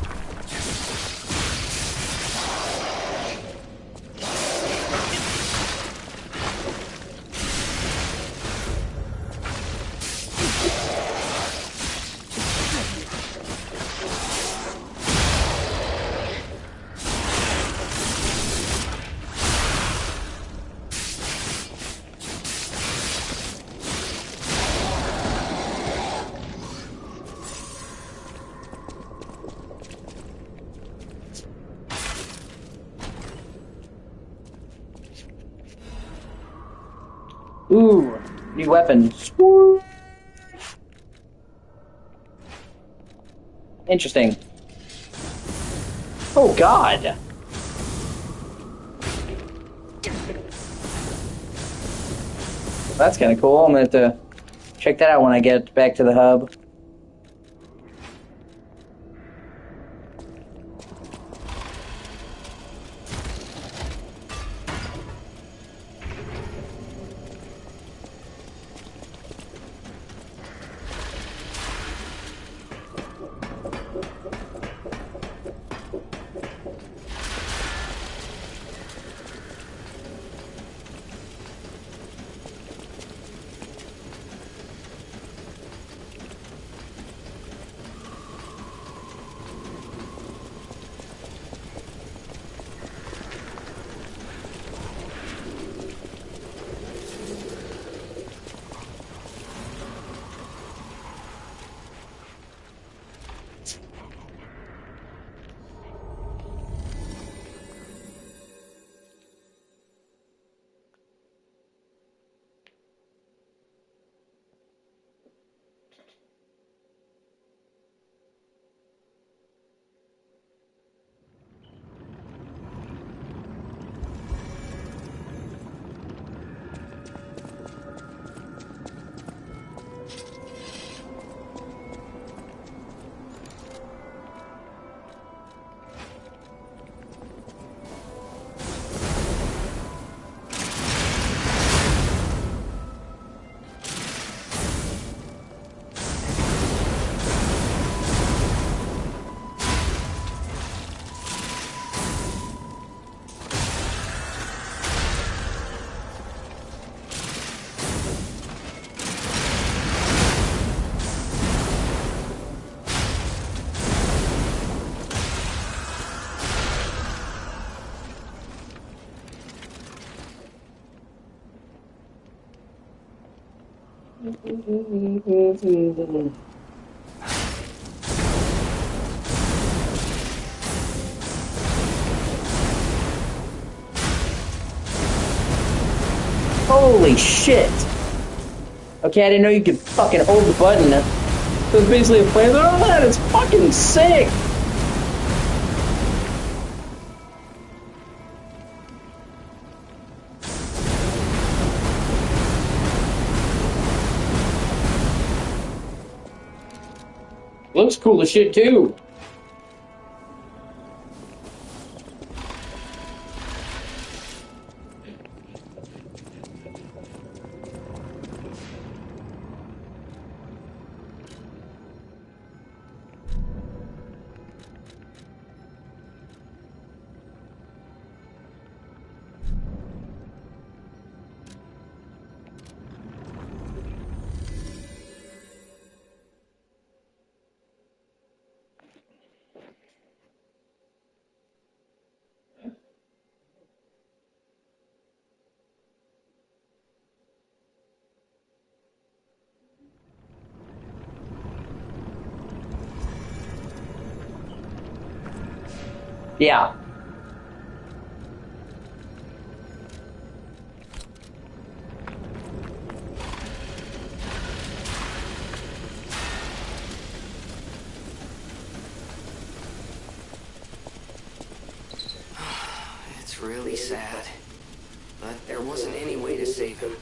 Ooh, new weapons. Interesting. Oh, God. That's kind of cool. I'm gonna have to check that out when I get back to the hub. Holy shit! Okay, I didn't know you could fucking hold the button. So it's basically a flamethrower. Oh, that is fucking sick! Looks cool as shit too. Yeah. It's really sad. But there wasn't any way to save him.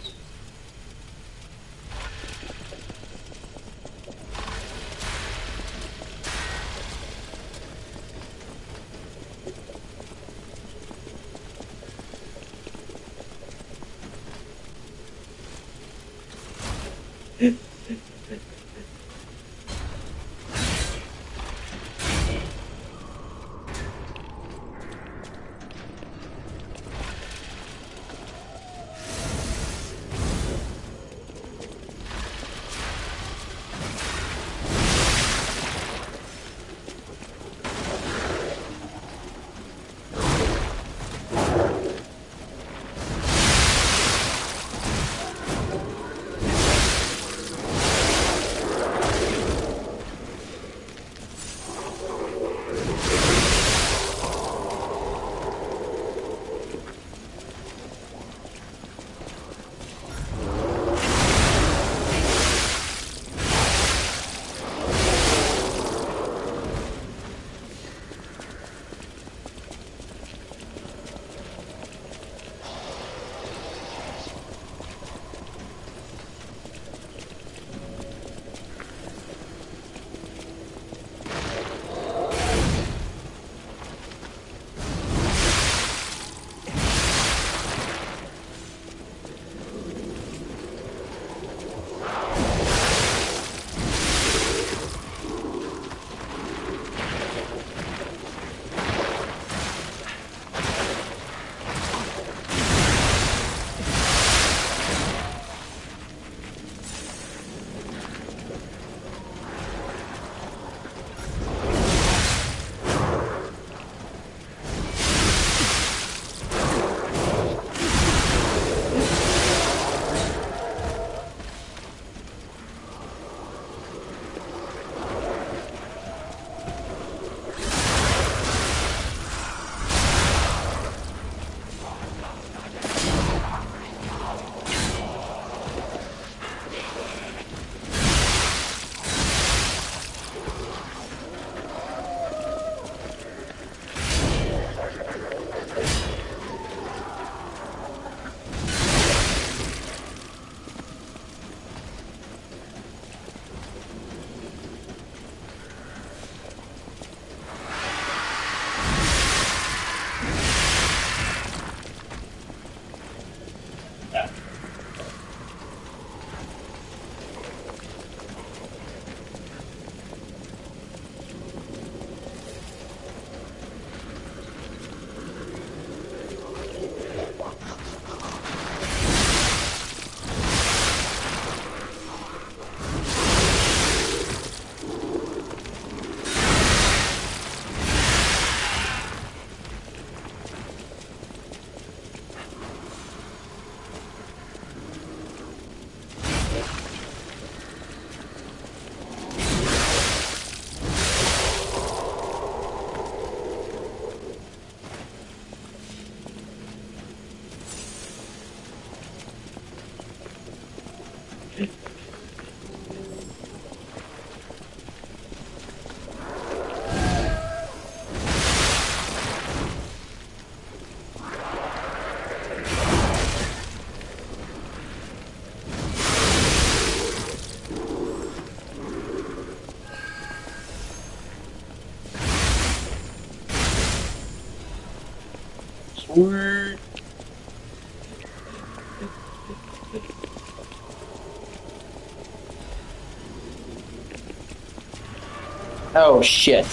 Oh shit.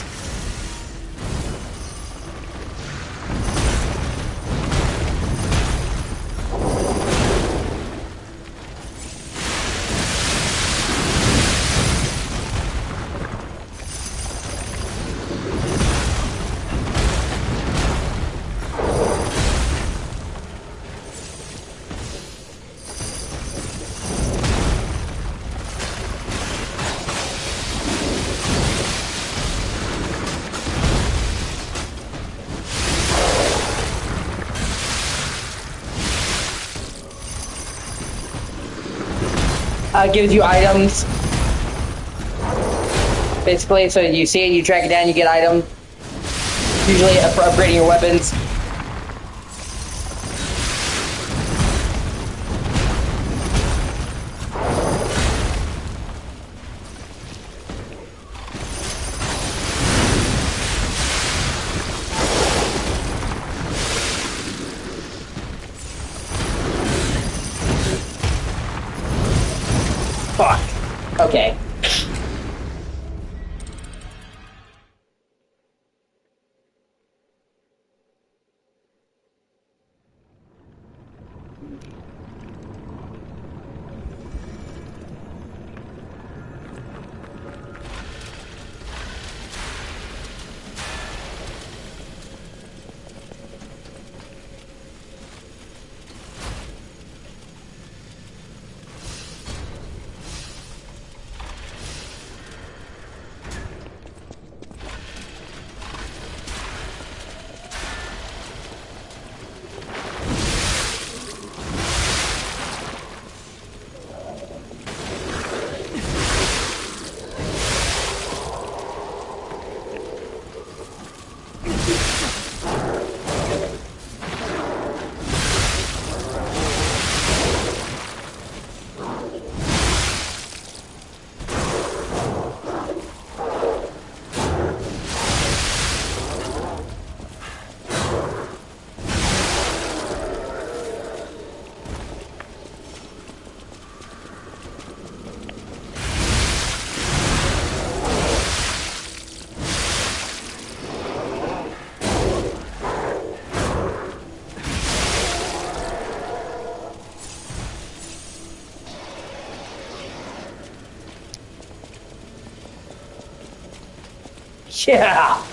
Gives you items. Basically, so you see it, you track it down, you get item. Usually for upgrading your weapons. Fuck. Okay. Yeah.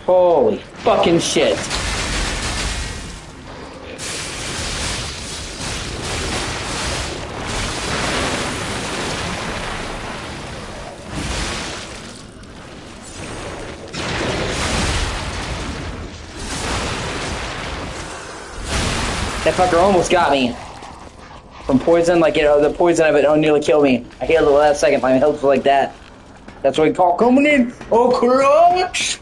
Holy fucking shit. That fucker almost got me. From poison, like, the poison of it nearly killed me. I healed the last second, my health was like that. That's what we call coming in. Oh, crunch!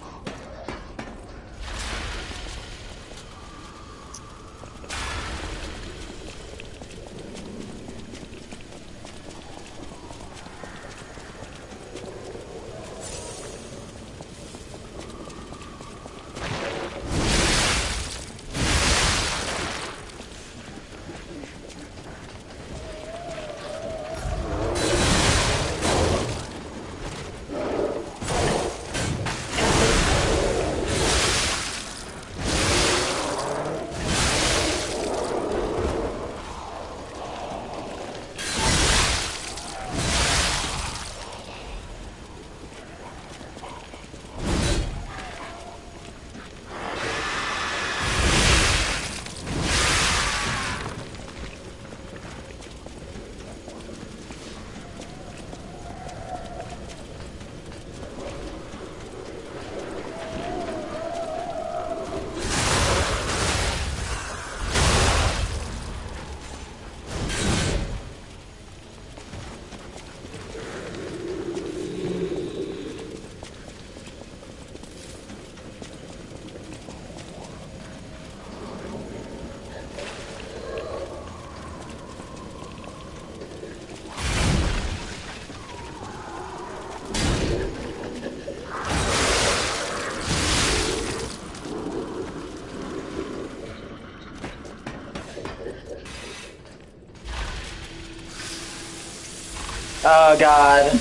Oh God.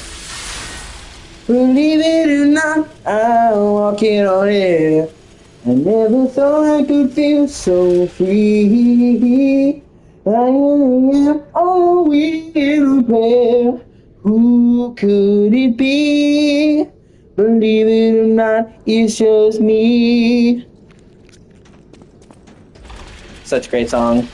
Believe it or not, I'm walking on air. I never thought I could feel so free. I am all we repair. Who could it be? Believe it or not, it's just me. Such a great song.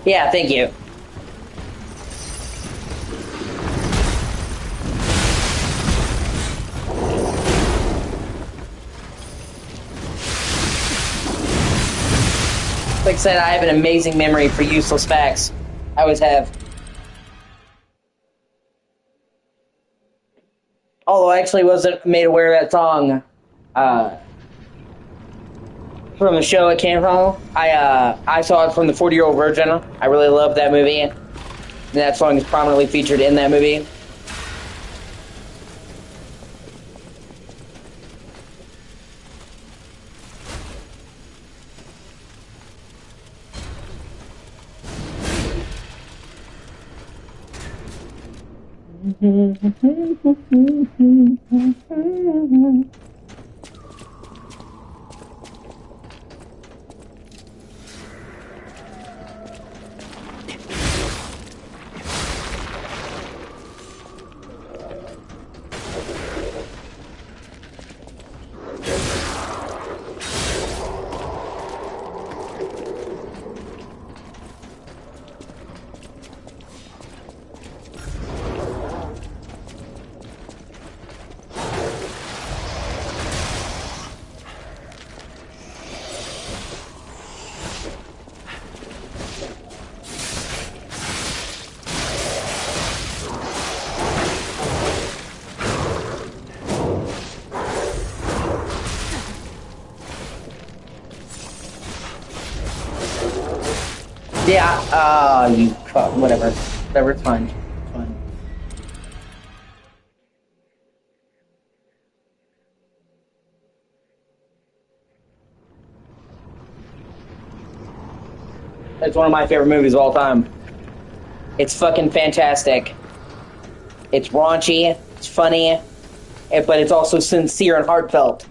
Yeah, thank you. Like I said, I have an amazing memory for useless facts. I always have. Although I actually wasn't made aware of that song from the show it came from. I saw it from the 40-Year-Old Virgin. I really love that movie. And that song is prominently featured in that movie. Yeah, you fuck, whatever. Whatever, it's fine. It's fine. It's one of my favorite movies of all time. It's fucking fantastic. It's raunchy, it's funny, but it's also sincere and heartfelt.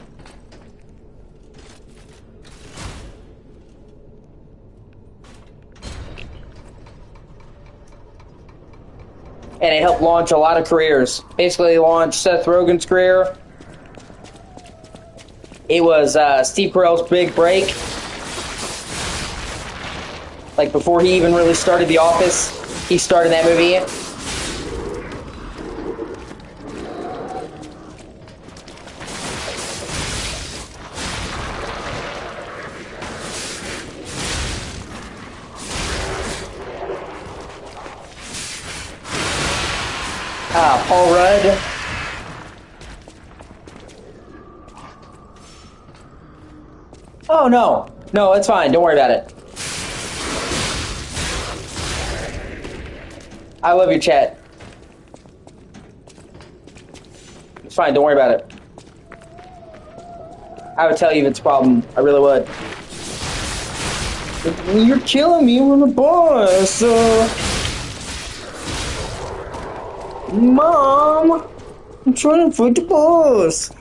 And it helped launch a lot of careers. Basically launched Seth Rogen's career. It was Steve Carell's big break. Like before he even really started The Office, he started that movie. Paul Rudd. Oh no, no, it's fine. Don't worry about it. I love your chat. It's fine. Don't worry about it. I would tell you if it's a problem. I really would. You're killing me with a bus. Mom, I'm trying to fight the bus.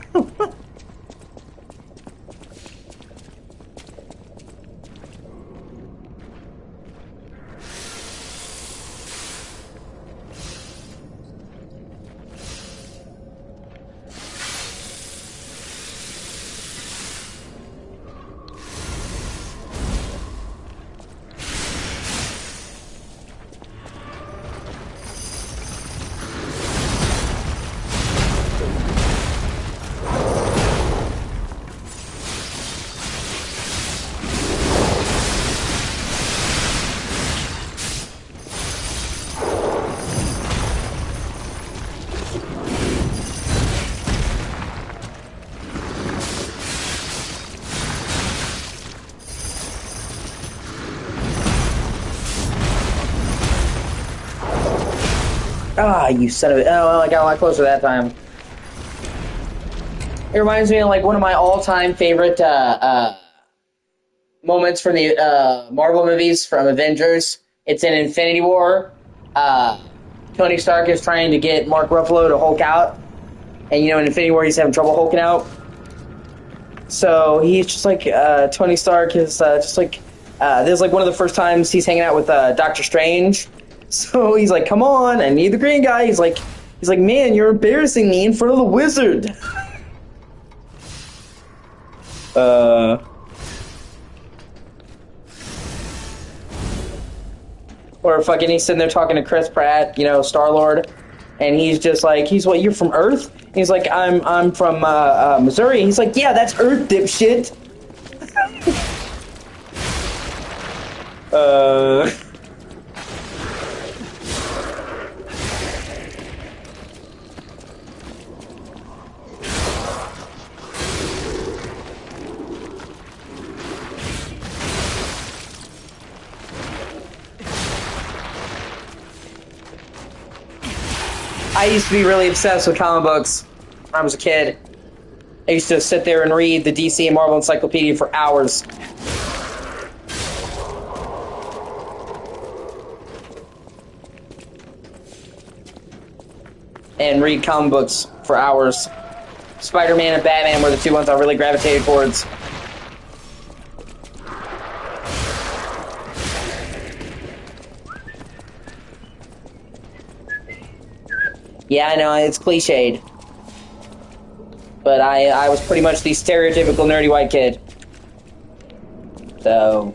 Ah, you son of a... Oh, well, I got a lot closer that time. It reminds me of, like, one of my all-time favorite, moments from the, Marvel movies from Avengers. It's in Infinity War. Tony Stark is trying to get Mark Ruffalo to Hulk out. And, you know, in Infinity War, he's having trouble hulking out. So he's just like, Tony Stark is just like, this is like one of the first times he's hanging out with Doctor Strange. So he's like, come on, I need the green guy. He's like, man, you're embarrassing me in front of the wizard. Or fucking he's sitting there talking to Chris Pratt, you know, Star-Lord. And he's just like, what, you're from Earth? And he's like, I'm from Missouri. And he's like, yeah, that's Earth, dipshit. I used to be really obsessed with comic books when I was a kid. I used to sit there and read the DC and Marvel Encyclopedia for hours. And read comic books for hours. Spider-Man and Batman were the two ones I really gravitated towards. Yeah, I know, it's cliched. But I was pretty much the stereotypical nerdy white kid. So...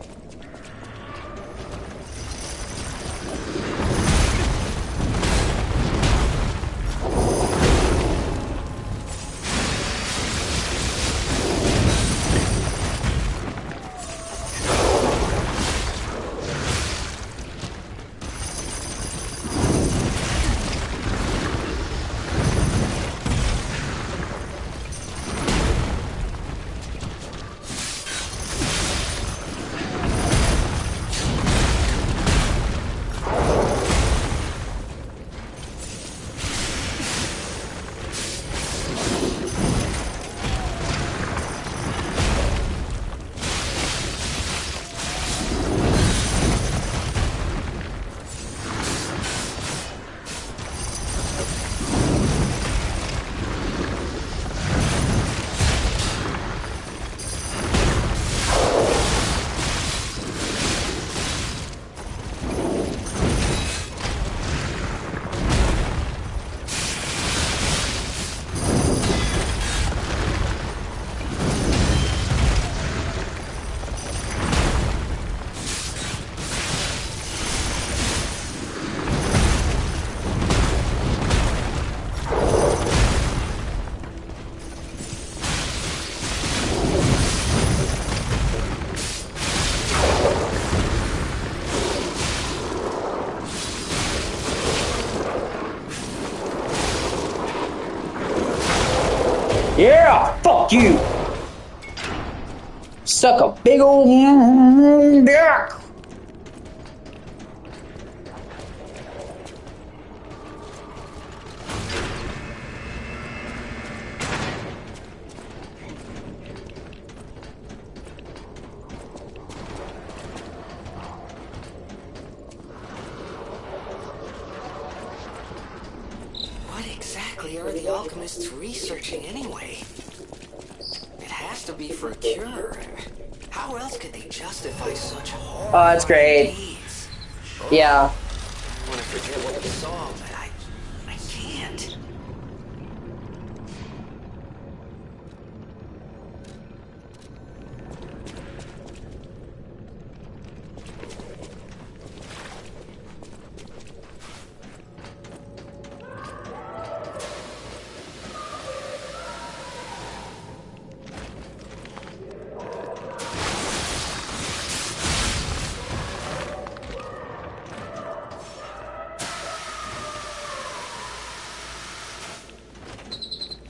Yeah, fuck you. Suck a big old dick. What exactly are the alchemists researching anyway? It has to be for a cure. How else could they justify such horrible That's great. deeds? Yeah. I want to forget what we saw, but I can't.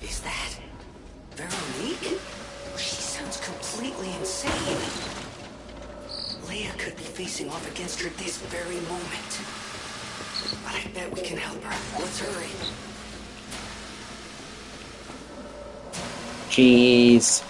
Is that Veronique? She sounds completely insane. Leia could be facing off against her this very moment. But I bet we can help her. Let's hurry. Jeez.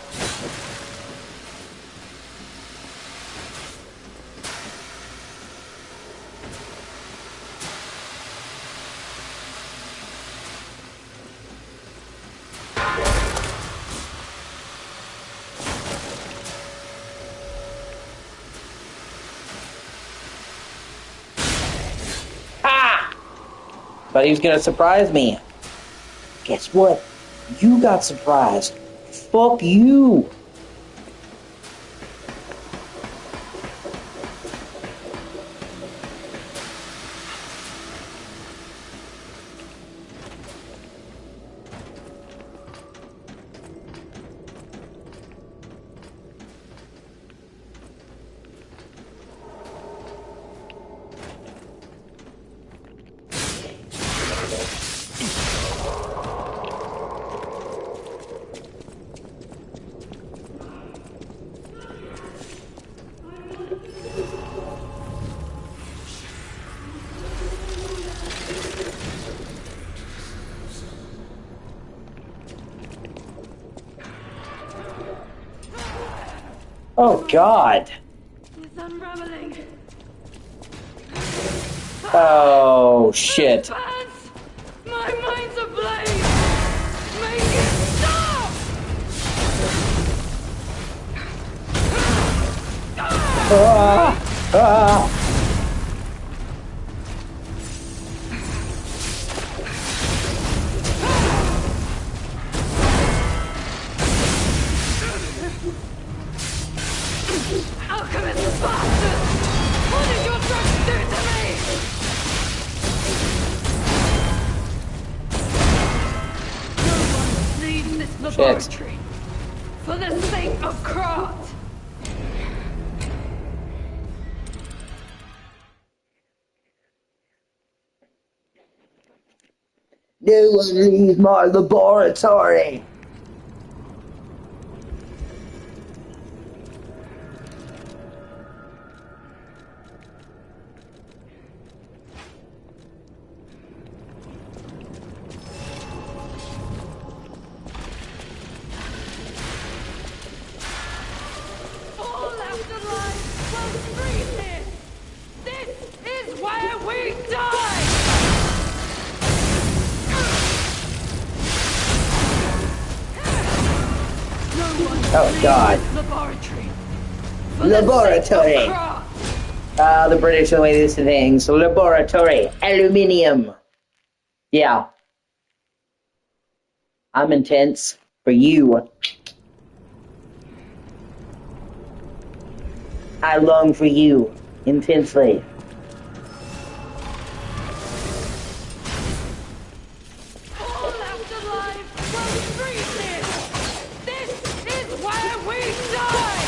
But he was gonna surprise me. Guess what? You got surprised. Fuck you. Oh, God. It's unraveling. Oh, shit. Pants! My mind's ablaze! Make it stop! Ah! Alchemist bastard! What did your drugs do to me? No one leaves this laboratory for the sake of craft. No one leaves my laboratory. All left alive will freeze here. This is where we die. No one Oh, God. leaves this laboratory. For Laboratory. the sake of craft. The British are the way they do things. Laboratory. Aluminium. Yeah. I'm intense for you. I long for you intensely. All left alive will freeze here. This is where we die.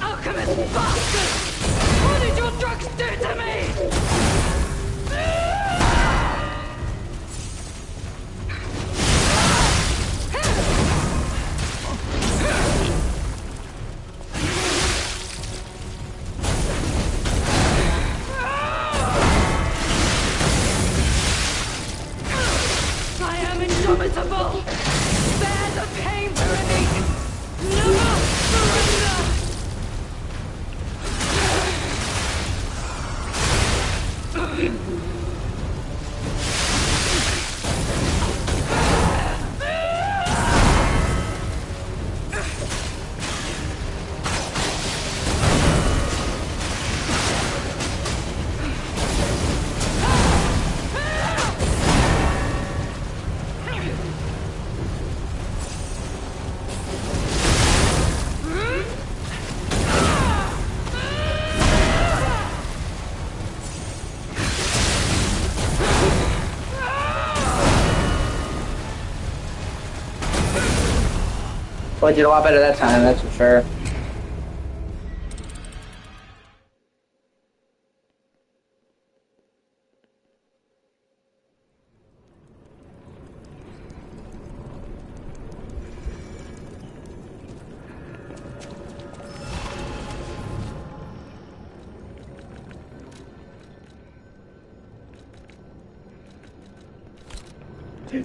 Alchemist bastard! What did your drugs do to me? I am indomitable! Bear the pain, Veronique! Never surrender! Well, I did a lot better that time, that's for sure. My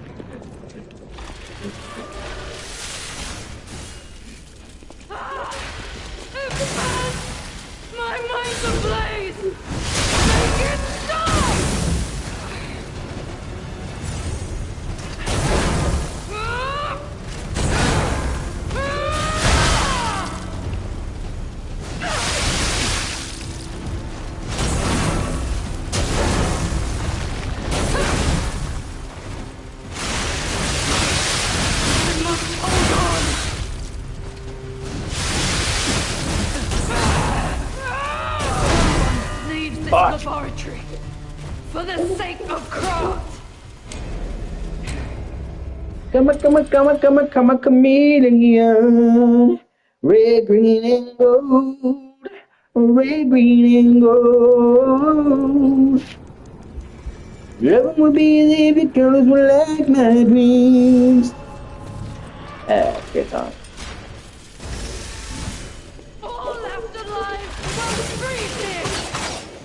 mind's ablaze! Make it stop! I must hold on! Leave this laboratory for the sake of craft. Come on, chameleon. Red, green, and gold. Red, green, and gold. Heaven would be there if your colors were like my dreams. Good song. All left alive will freeze here.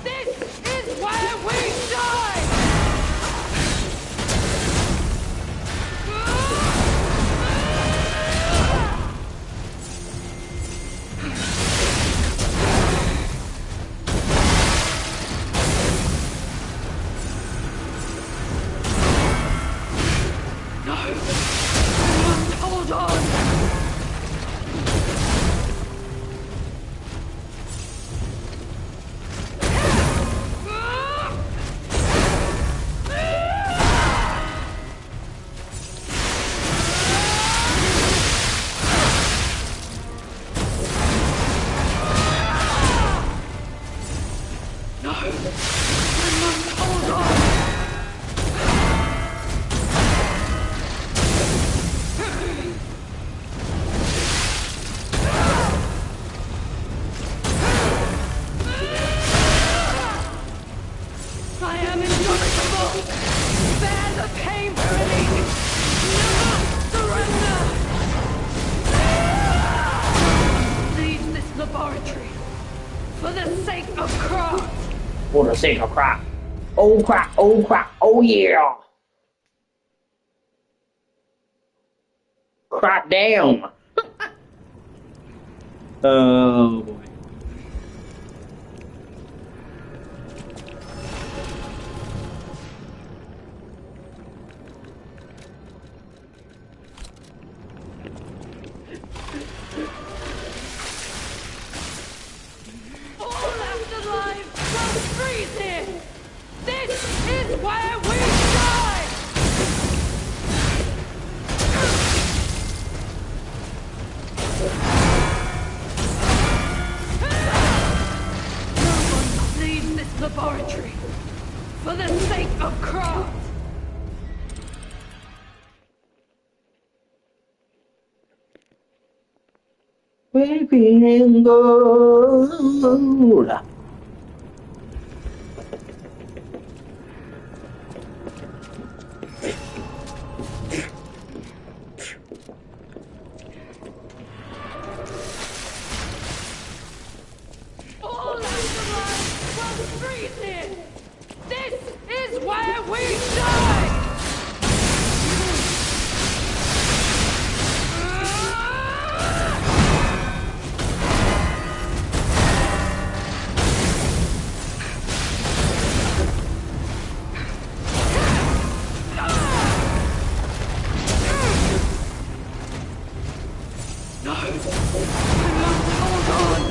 This is where we die. No, I must hold on. No, I must hold on. I am indomitable. Bear the pain, Verily. Never surrender. Leave this laboratory for the sake of craft. For the sake of crap. Oh crap, oh crap, oh yeah. Crap down. Oh boy. All left alive will freeze here. This is where we die. No one leaves this laboratory for the sake of craft. Red, green, and gold. All left alive will freeze here. This is where we die. No, I must hold on.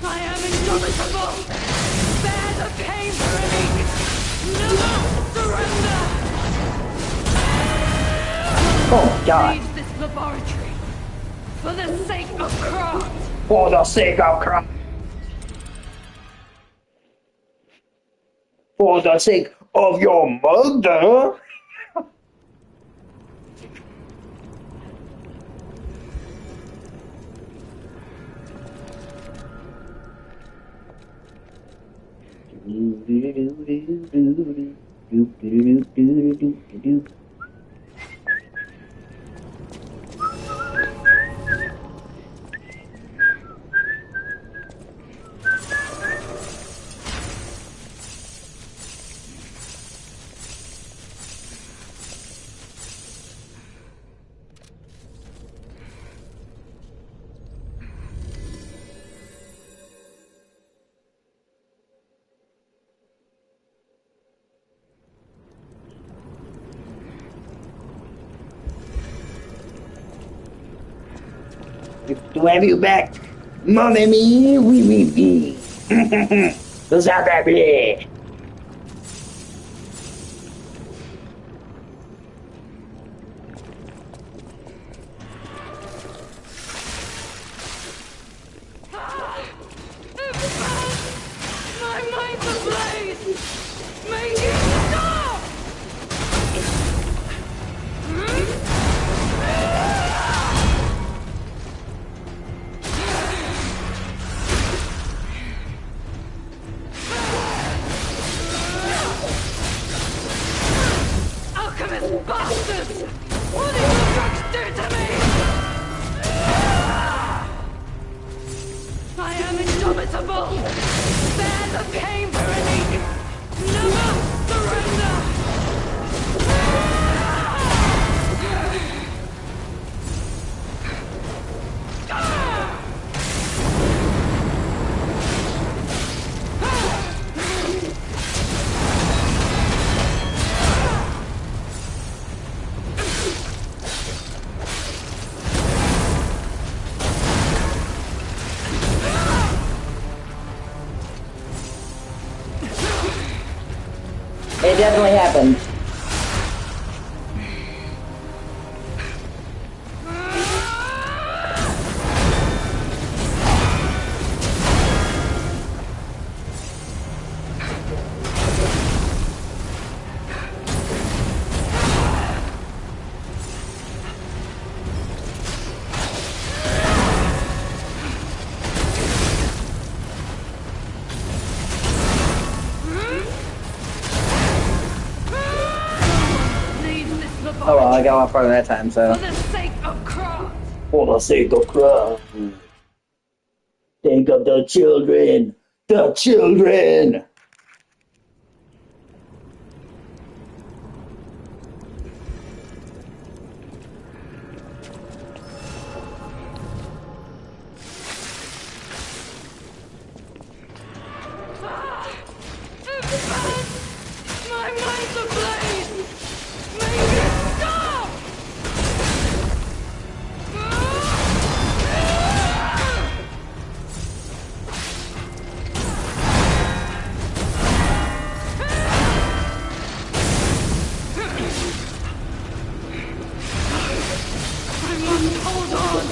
I am indomitable. Bear the pain, Verily. Never surrender. Oh god. Leave this laboratory for the sake of craft. For the sake of crap. For the sake of your mother. to have you back, mon ami. Oui, oui, oui. Vous avez My mind's ablaze! Make it stop! Alchemist bastards! What did your drugs do to me? I am indomitable! Bear the pain, Veronique! Never surrender! It definitely happened. Oh well, I got a lot farther that time, so. For the sake of craft! For the sake of craft. Think of the children. The children. My mind's ablaze! Make it stop! I must hold on!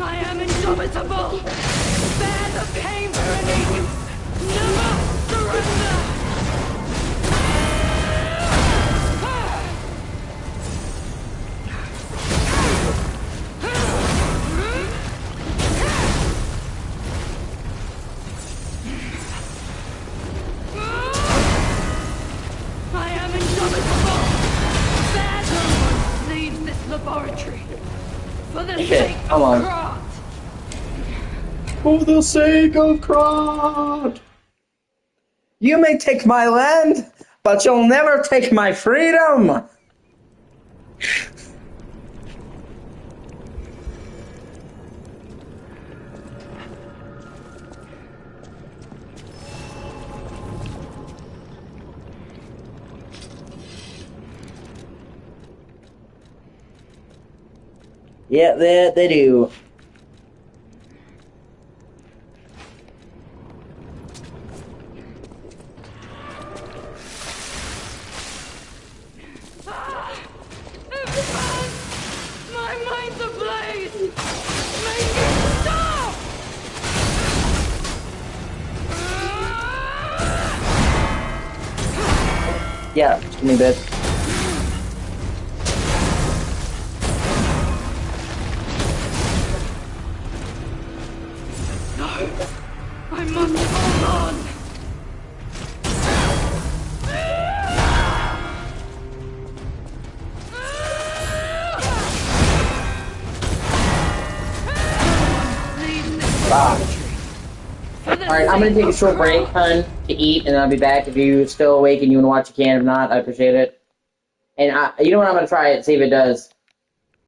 I am indomitable! Bear the pain, Veronique! Never surrender! I am indomitable! Bear no one leaves this laboratory! For the sake of come on. craft! For the sake of craft. You may take my land, but you'll never take my freedom. Yeah, they do. My mind's ablaze! Make it stop! Yeah, just give me a bit. I must hold on! Alright, I'm gonna take a short break, hun, to eat, and then I'll be back. If you're still awake and you want to watch, you can. If not, I appreciate it. And you know what? I'm gonna try it, see if it does.